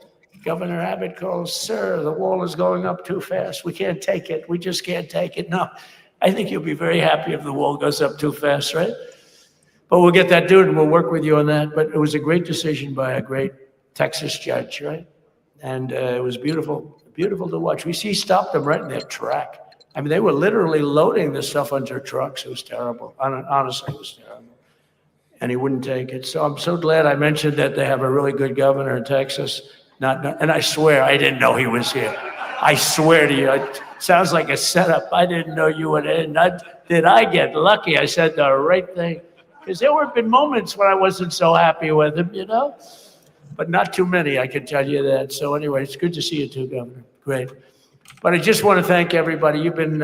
Governor Abbott calls, sir, the wall is going up too fast. We can't take it. We just can't take it. No, I think you'll be very happy if the wall goes up too fast, right? But we'll get that dude and we'll work with you on that. But it was a great decision by a great Texas judge, right? And it was beautiful, beautiful to watch. We stopped them right in their track. I mean, they were literally loading this stuff onto trucks. It was terrible. Honestly, it was terrible. And he wouldn't take it. So I'm so glad I mentioned that they have a really good governor in Texas. And I swear, I didn't know he was here. I swear to you, it sounds like a setup. I didn't know you were in. Did I get lucky? I said the right thing. Because there have been moments when I wasn't so happy with him, you know? But not too many, I can tell you that. So anyway, it's good to see you too, Governor. Great. But I just want to thank everybody. You've been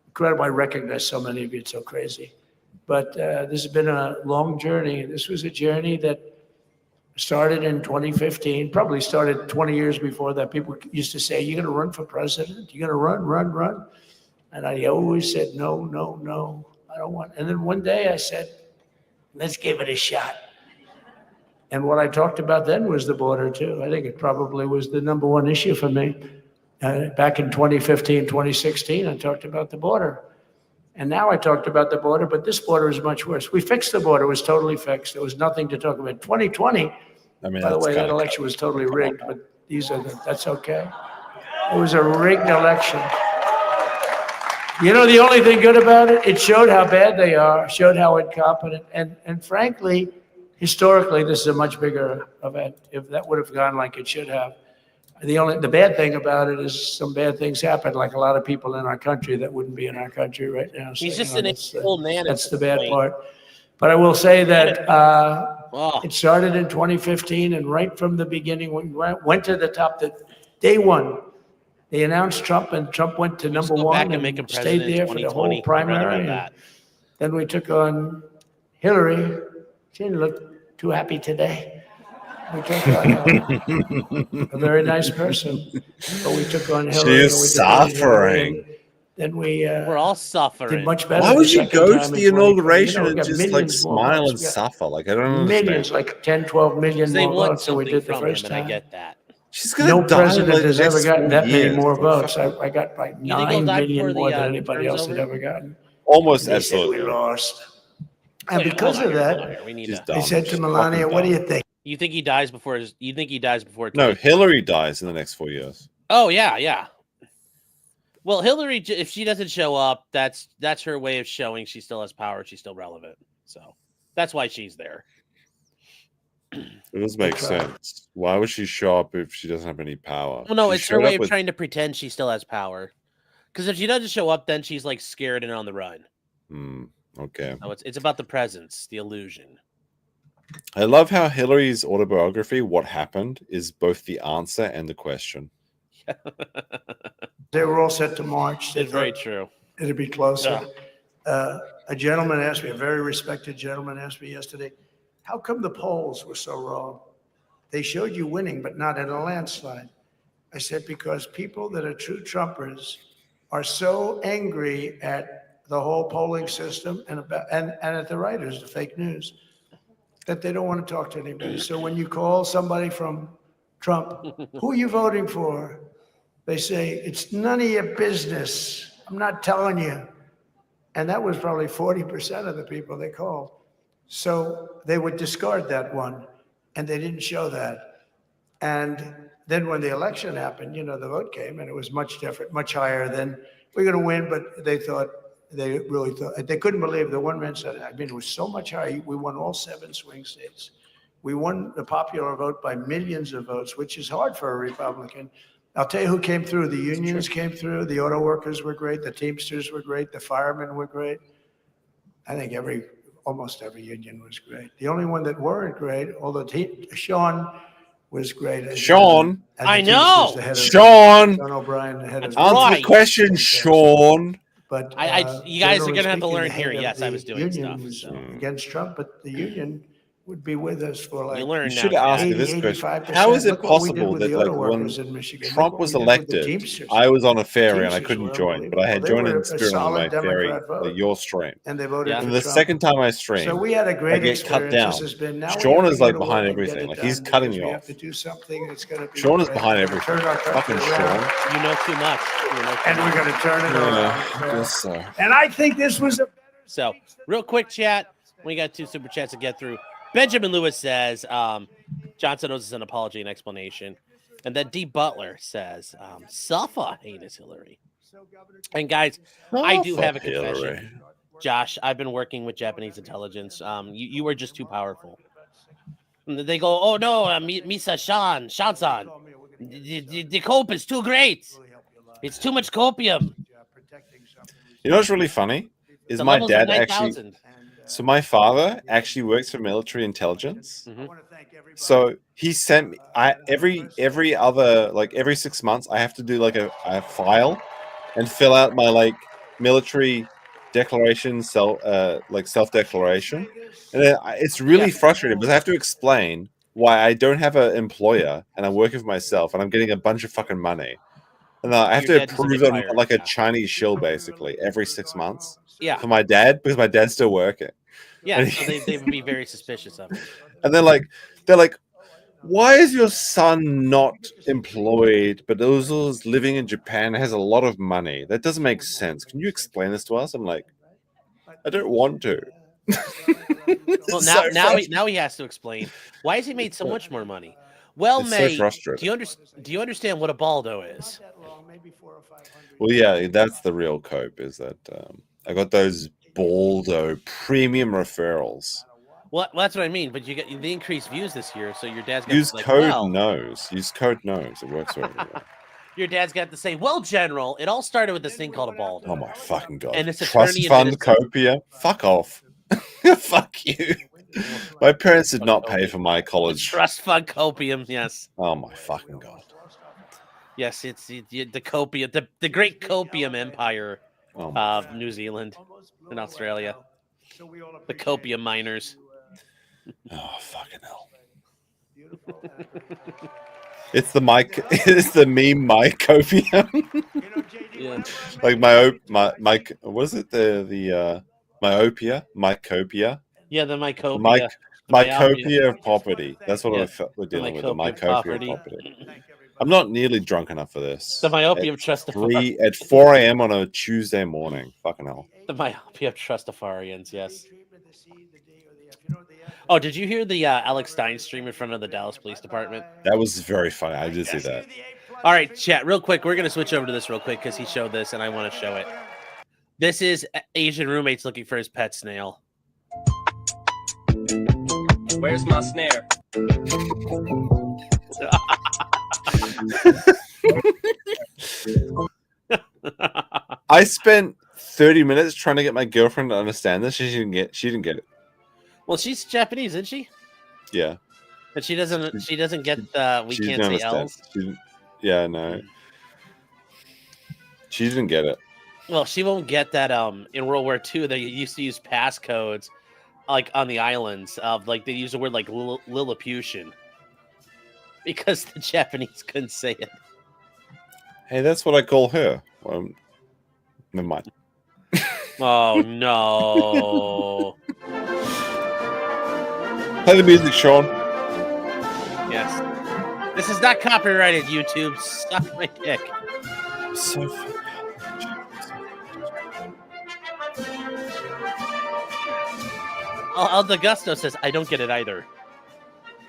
incredible. I recognize so many of you. It's so crazy. But this has been a long journey. This was a journey that started in 2015, probably started 20 years before that. People used to say, you're going to run for president? You're going to run? And I always said, no, I don't want. And then one day I said, let's give it a shot. And what I talked about then was the border too. I think it probably was the number one issue for me. Back in 2015, 2016, I talked about the border. And now I talked about the border, but this border is much worse. We fixed the border. It was totally fixed. There was nothing to talk about. 2020, by the way, that election was totally rigged, but that's okay. It was a rigged election. You know, the only thing good about it, it showed how bad they are, showed how incompetent. And frankly, historically, this is a much bigger event. If that would have gone like it should have. The bad thing about it is some bad things happen, like a lot of people in our country that wouldn't be in our country right now. So, He's just an old man. That's the bad part. But I will say that it started in 2015, and right from the beginning, we went to the top. Day one, they announced Trump, and Trump went to number one and stayed there for the whole primary. Then we took on Hillary. She didn't look too happy today. We took on a very nice person, but we took on Hillary. She is suffering. Then we're all suffering. Did much better. Why would she go to the inauguration and just like smile and suffer? Like, I don't understand. Millions, like 10, 12 million more votes than we did the first time. I get that. She's gonna no die president like has ever gotten that many years. more votes. I got like 9 million more than anybody else had ever gotten. Almost They said absolutely. we lost. And because of that, I said to Melania, what do you think? You think he dies before No, Hillary dies in the next 4 years. Oh yeah. Well, Hillary, if she doesn't show up, that's her way of showing she still has power. She's still relevant. So that's why she's there. It doesn't make sense. Why would she show up if she doesn't have any power? Well, no, She it's her showed way up of trying to pretend she still has power. Because if she doesn't show up, then she's like scared and on the run. Okay. So it's about the presence, the illusion. I love how Hillary's autobiography, What Happened, is both the answer and the question. They were all set to march. It's very true. It'd be closer. A gentleman asked me, a very respected gentleman asked me yesterday, how come the polls were so wrong? They showed you winning, but not in a landslide. I said, because people that are true Trumpers are so angry at the whole polling system and at the writers, the fake news, that they don't want to talk to anybody. So when you call somebody from Trump, who are you voting for? They say, it's none of your business. I'm not telling you. And that was probably 40% of the people they called. So they would discard that one, and they didn't show that. And then when the election happened, the vote came, and it was much different, much higher than we're going to win, but they really thought, they couldn't believe the one man said, it was so much higher. We won all 7 swing states. We won the popular vote by millions of votes, which is hard for a Republican. I'll tell you who came through. The unions came through. The auto workers were great. The Teamsters were great. The firemen were great. I think almost every union was great. The only one that weren't great, although Sean was great. Sean? I know. Sean. Sean O'Brien, the head of Answer the question, Sean. But you guys are generally going to have to speaking, learn the here. head of Yes, I the was doing union stuff. was So. against Trump, but the union would be with us for like You learn You now. should ask me this 80, question. 85%. How is it Look what we did possible with that the like auto when workers in Michigan. Look Trump what was we did with the elected, Teamsters. I was on a ferry and I Teamsters couldn't were join, but I had unbelievable. They joined were in a spirit on solid my ferry, Democrat vote. your stream. And they voted And for the Trump. second time I stream, So we had a I great get cut experience. down. This has been, now we Sean have to is go like to behind work and get everything. it Like he's done cutting because me we off. have to do something that's going to be Sean is great. behind We're gonna everything. turn our country Fucking around. Sean. You know too much. And we're going to turn it around. I guess so. And I think this was a So, real quick chat. We got 2 super chats to get through. Benjamin Lewis says, Johnson owes us an apology and explanation. And then D. Butler says, Suffer heinous Hillary. And guys, I do have a confession. Hillary. Josh, I've been working with Japanese intelligence. You are just too powerful. And they go, oh no, Misa Shan-san. The cope is too great. It's too much copium. You know what's really funny? Is The my levels are dad actually 9,000. so my father actually works for military intelligence. Mhm. So he sent me every 6 months I have to do like a file and fill out my like military declaration, self-declaration. And then it's really frustrating because I have to explain why I don't have an employer and I'm working for myself and I'm getting a bunch of fucking money. And I have Your to dad doesn't approve get them fired, like a yeah. Chinese shill basically every 6 months. Yeah. For my dad, because my dad's still working. Yeah, And so they would be very suspicious of him. And they're like, why is your son not employed, but also is living in Japan and has a lot of money? That doesn't make sense. Can you explain this to us? I'm like, I don't want to. Well, So now he has to explain why has he made so much more money. Well, It's so May, frustrating. do you understand what a baldo is? Well, yeah, that's the real cope. Is that I got those Baldo premium referrals. Well, that's what I mean. But you get the increased views this year, so your dad's got Use to code well, knows. Use code knows. It works very well. your dad's got to say, well, General, it all started with this thing called a baldo. Oh my fucking god! And this Trust attorney fund admitted copia. Fuck off. Fuck you. My parents did not pay for my college. Trust fund copium, yes. Oh my fucking god. Yes, it's the copium, the great copium empire of New Zealand and Australia. The copium miners. Oh fucking hell! It's the meme mycopium. Yeah. Like my what is it the myopia mycopia? Yeah, the mycopia. Mycopia of poverty. That's what we're dealing with. The mycopia of mycopia of poverty. I'm not nearly drunk enough for this. The myopia of Trustafari. At 4 a.m. on a Tuesday morning. Fucking hell. The myopia of Trustafarians, yes. Oh, did you hear the Alex Stein stream in front of the Dallas Police Department? That was very funny. I did see that. All right, chat, real quick. We're going to switch over to this real quick because he showed this and I want to show it. This is Asian roommates looking for his pet snail. Where's my snare? I spent 30 minutes trying to get my girlfriend to understand this. She didn't get it. Well, she's Japanese, isn't she? Yeah. But she doesn't get we She can't didn't say understand. L's. Yeah, no. She didn't get it. Well, she won't get that. In World War II, they used to use passcodes, like on the islands of like they use the word like Lilliputian because the Japanese couldn't say it. Hey, that's what I call her. Well, never mind. Oh no! Play the music, Sean. Yes, this is not copyrighted. YouTube, suck my dick. So. Aldo Gusto says I don't get it either.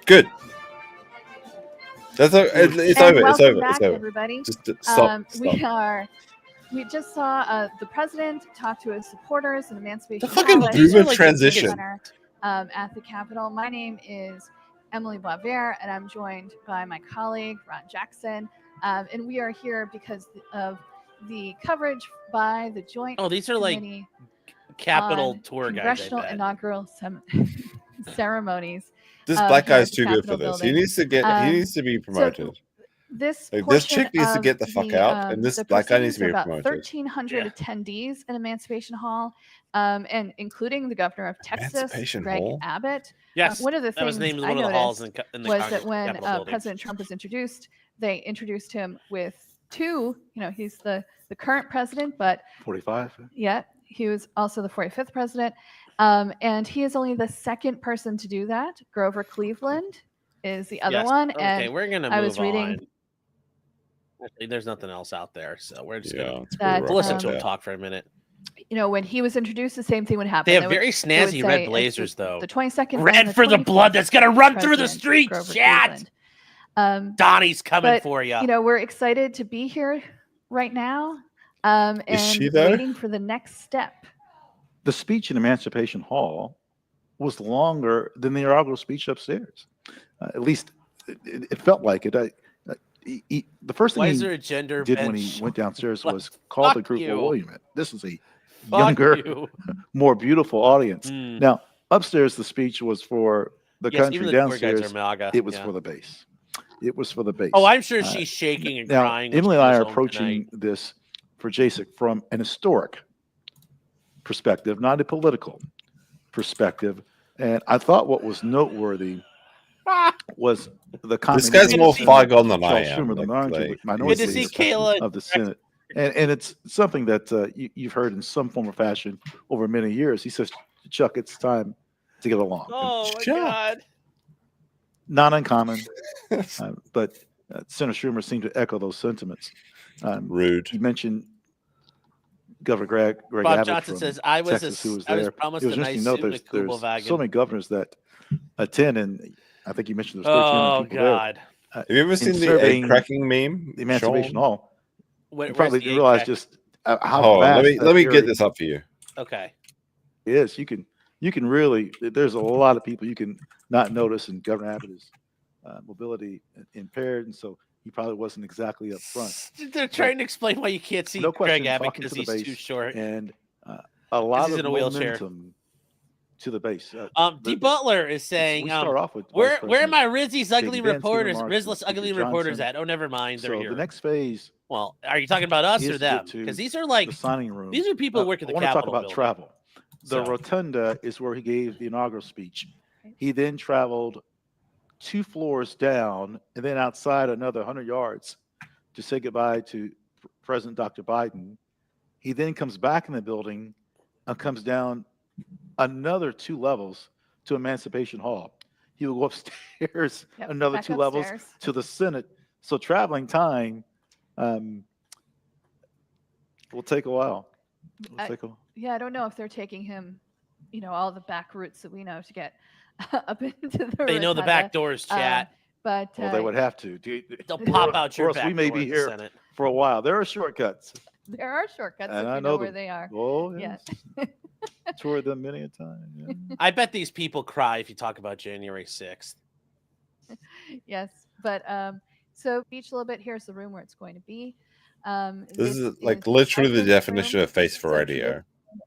Good. That's it's over. It's over. Back, It's over. everybody. Just stop. We just saw the president talk to his supporters in Emancipation The fucking Hall boomer at the transition. Center, at the Capitol. My name is Emily Boisvert, and I'm joined by my colleague Ron Jackson, and we are here because of the coverage by the Joint. Oh, these are like Committee Capitol on tour guys. Congressional inaugural ceremonies. This black here guy's at the too good for Capitol this. He building. needs to get. He needs to be promoted. This This chick portion needs to of get the fuck out, and this the black guy needs to be proceedings are promoted. about 1,300 attendees in Emancipation Hall, and including the governor of Texas, Emancipation Greg Hall? Abbott. Yes, one of the that was things named I one of the halls noticed in the was Congress- that when Capitol building. President Trump was introduced, they introduced him with two. He's the current president, but 45. yeah, he was also the 45th president, and he is only the second person to do that. Grover Cleveland is the other Yes. one. Okay, and we're gonna I move was reading. on. Actually, there's nothing else out there, so we're just gonna That, we'll listen to him um, talk for a minute. When he was introduced, the same thing would happen. They have They would- very they would snazzy say red it's blazers, though. The 22nd, Red and the for the 25th blood that's gonna run through the President streets, Grover chat! Cleveland. Donnie's coming but, for ya. We're excited to be here right now, Is she and there? waiting for the next step. The speech in Emancipation Hall was longer than the inaugural speech upstairs. At least it felt like it. The first thing Why he is there a gender did when he bench? went downstairs Fuck was call the group. you. Well, wait a minute. This is a Fuck younger, you. more beautiful audience. Mm. Now, upstairs, the speech was for the Yes, country. even the tour guides Downstairs, are MAGA, it was yeah. for the base. It was for the base. Oh, I'm sure she's shaking and now, crying when Emily she and I goes are home approaching this for Jacek from an historic perspective, not a political perspective. And I thought what was noteworthy was the This guy's more commendation far gone of than I Charles am. Schumer, the Like, minority Good to see leader Kayla. of the Senate. And it's something that you've heard in some form or fashion over many years. He says, Chuck, it's time to get along. Oh, my God. Not uncommon, but Senator Schumer seemed to echo those sentiments. Rude. You mentioned Governor Greg Bob Abbott Johnson from says, I was Texas, a- who was I was there. promised It was a interesting nice to note suit there's with so Kubelwagen. many governors that attend, and I think you mentioned there's 1,300 Oh, people God. there. Have you ever in seen the surveying egg cracking meme? The Emancipation Sean? Hall. Where- You where's probably the didn't egg realize crack? just how Oh, vast let me that get area this up for you. Okay. is. You can really, there's a lot of people you can not notice, and Governor Abbott is mobility impaired, and so he probably wasn't exactly up front. They're trying to explain why you can't see No question, Greg Abbott talking because to the he's base too short. and a lot he's of in a wheelchair. momentum to the base. D. Butler is saying, we start off with where Vice are my President Rizzy's ugly Big Ben's giving reporters, remarks, Rizless Speaker ugly reporters Johnson. at? Oh, never mind, they're So here. the next phase. Well, are you talking about us is or to them? get to Because these are like the signing room. these are people who work at the I want to Capitol talk about building. travel. The So- rotunda is where he gave the inaugural speech. He then traveled 2 floors down and then outside another 100 yards to say goodbye to President Dr. Biden. He then comes back in the building and comes down another 2 levels to Emancipation Hall. He will go upstairs Yep, another back 2 levels upstairs. to the Senate. So traveling time will take a while. It'll take a while. Yeah, I don't know if they're taking him, all the back routes that we know to get up into the. They know the rotunda. back doors, chat. But Well, they would have to. They'll pop out your Or else back we may door be at the here Senate. for a while. There are shortcuts. there are shortcuts And if I you know know where them. they are. Oh, Yeah. Toured them many a time. Yeah. I bet these people cry if you talk about January 6th. Yes, but so beach a little bit. Here's the room where it's going to be. This is like literally the Eichmann's definition room. of face for So radio.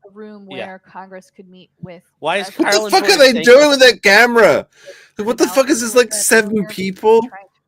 a room Yeah. where Congress could meet with. Why is presidents. Carlin What the fuck Ford are they saying- doing with that camera? What the fuck is this? Like 7 people? Trying to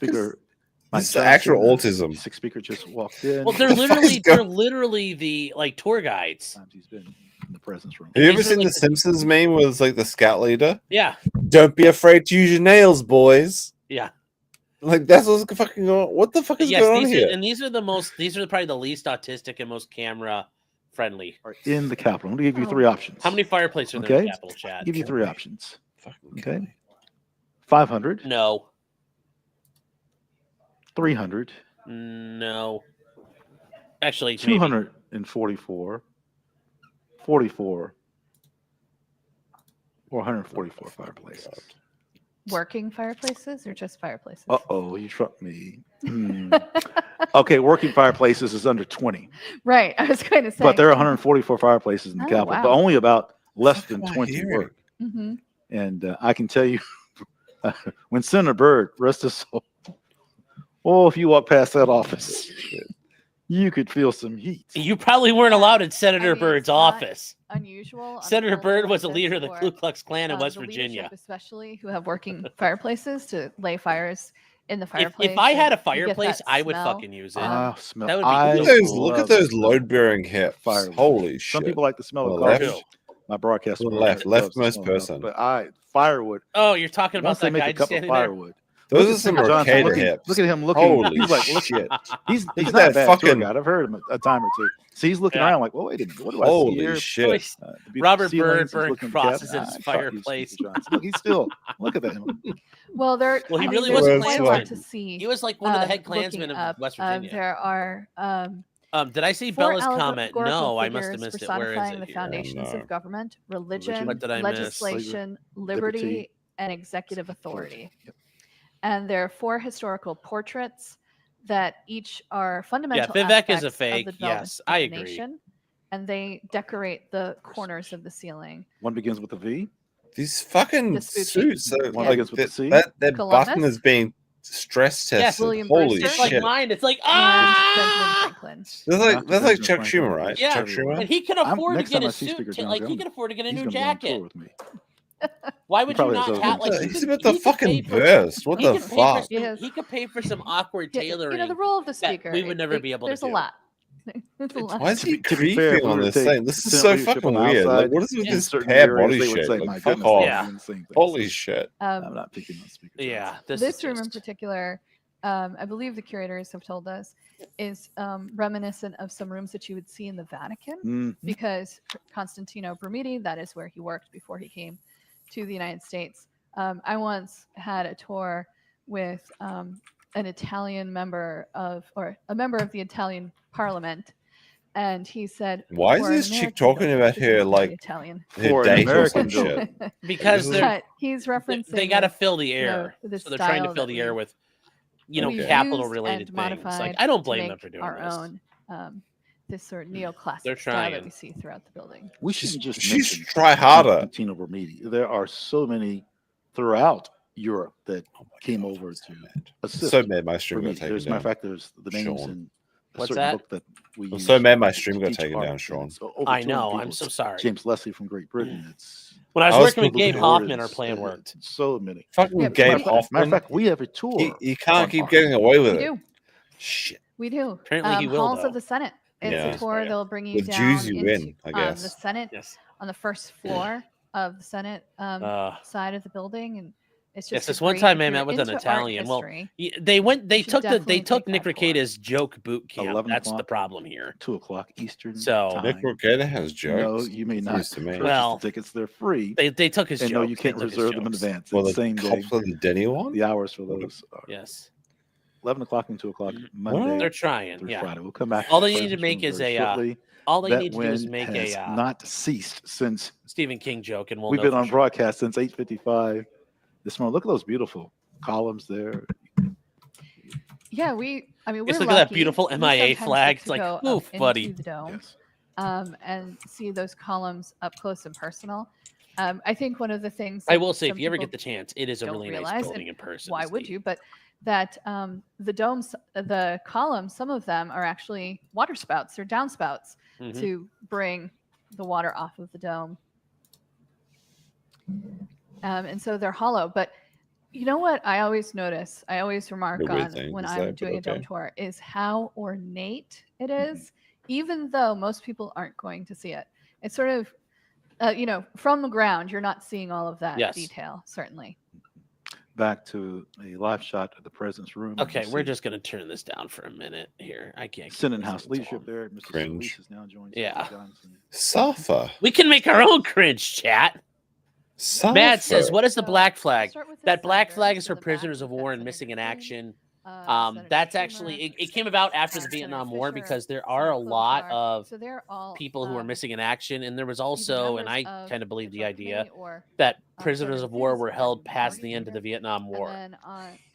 speaker. This is actual autism. Sixth speaker just walked in. Well, they're literally the like tour guides. He's been in the presence room. Have you ever seen the Simpsons meme where it's like the scout leader? Yeah. Don't be afraid to use your nails, boys. Yeah. Like that's what's fucking going on. What the fuck is going on here? These are probably the least autistic and most camera friendly. In the Capitol. I'm going to give you 3 options. How many fireplaces are there in the Capitol, Chad? I'll give you 3 options. Okay. 500. No. 300. No. Actually, 244. 44. Or 144 fireplaces. Working fireplaces or just fireplaces? Uh-oh, you trumped me. Okay, working fireplaces is under 20. Right, I was going to say. But there are 144 fireplaces in the Oh, Capitol, wow. but only about less than 20 work. Mm-hmm. And I can tell you, when Senator Byrd, rest his soul, if you walk past that office, you could feel some heat. You probably weren't allowed in Senator Byrd's office. Unusual. Senator Byrd was a leader of the Ku Klux Klan in West the Virginia. leadership, especially who have working fireplaces to lay fires in the fireplace. If I had a and you get fireplace, that I would smell. fucking use it. Smell. That would be Look at those load-bearing hips. Firewood. Holy shit! Some people like the smell On of the left? garbage. My broadcast. On the left, leftmost person. But firewood. Oh, you're talking about Once they that make guy a cup of standing there? firewood. Those Look are at some Senator Johnson arcade looking- hips. Look at him looking. Holy he's like, shit! He's Look at not a that bad fucking- tour guide. I've heard him a time or two. So he's looking around like, well, wait a minute. What do I see Holy here? shit! Robert ceilings, Byrd he's burned looking at the cabinet. crosses in his I thought you, fireplace. Mr. Johnson. Look, he's still. Look at that. Well, there. Well, he I mean, really there's was a quite a lot Klansman. to see. He was like one of the head looking Klansmen of up. West Virginia. There are. Did I see 4 Bella's comment? allegorical No, I must have figures missed it. Where is personifying it the here? foundations of government, religion, What did I miss? legislation, liberty, and executive authority. And there are 4 historical portraits that each are fundamental Vivek is a aspects fake. of the development Yes, of I the agree. nation, and they decorate the corners of the ceiling. One begins with a V. These fucking Vespucci. suits, One like begins with a C. that button Columbus. is being stress tested. Yes, William Holy Brewster. It's shit! like mine. It's like And Benjamin Franklin. That's like Chuck Franklin. Schumer, right? Yeah, Chuck Schumer. and he can I'm- afford to next get time I a see suit. Speaker To, Jones, like he I'm- can afford to get a He's new gonna go on tour jacket. with me. Why He would you probably not has have those like? He's he about could to fucking pay for- burst. What he the could pay for fuck? some- Yes. He could pay for some awkward tailoring. You know, the role of the that speaker. we would never be able to There's do. a lot. There's a lot. Why is he To be fair, creeping if we on were this to thing? take This is Senate so leadership fucking on the weird. Like, outside what is with in this certain pair areas, body they would shape? say, Like, "My fuck goodness, off. they're Yeah. doing the same thing." Holy shit! I'm not picking on Speaker Jones. Yeah, this This is room in just- particular, I believe the curators have told us, is reminiscent of some rooms that you would see in the Vatican, Mm. because Constantino Brumidi, that is where he worked before he came to the United States. I once had a tour with an Italian member or a member of the Italian Parliament, and he said, Why is "For an this chick American talking building, about this is her not very like Italian." her For an date or American some building. shit? because This is- they're But he's referencing they got to this, fill the you know, air, this so they're trying to style fill that the air we've- with, you know, we've capital used related and things. Like modified I don't to blame them make for doing our this. own this sort of neoclassic They're style that trying. we see throughout the building. We shouldn't just She's mention try harder. Constantino Brumidi. There are so many throughout Europe that came over to assist. So mad my stream got Brumidi. taken There's, matter of down. fact, there's the names Sean. in a What's certain that? book that we I'm use so mad my to stream got teach taken art. down, Sean. It's over I 200 know. people. I'm so It's sorry. James Leslie from Great Britain. It's When I was I was working with Gabe Lord, Hoffman, our it's- plan it- worked. So many. Fucking Yeah, Gabe but- Matter of Hoffman. fact, we have a tour. He can't on keep art. getting away with We it. do. Shit. We do. Apparently he will, Halls though. of the Senate. It's Yeah. a tour. They'll bring you With down Jews, you into win, I the guess. Senate Yes. on the first floor of the Senate side of the building, and it's just Yes, a this one great- time if I you're met with an into art Italian. Well, history, they went. They you should took definitely Nick take that Ricada's joke boot camp. 11 That's the o'clock. problem here. 2 o'clock Eastern So- time. Nick Ricada has No, jokes. you may Seems not to me. purchase Well, the tickets. They're free. They took his And no, jokes. you can't They took his reserve them in jokes. advance. Well, It's the the same day. cops of the Denny one? The hours for those are Yes, 11 o'clock and 2 o'clock Monday they're trying. through Yeah. Friday. We'll come back. All to they the need to President's make Room is very a. shortly. All they That need to do is wind make has a not ceased since Stephen King joke, and we'll we've know been for on sure. broadcast since 8:55 this morning. Look at those beautiful columns there. yeah, we're Just look at that lucky. beautiful We MIA sometimes flag. get It's to like, go up oof, into buddy. the dome, Yes. and see those columns up close and personal. I think one of the things I that will say, some if you ever people get the chance, it is a don't really nice realize, building and in person. why It's would neat. you? But that the domes, the columns, some of them are actually water spouts or downspouts Mhm. to bring the water off of the dome. And so they're hollow. But you know what I always notice, I always remark The weird on thing when is I'm that, doing a but dome okay. tour is how ornate it Mm-hmm. is, even though most people aren't going to see it. It's sort of, from the ground, you're not seeing all of that Yes. detail, certainly. back to a live shot of the president's room. Okay, we're just going to turn this down for a minute here. I can't. Senate House leadership there. Mr. Cringe. Solis is now joined. Yeah. Safa. We can make our own cringe, chat. Safa. Matt says, what is the black flag? start with That this black side, flag right? is So for the back prisoners of we've got war and Senator missing in Green, action. Senator That's Schumer, actually, it came about after the Senator Vietnam War Fisher, because there are a Senator lot Klobuchar. of So they're all people who are missing in action. And there was also, and I members of kind of believe the joint idea committee or, that voted prisoners in of war favor were of held the past the majority end of the leader. Vietnam And War. then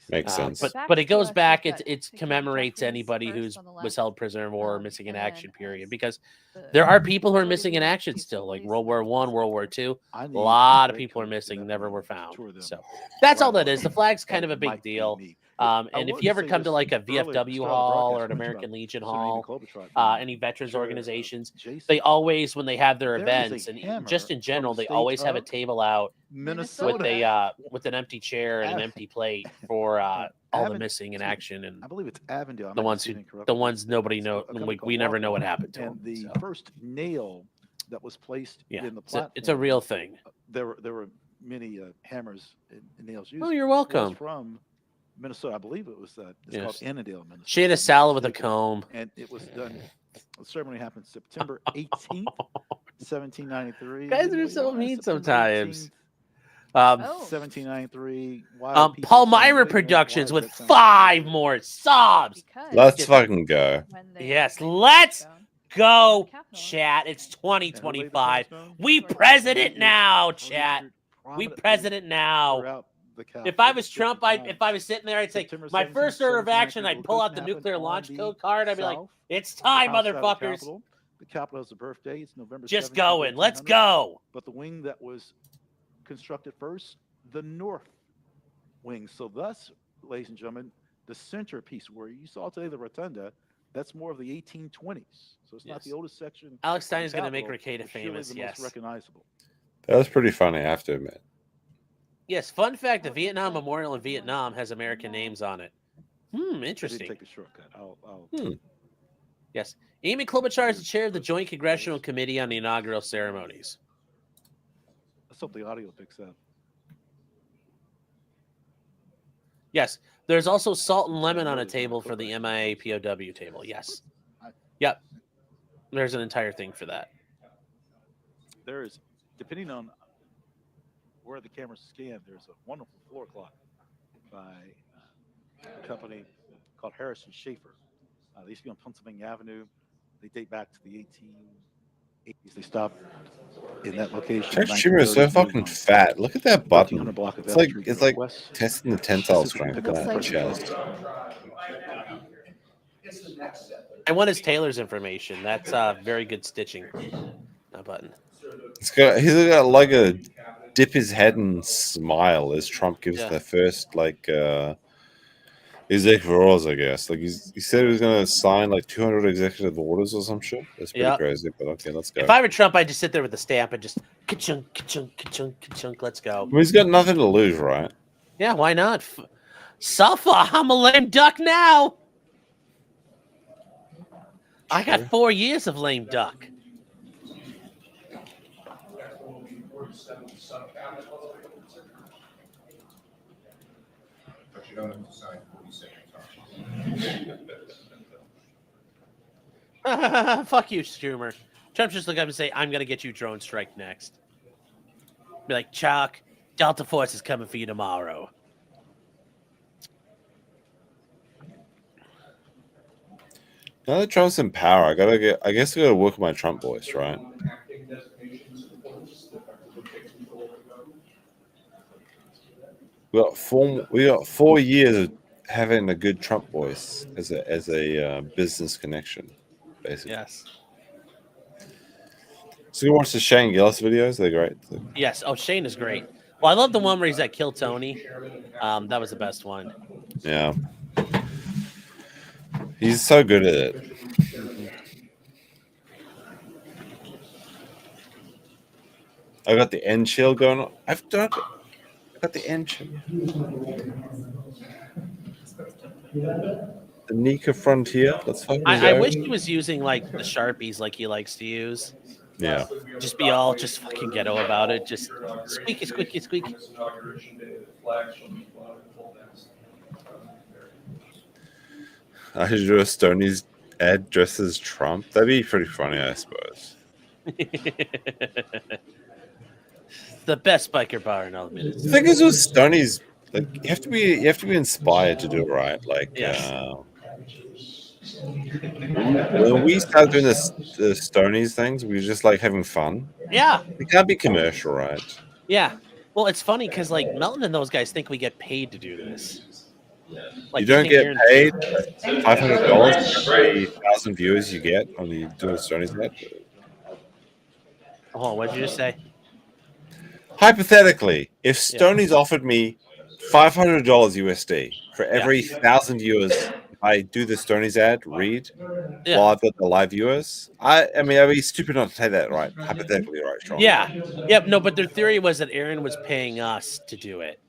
Makes sense. But it goes to us, back. we've got It Secretary commemorates Jeffries anybody first who's on the was left, held prisoner of war or missing in and then action. Period. Because the there are people who are majority missing in leader, action Chief still, like Solis, World War and One, World War Two. I A need lot of Ray people are Coach to missing, that never room were to found. tour them. So that's all Right that is. The flag's kind and of a it big might be deal. me. And I if wanted you to ever say come to this like a earlier at the VFW start of the hall or broadcast an when American Mr. Legion Senator Amy hall, Klobuchar being any veterans chair, organizations, Jason, they always, when they have their there is a events, and hammer just in from general, the they state always have a of table out Minnesota. with an empty chair and an empty plate for all the missing in action and I believe it's Avondale. I the might be ones seeing who, it incorrectly. the ones nobody It's know. a company We called never know what Walmart. happened to And them. the So. first nail that was placed Yeah, in the it's a platform. real thing. There were many hammers and nails used. Oh, you're was welcome. from Minnesota. I believe it was it's called Yes. Annandale, Minnesota. She had a salad with a comb. And it was done. The ceremony happened September 18th, 1793. Guys are so mean sometimes. 1793. Palmyra Productions with 5 more subs. Let's fucking go. Yes, let's go, chat. It's 2025. We president now, chat. We president now. If I was Trump, if I was sitting there, I'd say, my first order of action, I'd pull out the nuclear launch code card. I'd be like, it's time, motherfuckers. The Capitol has a birthday. It's November 17th, Just going. Let's 1800. go. But the wing that was constructed first, the north wing. So thus, ladies and gentlemen, the centerpiece where you saw today the rotunda, that's more of the 1820s. So it's not the oldest section. Alex Stein is going to make Capitol, Ricada but surely famous. the Yes. most recognizable. That was pretty funny, I have to admit. Yes. Fun fact: the Vietnam Memorial in Vietnam has American names on it. Interesting. Take the shortcut. Yes. Amy Klobuchar is the chair of the Joint Congressional Committee on the Inaugural Ceremonies. Let's hope the audio picks up. Yes. There's also salt and lemon on a table for the MIA POW table. Yes. Yep. There's an entire thing for that. There is, depending on where the cameras scan, there's a wonderful floor clock by a company called Harrison Schaefer. They used to be on Pennsylvania Avenue. They date back to the 1880s. They stopped in that location. Chuck Schumer is so fucking fat. Look at that button. It's like testing the tensile strength of that chest. I want his tailor's information. That's very good stitching. That button. He's got like a dip his head and smile as Trump gives the first executive orders, I guess. Like he said he was going to sign like 200 executive orders or some shit. That's pretty crazy, but okay, let's go. If I were Trump, I'd just sit there with the stamp and just ka-chunk, ka-chunk, ka-chunk, ka-chunk, let's go. Well, he's got nothing to lose, right? Yeah, why not? Suffer, I'm a lame duck now. I got 4 years of lame duck. But you don't have to sign 40 seconds. Fuck you, Schumer. Trump just look up and say, I'm going to get you drone strike next. Be like, Chuck, Delta Force is coming for you tomorrow. Now that Trump's in power, I guess I gotta work with my Trump voice, right? We got 4 years of having a good Trump voice as a business connection, basically. Yes. So you watch the Shane Gillis videos? They're great. Yes. Oh, Shane is great. Well, I love the one where he's at Kill Tony. That was the best one. Yeah. He's so good at it. I got the end shield going on. I got the end shield. The Nika Frontier. Let's fucking go. I wish he was using like the Sharpies like he likes to use. Yeah. Just be all just fucking ghetto about it. Just squeaky, squeaky, squeak. I should do a Stoney's ad dressed as Trump. That'd be pretty funny, I suppose. The best biker bar in all the minutes. The thing is with Stoney's, like you have to be inspired to do it right. Like Yes. when we started doing the Stoney's things, we were just like having fun. Yeah. It can't be commercial, right? Yeah. Well, it's funny because like Melton and those guys think we get paid to do this. Like, you don't think get you're- paid $500 for every 1,000 viewers you get when you do a Stoney's ad. Oh, what did you just say? Hypothetically, if Stoney's offered me $500 USD for every 1,000 viewers I do the Stoney's ad, read, while I've got the live viewers, I mean, I'd be stupid not to take that, right? Hypothetically, right, Sean? Yeah. Yep. No, but their theory was that Aaron was paying us to do it.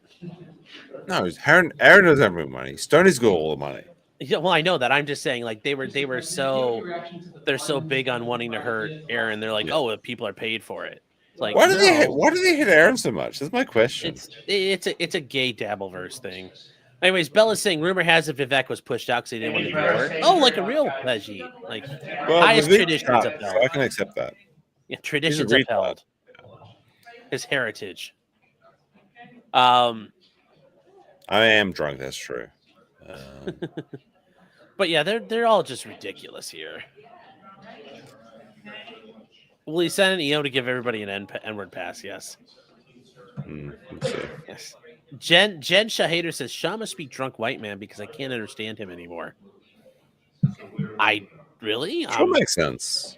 No, Aaron doesn't have any money. Stoney's got all the money. Yeah, well, I know that. I'm just saying, like they're so big on wanting to hurt Aaron. They're like, oh, people are paid for it. It's like, Why do no. they hit Aaron so much? That's my question. It's a gay Dabbleverse thing. Anyways, Bella's saying rumor has it Vivek was pushed out because he didn't want to do work. Oh, like a real Veggie. Like highest Vivek traditions sucks, upheld. so I can accept that. Yeah, traditions He's a upheld. His heritage. I am drunk. That's true. But yeah, they're all just ridiculous here. Will he send an EO to give everybody an N-word pass? Yes. Let's see. Yes. Jen Shahader says Shaw must be drunk white man because I can't understand him anymore. I really? Sure makes sense.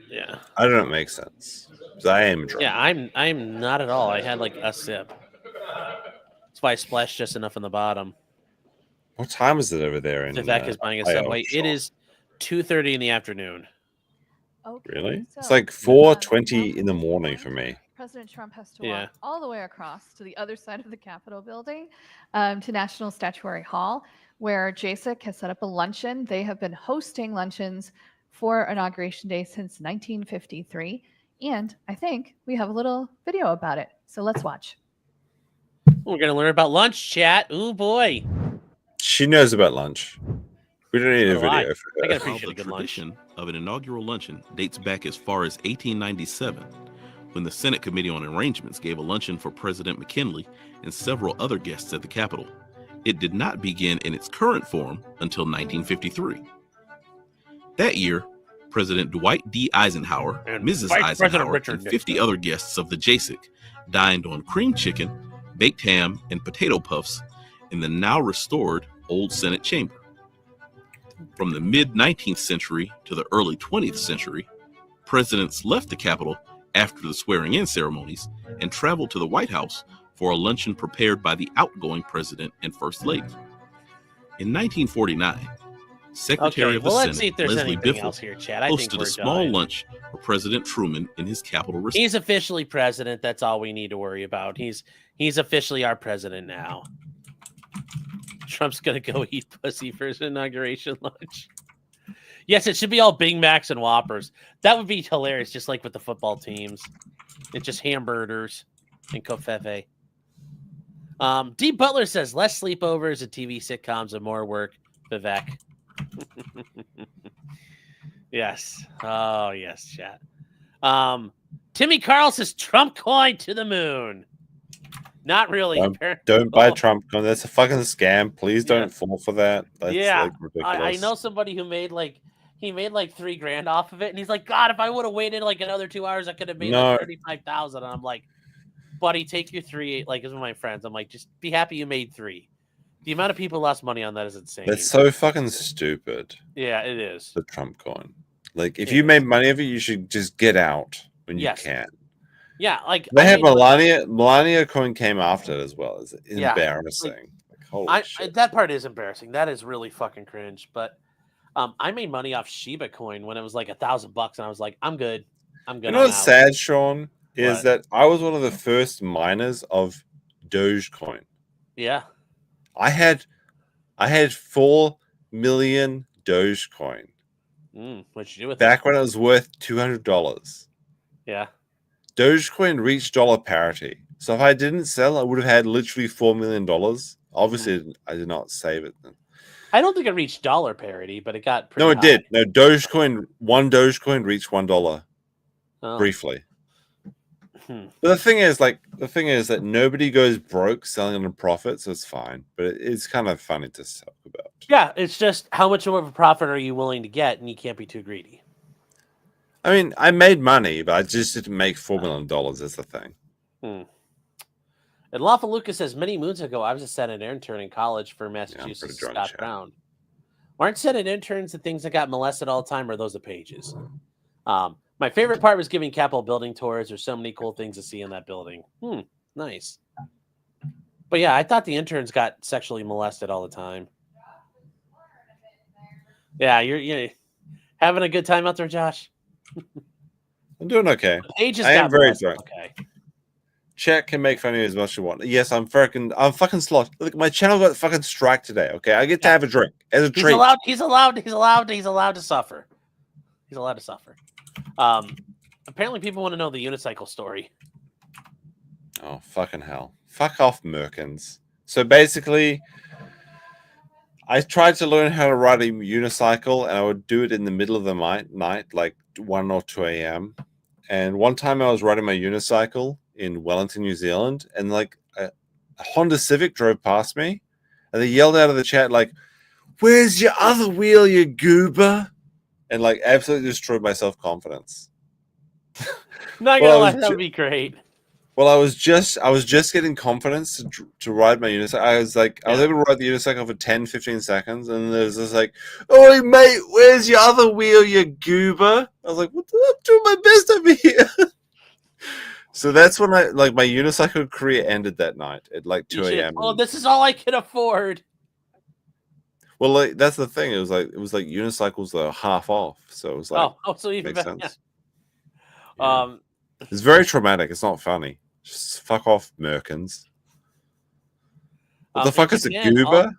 Yeah. I don't make sense. Because I am drunk. Yeah, I'm not at all. I had like a sip. That's why I splashed just enough on the bottom. What time is it over there? In Vivek is buying a Subway. It is 2:30 in the afternoon. Okay, Really? so, It's like 4:20 in the morning for me. President Trump has to walk all the way across to the other side of the Capitol building to National Statuary Hall, where JASIC has set up a luncheon. They have been hosting luncheons for Inauguration Day since 1953. And I think we have a little video about it. So let's watch. We're going to learn about lunch, chat. Ooh, boy. She knows about lunch. We don't need a video I for gotta that. appreciate a good lunch. Tradition of an inaugural luncheon dates back as far as 1897, when the Senate Committee on Arrangements gave a luncheon for President McKinley and several other guests at the Capitol. It did not begin in its current form until 1953. That year, President Dwight D. Eisenhower, And Mrs. Vice President Eisenhower, Richard and 50 other guests of the JASIC dined on cream chicken, baked ham, and potato puffs in the now restored Old Senate Chamber. From the mid-19th century to the early 20th century, presidents left the Capitol after the swearing-in ceremonies and traveled to the White House for a luncheon prepared by the outgoing president and first lady. In 1949, Secretary of the let's see Senate if there's Leslie anything Biffle else here, Chad. I think hosted we're a small done. lunch for President Truman in his Capitol residence. He's officially president. That's all we need to worry about. He's officially our president now. Trump's gonna go eat pussy for his inauguration lunch. Yes, it should be all Big Macs and Whoppers. That would be hilarious, just like with the football teams. It's just hamburgers and covfefe. D. Butler says less sleepovers and TV sitcoms and more work. Vivek. Yes. Oh, yes, chat. Timmy Carl says Trump coin to the moon. Not really. Don't buy Trump coin. That's a fucking scam. Please don't fall for that. That's like ridiculous. I know somebody who made like $3,000 off of it, and he's like, God, if I would have waited like another 2 hours, I could have made like 35,000. And I'm like, buddy, take your 3. Like, as my friends, I'm like, just be happy you made 3. The amount of people lost money on that is insane. That's so fucking stupid. Yeah, it is. The Trump coin. Like, if you made money of it, you should just get out when you can. Yeah, like They had Melania coin came after it as well. It's embarrassing. Like, holy shit. That part is embarrassing. That is really fucking cringe. But I made money off Shiba coin when it was like $1,000, and I was like, I'm good. I'm good. You know what's sad, Sean, is that I was one of the first miners of Dogecoin. Yeah. I had 4 million Dogecoin. What'd you do with back when it was worth $200? Yeah. Dogecoin reached dollar parity. So if I didn't sell, I would have had literally $4 million. Obviously, I did not save it. I don't think it reached dollar parity, but it got pretty No, it high. did. No, one Dogecoin reached $1 briefly. But the thing is that nobody goes broke selling on a profit, so it's fine. But it's kind of funny to talk about. Yeah, it's just how much of a profit are you willing to get, and you can't be too greedy. I mean, I made money, but I just didn't make $4 million. That's the thing. And Lawful Lucas says, many moons ago, I was a Senate intern in college for Massachusetts Scott Brown. Aren't Senate interns the things that got molested all the time, or are those the pages? My favorite part was giving Capitol building tours. There's so many cool things to see in that building. Nice. But yeah, I thought the interns got sexually molested all the time. Yeah, you're having a good time out there, Josh? I'm doing okay. The pages I got am very molested. drunk. Okay. Chat can make fun of you as much as you want. Yes, I'm fucking sloth. Look, my channel got fucking strike today. Okay, I get to have a drink as a treat. He's allowed to suffer. He's allowed to suffer. Apparently, people want to know the unicycle story. Oh, fucking hell. Fuck off, Merkins. So basically, I tried to learn how to ride a unicycle, and I would do it in the middle of the night, like 1 or 2 a.m. And one time I was riding my unicycle in Wellington, New Zealand, and like a Honda Civic drove past me, and they yelled out of the chat, like, "Where's your other wheel, you goober?" And like absolutely destroyed my self-confidence. Not gonna lie, that would be great. Well, I was just getting confidence to ride my unicycle. I was able to ride the unicycle for 10, 15 seconds, and there's this like, "Oh, mate, where's your other wheel, you goober?" I was like, "What? I'm doing my best over here." So that's when my unicycle career ended that night at like 2 a.m. Oh, this is all I can afford. Well, like, that's the thing. It was like unicycles are half off, so it was like, so even makes better. sense. Yeah. It's very traumatic. It's not funny. Just fuck off, Merkins. What the fuck is a goober?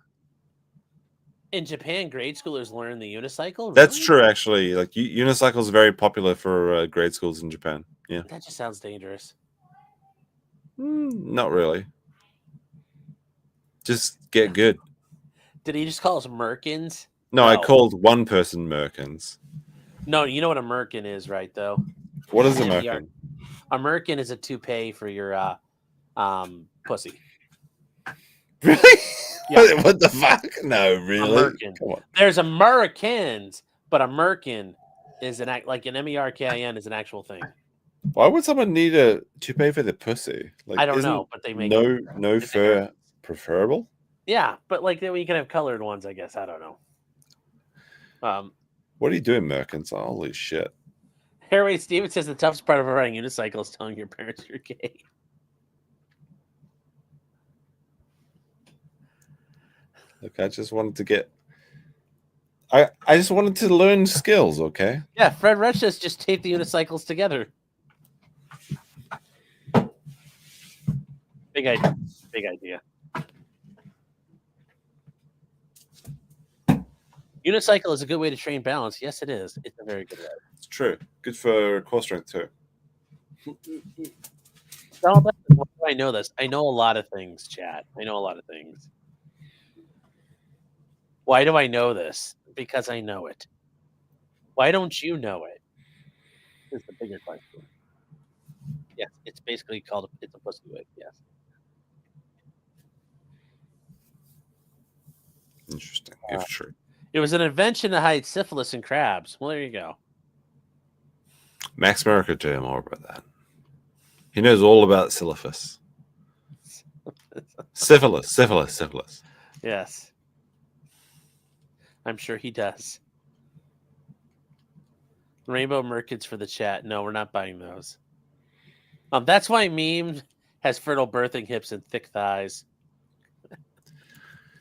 In Japan, grade schoolers learn the unicycle. That's Really? true, actually. Like unicycle is very popular for grade schools in Japan. Yeah, That just sounds dangerous. not really. Just get good. Did he just call us Merkins? No, I called one person Merkins. No, you know what a merkin is, right? Though. What is a merkin? A merkin is a toupee for your pussy. Really? Yeah. What the fuck? No, really? Come on. There's Americans, but a merkin is an MERKIN is an actual thing. Why would someone need a toupee for their pussy? Like, I don't know, but they make no fur preferable. Yeah, but like then we can have colored ones, I guess. I don't know. What are you doing, Merkins? Holy shit! Harry Steven says the toughest part of riding unicycle is telling your parents you're gay. Look, I just wanted to get. I just wanted to learn skills. Okay. Yeah, Fred Rush says just tape the unicycles together. Big idea. Big idea. Unicycle is a good way to train balance. Yes, it is. It's a very good way. It's true. Good for core strength too. Why do I know this? I know a lot of things, chat. I know a lot of things. Why do I know this? Because I know it. Why don't you know it? Is the bigger question. Yes, it's basically called it's a pussy wig. Yes. Interesting. If true. It was an invention to hide syphilis in crabs. Well, there you go. Max Merrick could tell you more about that. He knows all about syphilis. Syphilis. Yes. I'm sure he does. Rainbow Merkins for the chat. No, we're not buying those. That's why Meme has fertile birthing hips and thick thighs.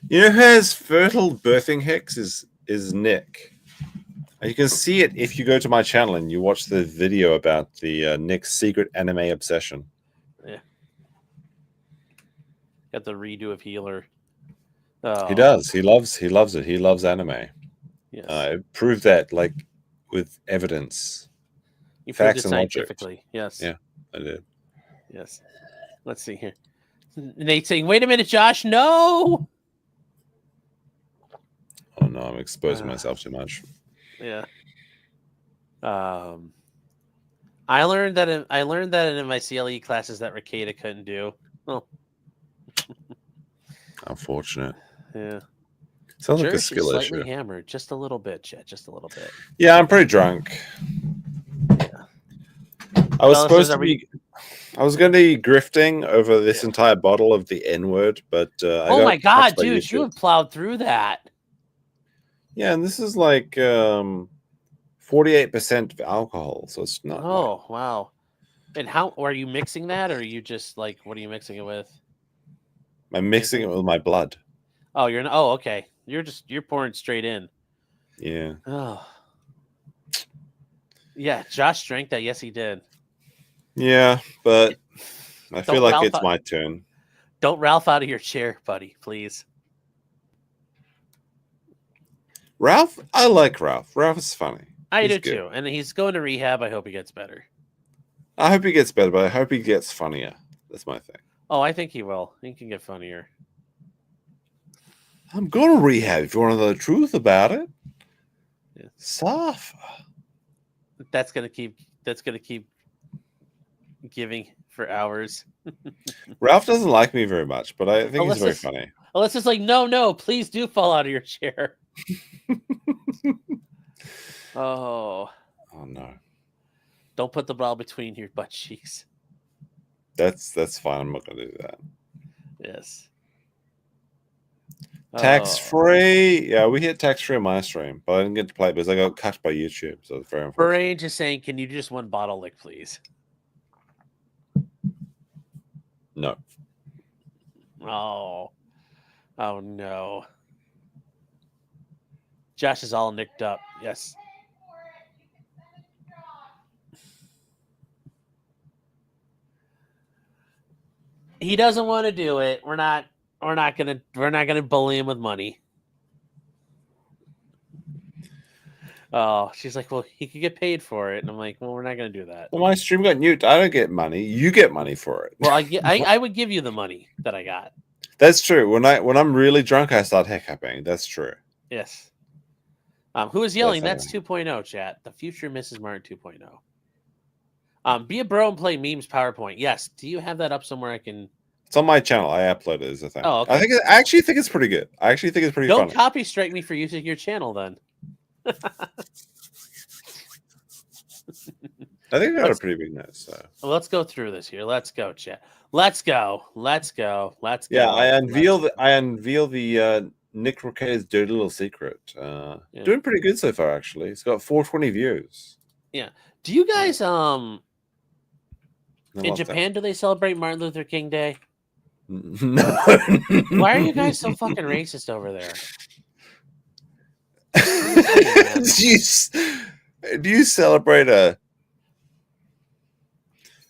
You know who has fertile birthing hips is Nick. And you can see it if you go to my channel and you watch the video about the Nick's secret anime obsession. Yeah. Got the redo of Healer. He does. He loves it. He loves anime. Yes. Prove that like with evidence. You proved Facts it and logic. scientifically. Yes. Yeah, I did. Yes. Let's see here. Nate's saying, "Wait a minute, Josh. No." Oh no, I'm exposing myself too much. Yeah. I learned that in my CLE classes that Ricada couldn't do. Oh. Unfortunate. Yeah. Sounds like a Church skill is slightly issue. hammered, just a little bit, Chet, just a little bit. Yeah, I'm pretty drunk. Yeah. I was Fellas, supposed to are we- be. I was going to be grifting over this entire bottle of the N word, but I Oh got my God, touched by dude, you YouTube. have plowed through that. Yeah, and this is like 48% alcohol, so it's not. Oh wow. And how are you mixing that, or are you just like, what are you mixing it with? I'm mixing it with my blood. Oh, you're not. Oh, okay. You're pouring straight in. Yeah. Oh. Yeah, Josh drank that. Yes, he did. Yeah, but I Don't feel like Ralph it's out- my turn. Don't Ralph out of your chair, buddy, please. Ralph, I like Ralph. Ralph is funny. I He's do good. too. And he's going to rehab. I hope he gets better. I hope he gets better, but I hope he gets funnier. That's my thing. Oh, I think he will. He can get funnier. I'm going to rehab if you want to know the truth about it. Yeah. Suffer. That's gonna keep giving for hours. Ralph doesn't like me very much, but I think he's very funny. Alyssa's like, no, please do fall out of your chair. Oh no. Don't put the ball between your butt cheeks. That's fine. I'm not gonna do that. Yes. Tax free. Yeah, we hit tax free on my stream, but I didn't get to play it because I got cut by YouTube. So it's very unfortunate. Brain just saying, can you just one bottle lick, please? No. Oh no. Josh is all nicked up. Yes. He doesn't want to do it. We're not gonna bully him with money. Oh, she's like, well, he could get paid for it, and I'm like, well, we're not gonna do that. Well, my stream got nuked. I don't get money. You get money for it. Well, I would give you the money that I got. That's true. When I'm really drunk, I start hiccuping. That's true. Yes. Who is yelling? Yes, That's 2.0, chat. The future Mrs. Martin 2.0. Be a bro and play memes PowerPoint. Yes. Do you have that up somewhere I can? It's on my channel. I upload it as a thing. Oh, okay. I actually think it's pretty good. I actually think it's pretty Don't funny. copy strike me for using your channel then. I think I got a pretty big nose. So. Well, let's go through this here. Let's go, chat. Let's go. Yeah, I unveil the Nick Roquet's dirty little secret. Doing pretty good so far, actually. It's got 420 views. Yeah. Do you guys I in love Japan do they celebrate Martin Luther King Day? No. Why are you guys so fucking racist over there? Do you celebrate a?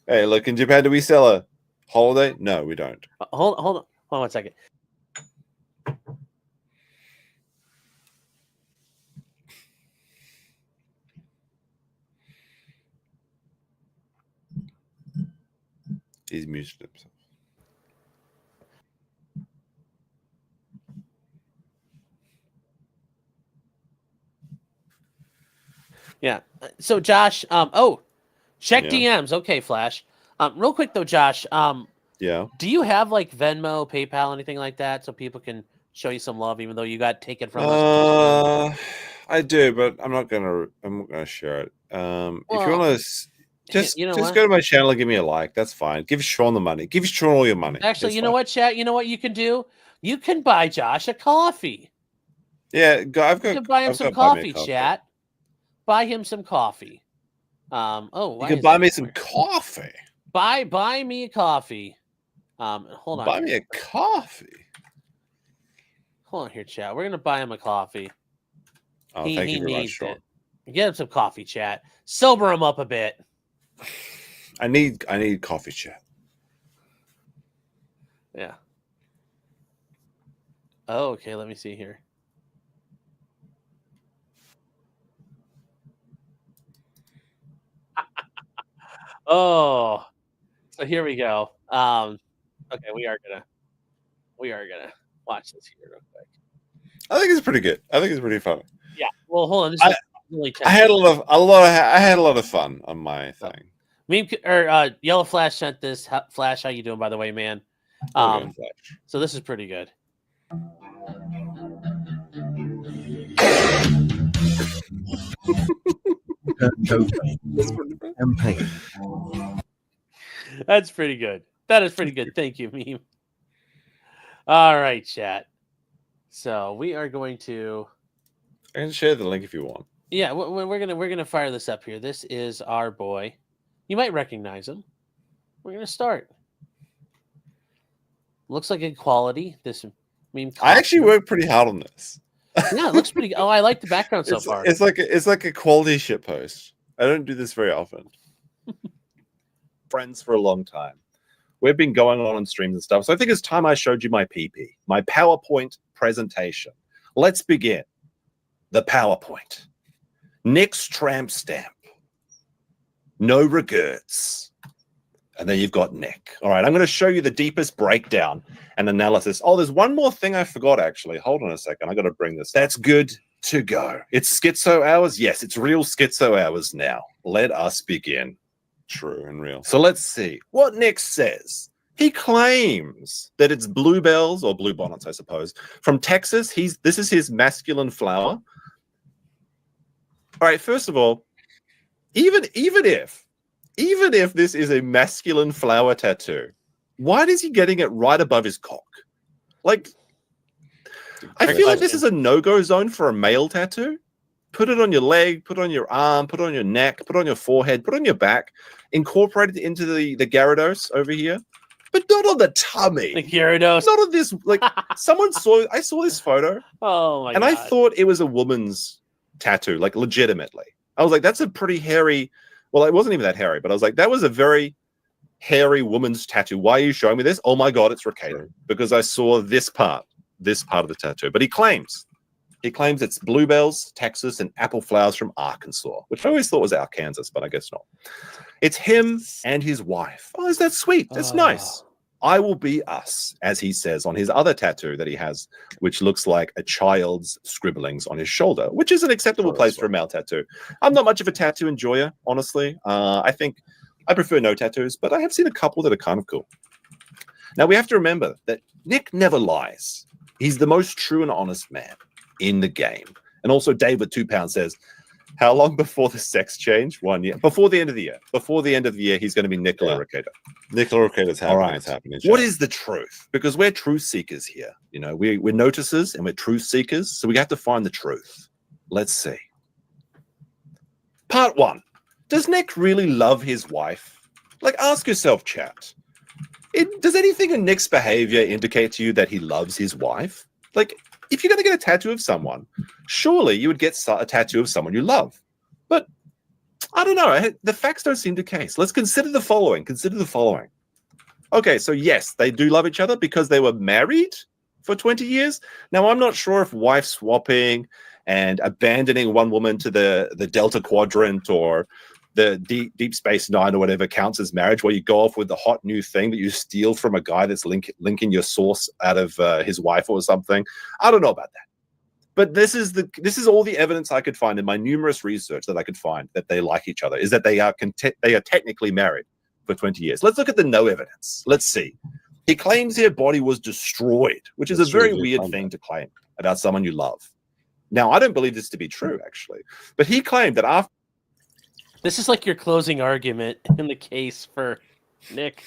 Hey, look, in Japan, do we sell a holiday? No, we don't. Hold on 1 second. He's muted himself. Yeah. So Josh, check Yeah. DMs. Okay, Flash. Real quick though, Josh. Yeah. Do you have like Venmo, PayPal, anything like that, so people can show you some love, even though you got taken from us? I do, but I'm not gonna share it. If you Well, want to, just you know just what? go to my channel and give me a like. That's fine. Give Sean the money. Give Sean all your money. Actually, It's you know fine. what, chat? You know what you can do? You can buy Josh a coffee. Yeah, You can buy him I've some got buy me a coffee, chat. Buy him some coffee. You Why can is buy that me in some there? coffee. Buy me a coffee. Hold on. Buy me a coffee. Hold on here, chat. We're gonna buy him a coffee. Oh, he thank you very much, needs Sean. it. Get him some coffee, chat. Sober him up a bit. I need coffee chat. Yeah. Oh, okay. Let me see here. Oh, so here we go. Okay, we are gonna watch this here real quick. I think it's pretty good. I think it's pretty fun. Yeah. Well, hold on. This is really I had I had a lot of fun on my thing. Meme or Yellow Flash sent this. Flash, how you doing, by the way, man? So this is pretty good. That's pretty good. That is pretty good. Thank you, meme. All right, chat. So we are going to. I can share the link if you want. Yeah, we're gonna fire this up here. This is our boy. You might recognize him. We're gonna start. Looks like good quality. This meme. I actually worked pretty hard on this. Yeah, it looks pretty. Oh, I like the background so far. It's like a quality shit post. I don't do this very often. Friends for a long time. We've been going on streams and stuff. So I think it's time I showed you my PP, my PowerPoint presentation. Let's begin. The PowerPoint. Nick's tramp stamp. No regrets. And then you've got Nick. All right, I'm going to show you the deepest breakdown and analysis. Oh, there's one more thing I forgot, actually. Hold on a second. I got to bring this. That's good to go. It's schizo hours. Yes, it's real schizo hours now. Let us begin. True and real. So let's see what Nick says. He claims that it's bluebells or bluebonnets, I suppose, from Texas. This is his masculine flower. All right, first of all, even if this is a masculine flower tattoo, why is he getting it right above his cock? Like, I feel like this is a no-go zone for a male tattoo. Put it on your leg, put it on your arm, put it on your neck, put it on your forehead, put it on your back, incorporate it into the Gyarados over here, but not on the tummy. The Gyarados. Not on this. Like, I saw this photo. Oh my God. I thought it was a woman's tattoo, like legitimately. I was like, that's a pretty hairy. Well, it wasn't even that hairy, but I was like, that was a very hairy woman's tattoo. Why are you showing me this? Oh my God, it's Ricado. Because I saw this part of the tattoo. But he claims it's bluebells, Texas, and apple flowers from Arkansas, which I always thought was Arkansas, but I guess not. It's him and his wife. Oh, is that sweet? That's nice. I will be us, as he says on his other tattoo that he has, which looks like a child's scribblings on his shoulder, which is an acceptable place for a male tattoo. I'm not much of a tattoo enjoyer, honestly. I think I prefer no tattoos, but I have seen a couple that are kind of cool. Now, we have to remember that Nick never lies. He's the most true and honest man in the game. And also, Dave with £2 says, how long before the sex change? 1 year. Before the end of the year. Before the end of the year, he's going to be Nicola Ricado. Nicola Ricado's happening. All right. It's happening. What is the truth? Because we're truth seekers here. You know, we're noticers and we're truth seekers. So we have to find the truth. Let's see. Part 1. Does Nick really love his wife? Like, ask yourself, chat. Does anything in Nick's behavior indicate to you that he loves his wife? Like, if you're going to get a tattoo of someone, surely you would get a tattoo of someone you love. But I don't know. The facts don't seem the case. Let's consider the following. Okay, so yes, they do love each other because they were married for 20 years. Now, I'm not sure if wife swapping and abandoning one woman to the Delta Quadrant or the Deep Space Nine or whatever counts as marriage, where you go off with the hot new thing that you steal from a guy that's linking your source out of his wife or something. I don't know about that. But this is all the evidence I could find in my numerous research that I could find that they like each other, is that they are technically married for 20 years. Let's look at the no evidence. Let's see. He claims her body was destroyed, which is a very weird thing to claim about someone you love. Now, I don't believe this to be true, actually. But he claimed that after... This is like your closing argument in the case for Nick.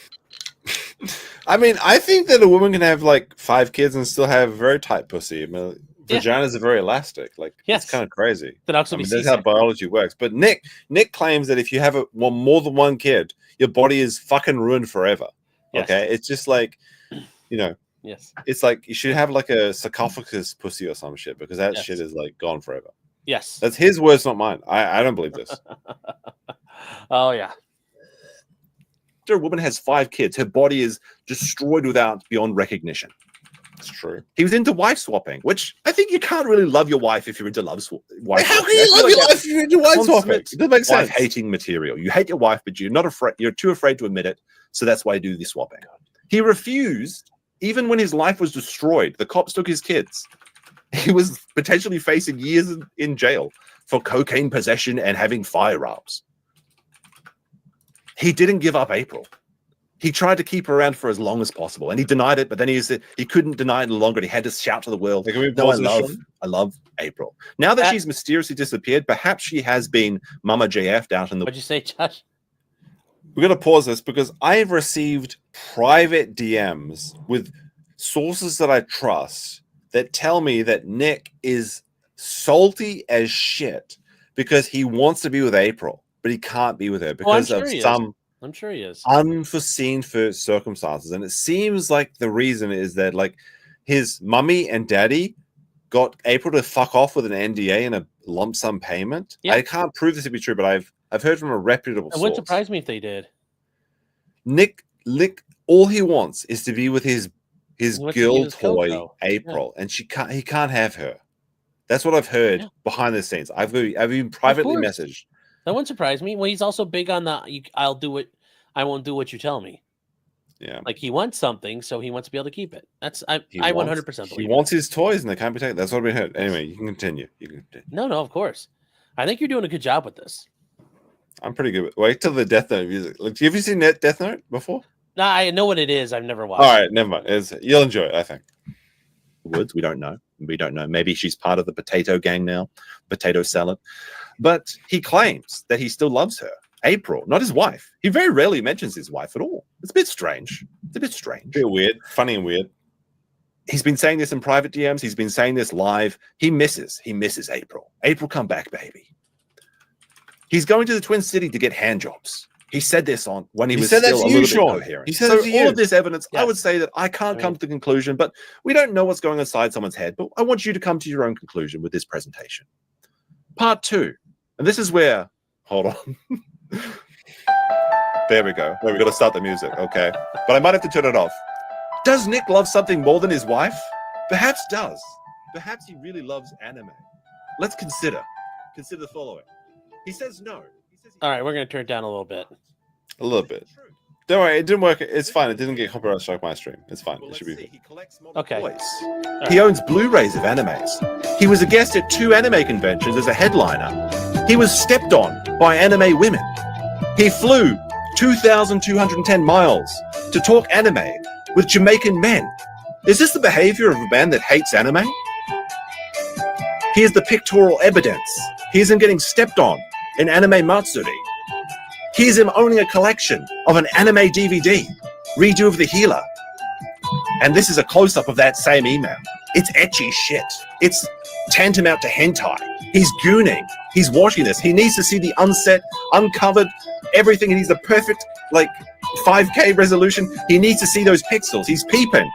I mean, I think that a woman can have like 5 kids and still have a very tight pussy. I mean, vaginas are very elastic. Like, it's kind of crazy. That's how biology works. But Nick claims that if you have more than one kid, your body is fucking ruined forever. Yes. Okay, it's just like, you know. Yes. It's like you should have like a sarcophagus pussy or some shit, because that shit is like gone forever. Yes. That's his words, not mine. I don't believe this. Oh, yeah. A woman has 5 kids. Her body is destroyed beyond recognition. It's true. He was into wife swapping, which I think you can't really love your wife if you're into wife. How can you love your wife if you're into wife swapping? It doesn't make sense. Wife-hating material. You hate your wife, but you're not afraid. You're too afraid to admit it, so that's why you do the swapping. He refused, even when his life was destroyed. The cops took his kids. He was potentially facing years in jail for cocaine possession and having firearms. He didn't give up April. He tried to keep her around for as long as possible, and he denied it. But then he couldn't deny it any longer. And he had to shout to the world, "No, I love April." Now that she's mysteriously disappeared, perhaps she has been Mama JF'd out in the. What'd you say, Josh? We're going to pause this because I have received private DMs with sources that I trust that tell me that Nick is salty as shit because he wants to be with April, but he can't be with her because of some. I'm sure he is. Unforeseen circumstances. And it seems like the reason is that like his mummy and daddy got April to fuck off with an NDA and a lump sum payment. Yeah. I can't prove this to be true, but I've heard from a reputable source. It wouldn't surprise me if they did. Nick, all he wants is to be with his girl toy, April, and he can't have her. That's what I've heard behind the scenes. I've even privately messaged. That wouldn't surprise me. Well, he's also big on I'll do it. I won't do what you tell me. Yeah. Like he wants something, so he wants to be able to keep it. I 100% believe he wants his toys and they can't be taken. That's what we heard. Anyway, you can continue. No, of course. I think you're doing a good job with this. I'm pretty good. Wait till the Death Note music. Like, have you seen Death Note before? No, I know what it is. I've never watched. All right, never mind. You'll enjoy it, I think. Woods, we don't know. Maybe she's part of the potato gang now, potato salad. But he claims that he still loves her, April, not his wife. He very rarely mentions his wife at all. It's a bit strange. A bit weird, funny and weird. He's been saying this in private DMs. He's been saying this live. He misses April. April, come back, baby. He's going to the Twin City to get hand jobs. He said this when he was still a little bit coherent. He said so all of this evidence, I would say that I can't come to the conclusion, but we don't know what's going on inside someone's head. But I want you to come to your own conclusion with this presentation. Part 2. And this is where, hold on. There we go. We've got to start the music, okay? But I might have to turn it off. Does Nick love something more than his wife? Perhaps does. Perhaps he really loves anime. Let's consider the following. He says no. All right, we're going to turn it down a little bit. A little bit. Don't worry, it didn't work. It's fine. It didn't get copyright struck my stream. It's fine. It should be. Okay. He owns Blu-rays of animes. He was a guest at 2 anime conventions as a headliner. He was stepped on by anime women. He flew 2,210 miles to talk anime with Jamaican men. Is this the behavior of a man that hates anime? Here's the pictorial evidence. Here's him getting stepped on in Anime Matsuri. Here's him owning a collection of an anime DVD, redo of The Healer. And this is a close-up of that same email. It's ecchi shit. It's tantamount to hentai. He's gooning. He's watching this. He needs to see the unset, uncovered, everything. He needs the perfect, 5K resolution. He needs to see those pixels. He's peeping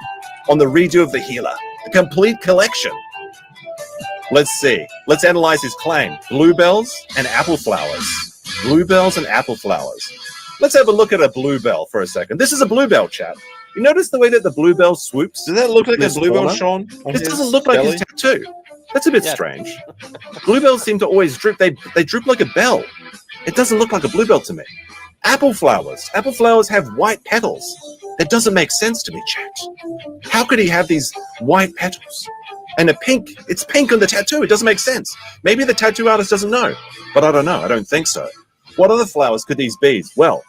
on the redo of The Healer. The complete collection. Let's see. Let's analyze his claim. Bluebells and apple flowers. Bluebells and apple flowers. Let's have a look at a bluebell for a second. This is a bluebell, chat. You notice the way that the bluebell swoops? Does that look like a bluebell, Sean? This doesn't look like his tattoo. That's a bit strange. Bluebells seem to always droop. They droop like a bell. It doesn't look like a bluebell to me. Apple flowers. Apple flowers have white petals. That doesn't make sense to me, chat. How could he have these white petals? And it's pink on the tattoo. It doesn't make sense. Maybe the tattoo artist doesn't know, but I don't know. I don't think so. What other flowers could these be? Well,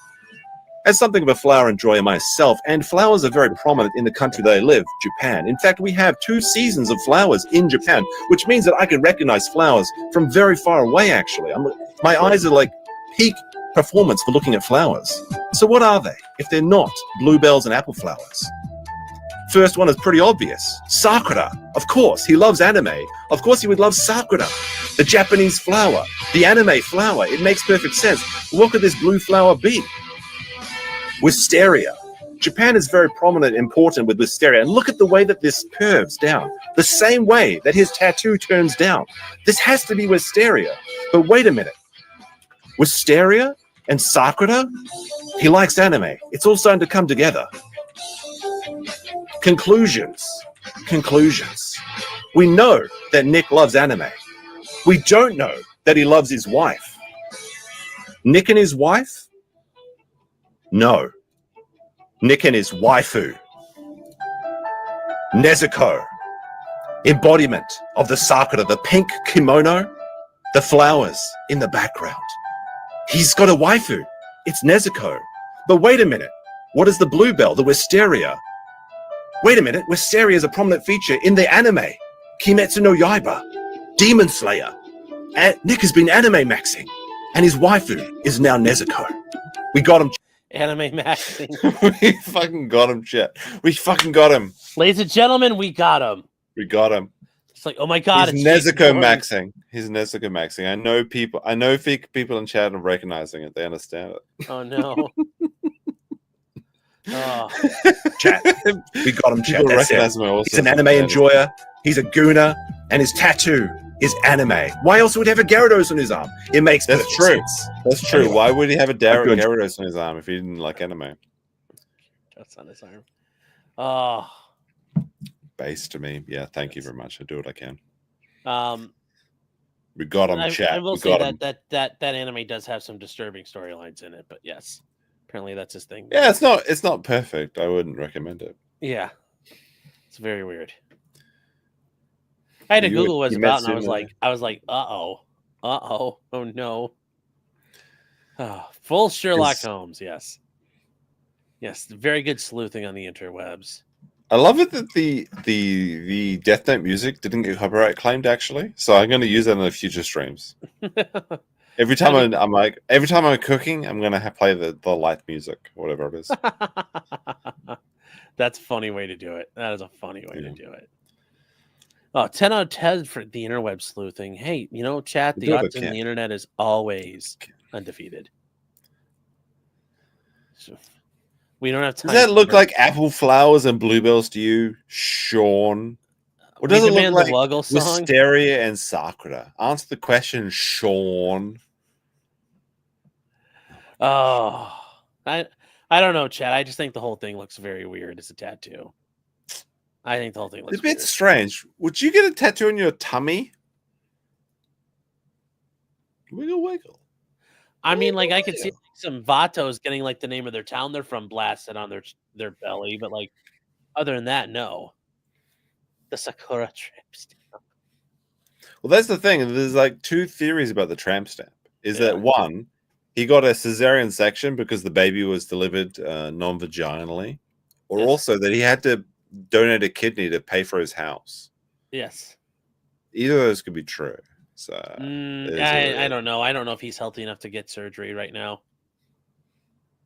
as something of a flower enjoyer myself, and flowers are very prominent in the country that I live, Japan. In fact, we have 2 seasons of flowers in Japan, which means that I can recognize flowers from very far away, actually. My eyes are like peak performance for looking at flowers. So what are they, if they're not bluebells and apple flowers? First one is pretty obvious. Sakura. Of course, he loves anime. Of course he would love Sakura. The Japanese flower. The anime flower. It makes perfect sense. What could this blue flower be? Wisteria. Japan is very prominent, important with wisteria. And look at the way that this curves down. The same way that his tattoo turns down. This has to be wisteria. But wait a minute. Wisteria and Sakura? He likes anime. It's all starting to come together. Conclusions. We know that Nick loves anime. We don't know that he loves his wife. Nick and his wife? No. Nick and his waifu. Nezuko. Embodiment of the Sakura, the pink kimono, the flowers in the background. He's got a waifu. It's Nezuko. But wait a minute. What is the bluebell, the wisteria? Wait a minute. Wisteria is a prominent feature in the anime. Kimetsu no Yaiba. Demon Slayer. And Nick has been anime maxing. And his waifu is now Nezuko. We got him. Anime maxing. We fucking got him, chat. We fucking got him. Ladies and gentlemen, we got him. We got him. It's like, oh my god, He's it's Jason Nezuko Bourne. maxing. He's Nezuko maxing. I know people in chat are recognizing it. They understand it. Oh no. Oh. Chat. We got him, chat. People That's recognize it. him also He's an from anime Canada. enjoyer. He's a gooner. And his tattoo is anime. Why else would he have a Gyarados on his arm? It makes That's perfect true. sense. That's true. Anyway. Why would he have a Good. Gyarados on his arm if he didn't like anime? That's on his arm. Oh. Base to me. Yeah, thank you very much. I do what I can. We got him, I chat. will We say got that, him. that anime does have some disturbing storylines in it, but yes, apparently that's his thing. Yeah, it's not perfect. I wouldn't recommend it. Yeah, it's very weird. I had to Google what it's about, and I was like, oh no. Oh, full Sherlock Holmes, yes, very good sleuthing on the interwebs. I love it that the Death Note music didn't get copyright claimed actually. So I'm going to use that in the future streams. Every time every time I'm cooking, I'm going to play the light music, whatever it is. That's a funny way to do it. That is a funny way to do it. Oh, 10 out of 10 for the interweb sleuthing. Hey, chat, the odds in the internet is always undefeated. So, we don't have time. Does that look like apple flowers and bluebells to you, Sean? Or does it look like Wuggle song? Wisteria and Sakura? Answer the question, Sean. Oh, I don't know, Chad. I just think the whole thing looks very weird as a tattoo. I think the whole thing looks It's a bit weird. strange. Would you get a tattoo on your tummy? Wiggle, wiggle. I mean, like, I could see some Vatos getting like the name of their town they're from blasted on their belly, but like, other than that, no. The Sakura tramp stamp. Well, that's the thing. There's like two theories about the tramp stamp. Is that one, he got a cesarean section because the baby was delivered non-vaginally, or also that he had to donate a kidney to pay for his house. Yes. Either of those could be true. So I don't know. I don't know if he's healthy enough to get surgery right now.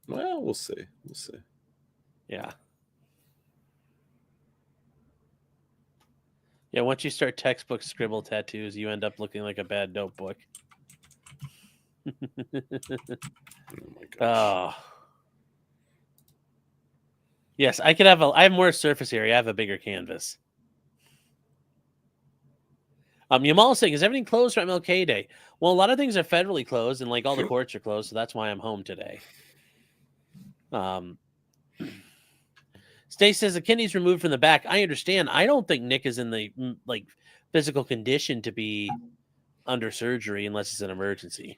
Well, we'll see. We'll see. Yeah. Yeah, once you start textbook scribble tattoos, you end up looking like a bad notebook. Oh. Yes, I could have I have more surface area. I have a bigger canvas. Yamal saying, is everything closed for MLK Day? Well, a lot of things are federally closed, and like all the courts are closed, so that's why I'm home today. Stace says the kidney's removed from the back. I understand. I don't think Nick is in the like physical condition to be under surgery unless it's an emergency.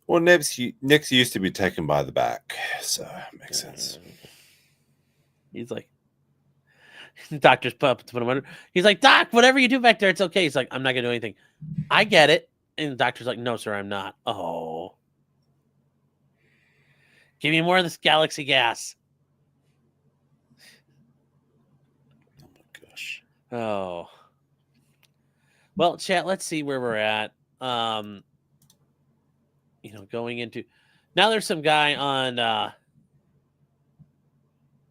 Well, Nick's used to be taken by the back, so it makes sense. He's like, doctor's put him under. He's like, Doc, whatever you do back there, it's okay. He's like, I'm not gonna do anything. I get it. And the doctor's like, no, sir, I'm not. Oh, give me more of this galaxy gas. Oh my gosh. Oh. Well, chat, let's see where we're at. Going into now, there's some guy on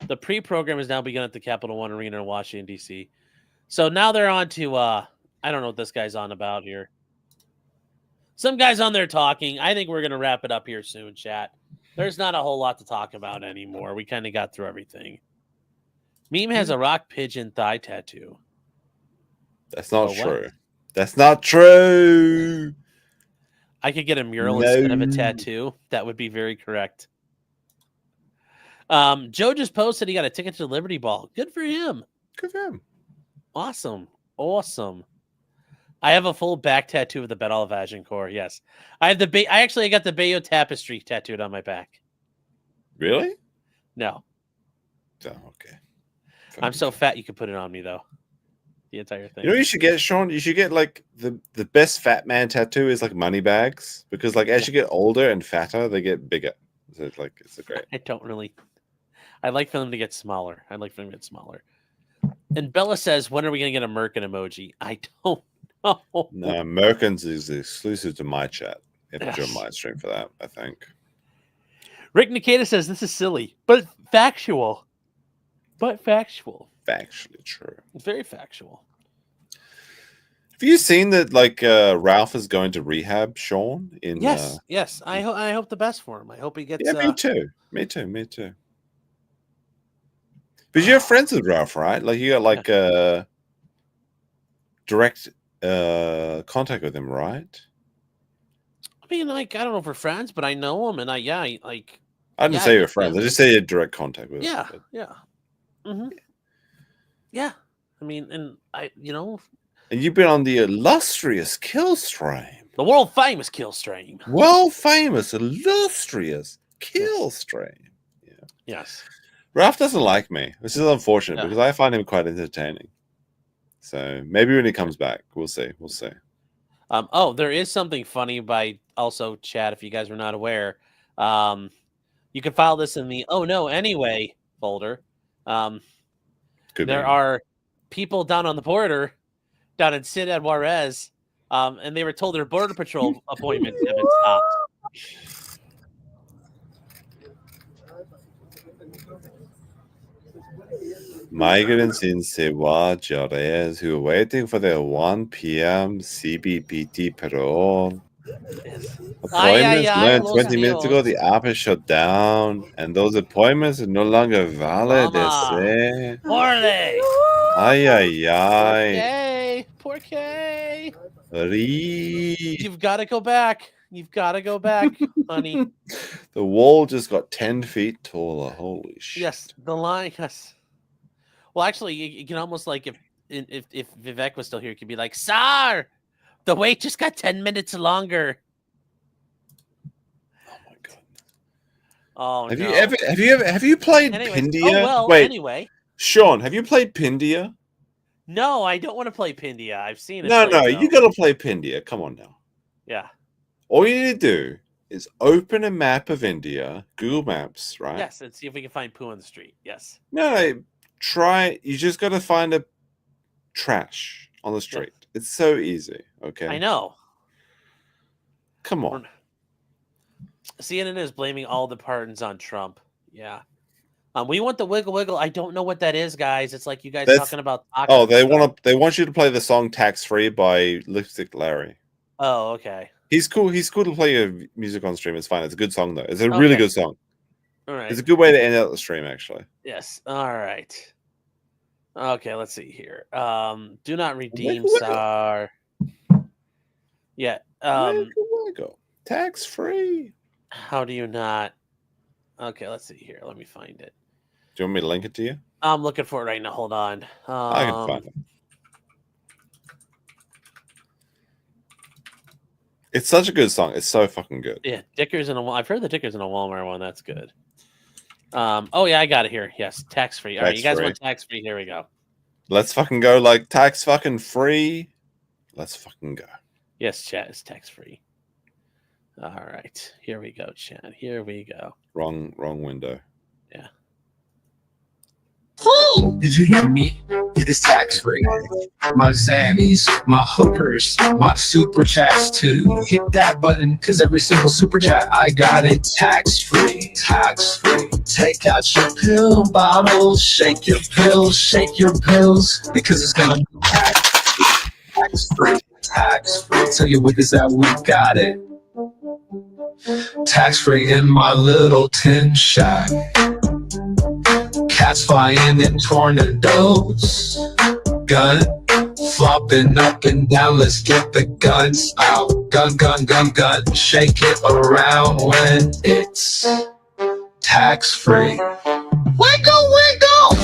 the pre-program has now begun at the Capital One Arena in Washington, D.C. So now they're on to I don't know what this guy's on about here. Some guy's on there talking. I think we're gonna wrap it up here soon, chat. There's not a whole lot to talk about anymore. We kind of got through everything. Meme has a rock pigeon thigh tattoo. That's not true. That's not true. I could get a mural instead of a tattoo. That would be very correct. Joe just posted he got a ticket to the Liberty Ball. Good for him. Good for him. Awesome. Awesome. I have a full back tattoo of the Battle of Agincourt. Yes, I have the. I actually got the Bayeux Tapestry tattooed on my back. Really? No. Oh, okay. I'm so fat you could put it on me though. The entire thing. You know what you should get, Sean? You should get like the best fat man tattoo is like money bags, because like as you get older and fatter, they get bigger. So it's like it's a great. I don't really. I like for them to get smaller. I like for them to get smaller. And Bella says, "When are we gonna get a Merkin emoji?" I don't know. No, Merkins is exclusive to my chat. You have to join my stream for that, I think. Rick Nikita says this is silly, but factual. Factually true. Very factual. Have you seen that? Like Ralph is going to rehab, Sean. In Yes, yes. I hope the best for him. I hope he gets. Yeah, me too. Me too. But you're friends with Ralph, right? Like you got like direct contact with him, right? I mean, like I don't know if we're friends, but I know him, and I like. I didn't say you're friends. I just say you had direct contact with him. Yeah, yeah. Mm-hmm. Yeah, I mean, and And you've been on the illustrious kill stream. The world famous kill stream. World famous, illustrious kill stream. Yeah. Yes. Ralph doesn't like me, which is unfortunate because I find him quite entertaining. So maybe when he comes back, we'll see. We'll see. Oh, there is something funny by also chat. If you guys were not aware, you can file this in the "Oh no, anyway" folder. There are people down on the border, down in Ciudad Juarez, and they were told their border patrol appointments have been stopped. Migrants in Ciudad Juarez who are waiting for their 1 p.m. CBPT parole. Appointments learned 20 minutes ago the app is shut down, and those appointments are no longer valid. They say. Ay, ay, ay. Poor Kay. Read. You've got to go back. You've got to go back, honey. The wall just got 10 feet taller. Holy shit. Yes, the line. Yes. Well, actually, you can almost like if Vivek was still here, it could be like, "Sir, the wait just got 10 minutes longer." Oh my god. Oh, have you played Pindia? Wait, anyway. Sean, have you played Pindia? No, I don't want to play Pindia. I've seen it. No, you got to play Pindia. Come on now. Yeah. All you need to do is open a map of India, Google Maps, right? Yes, and see if we can find poo on the street. Yes. No, try. You just got to find a trash on the street. Yes. It's so easy. Okay. I know. Come on. CNN is blaming all the pardons on Trump. Yeah. We want the wiggle wiggle. I don't know what that is, guys. It's like you guys talking about. Oh, they want you to play the song "Tax Free" by Lipstick Larry. Oh, okay. He's cool. He's cool to play your music on stream. It's fine. It's a good song though. It's a really good song. All right. It's a good way to end out the stream, actually. Yes. All right. Okay. Let's see here. Do not redeem SAR. Yeah. Wiggle. Tax free. How do you not? Okay. Let's see here. Let me find it. Do you want me to link it to you? I'm looking for it right now. Hold on. I can find it. It's such a good song. It's so fucking good. Yeah, Dickers in a. I've heard the Dickers in a Walmart one. That's good. Oh yeah, I got it here. Yes, tax free. All right, you guys want tax free? Here we go. Let's fucking go. Like tax fucking free. Let's fucking go. Yes, chat is tax free. All right, here we go, chat. Here we go. Wrong window. Yeah. Oh, did you hear me? It is tax free. My Zammies, my hookers, my super chats too. Hit that button, cause every single super chat I got it tax free. Tax free. Take out your pill bottle, shake your pills, because it's gonna be tax free. Tax free. Tell you what is that we got it. Tax free in my little tin shack. Cats flying in tornadoes. Gun flopping up and down. Let's get the guns out. Gun, gun, gun, gun. Shake it around when it's tax free. Wiggle, wiggle.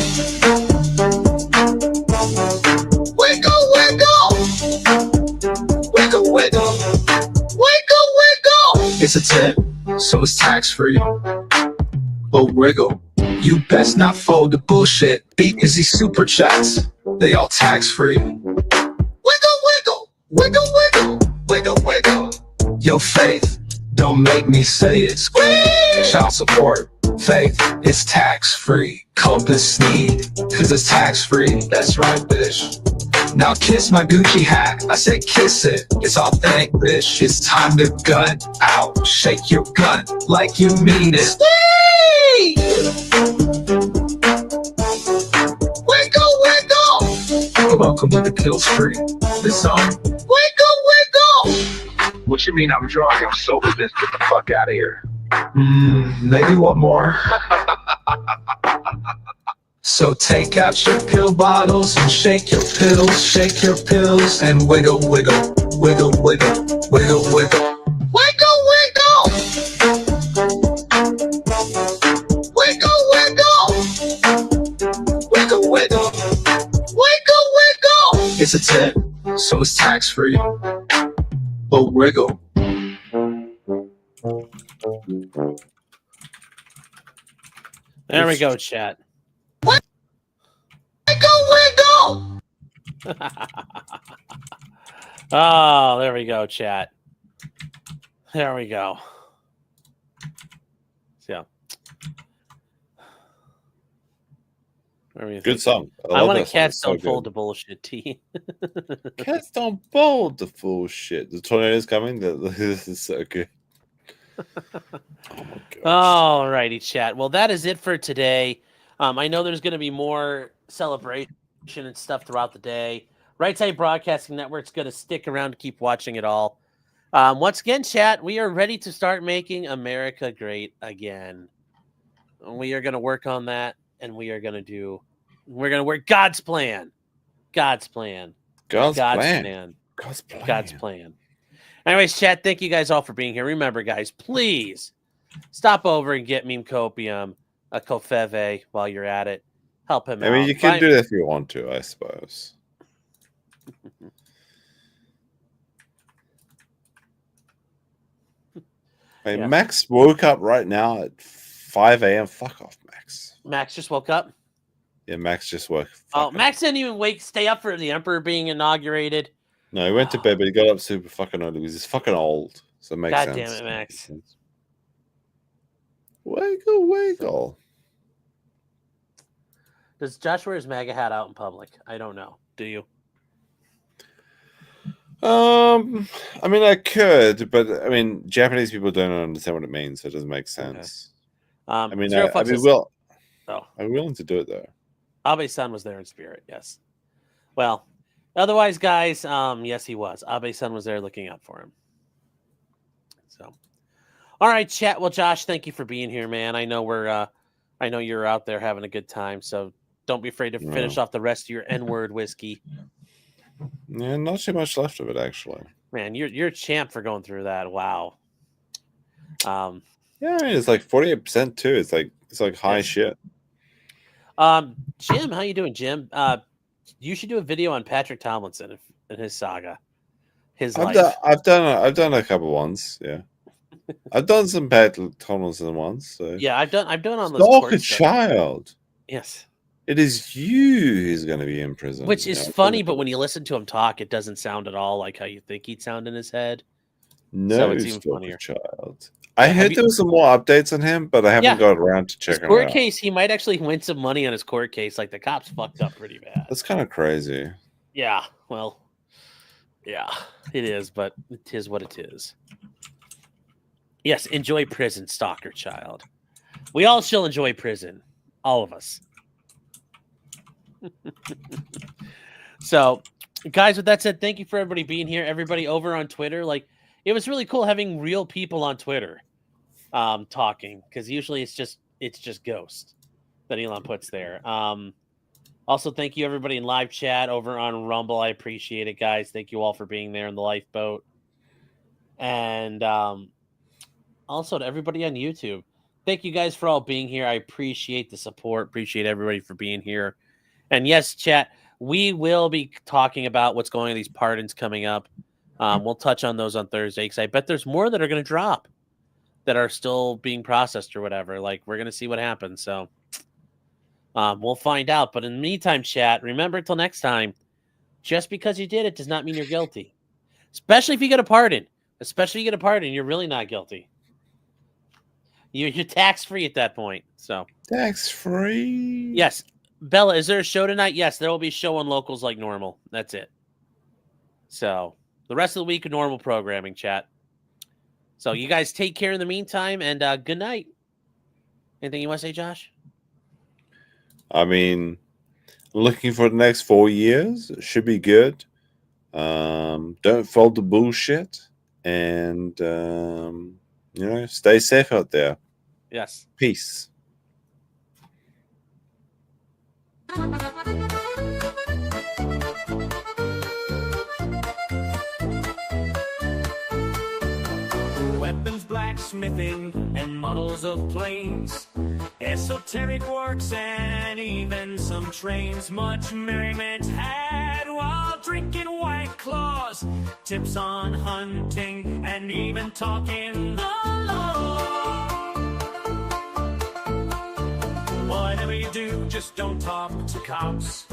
Wiggle, wiggle. It's a tip, so it's tax-free. But wiggle, you best not fold the bullshit. Beat is these super chats, they all tax-free. Wiggle, wiggle, wiggle, wiggle, wiggle, wiggle. Yo, Faith, don't make me say it. Squeeze! Child support, Faith, it's tax-free. Coldness need, cause it's tax-free. That's right, bitch. Now kiss my Gucci hat, I said kiss it. It's authentic, bitch. It's time to gut out. Shake your gut like you mean it. Wiggle, wiggle. Welcome to the Kills Free. This song. Wiggle, wiggle. What you mean I'm drunk? I'm sober, bitch. Get the fuck out of here. Maybe one more. So take out your pill bottles and shake your pills and wiggle, wiggle, wiggle, wiggle, wiggle, wiggle. Wiggle, wiggle. Wiggle, wiggle. Wiggle, wiggle. Wiggle, wiggle. It's a tip, so it's tax-free. But wiggle. There we go, chat. Wiggle, wiggle. Oh, there we go, chat. There we go. So, good song. I want a Cats cats don't fold the bullshit tee. Cats don't fold the bullshit. The tornado's coming. This is so good. All righty, chat. Well, that is it for today. I know there's going to be more celebration and stuff throughout the day. Right Side Broadcasting Network's going to stick around to keep watching it all. Once again, chat, we are ready to start making America great again. We are going to work on that, and we're going to work God's plan. God's plan. God's plan. plan. God's plan. God's plan. Anyways, chat, thank you guys all for being here. Remember, guys, please stop over and get Meme Copium a Kofeve while you're at it. Help him out. I mean, you can do that if you want to, I suppose. Hey, Yeah. Max woke up right now at 5 a.m. Fuck off, Max. Max just woke up. Yeah, Max just woke. Max didn't even stay up for the Emperor being inaugurated. No, he went to bed, but he got up super fucking early because he's fucking old. So it makes God sense. damn it, Max. Wiggle, wiggle. Does Josh wear his MAGA hat out in public? I don't know. Do you? I mean, I could, but I mean, Japanese people don't understand what it means, so it doesn't make sense. Okay. I mean, Zero I'd Fucks be is- will. Oh. I'm willing to do it though. Abe-san was there in spirit, yes. Well, otherwise, guys, yes, he was. Abe-san was there looking out for him. So, all right, chat. Well, Josh, thank you for being here, man. I know I know you're out there having a good time, so don't be afraid to finish off the rest of your N-word whiskey. Yeah, not too much left of it actually. Man, you're a champ for going through that. Wow. Yeah, I mean, it's like 48% too. It's like high shit. Jim, how you doing, Jim? You should do a video on Patrick Tomlinson and his saga, his life. I've done a couple ones. Yeah, I've done some Patrick Tomlinson ones. So. Yeah, I've done on the Stalk a child. Yes, it is you who's going to be in prison. Which is funny, but when you listen to him talk, it doesn't sound at all like how you think he'd sound in his head. No, so it's even Stalk funnier. a child. I heard there was some more updates on him, but I haven't got around to checking His court it out. case, he might actually win some money on his court case. Like the cops fucked up pretty bad. That's kind of crazy. Yeah, well, yeah, it is, but it is what it is. Yes, enjoy prison, stalker child. We all shall enjoy prison. All of us. So, guys, with that said, thank you for everybody being here. Everybody over on Twitter. Like, it was really cool having real people on Twitter talking, because usually it's just ghost that Elon puts there. Also, thank you everybody in live chat over on Rumble. I appreciate it, guys. Thank you all for being there in the lifeboat. And also to everybody on YouTube. Thank you guys for all being here. I appreciate the support. Appreciate everybody for being here. And yes, chat, we will be talking about what's going on, these pardons coming up. We'll touch on those on Thursday, because I bet there's more that are going to drop. that are still being processed or whatever. Like, we're gonna see what happens. So we'll find out. But in the meantime, chat, remember till next time, just because you did it does not mean you're guilty. Especially if you get a pardon. Especially if you get a pardon, you're really not guilty. You're tax-free at that point. So tax-free. Yes. Bella, is there a show tonight? Yes, there will be a show on Locals like normal. That's it. So the rest of the week, normal programming, chat. So you guys take care in the meantime, and good night. Anything you want to say, Josh? I mean, looking for the next 4 years. It should be good. Don't fall to bullshit. And, stay safe out there. Yes. Peace. Weapons, blacksmithing, and models of planes, esoteric works, and even some trains. Much merriment had while drinking White Claws, tips on hunting, and even talking the law. Whatever you do, just don't talk to cops,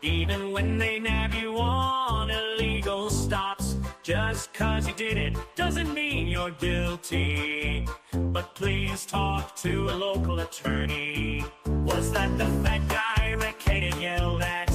even when they nab you on illegal stops. Just 'cause you did it doesn't mean you're guilty, but please talk to a local attorney. Was that the fat guy Rick hated yelled at?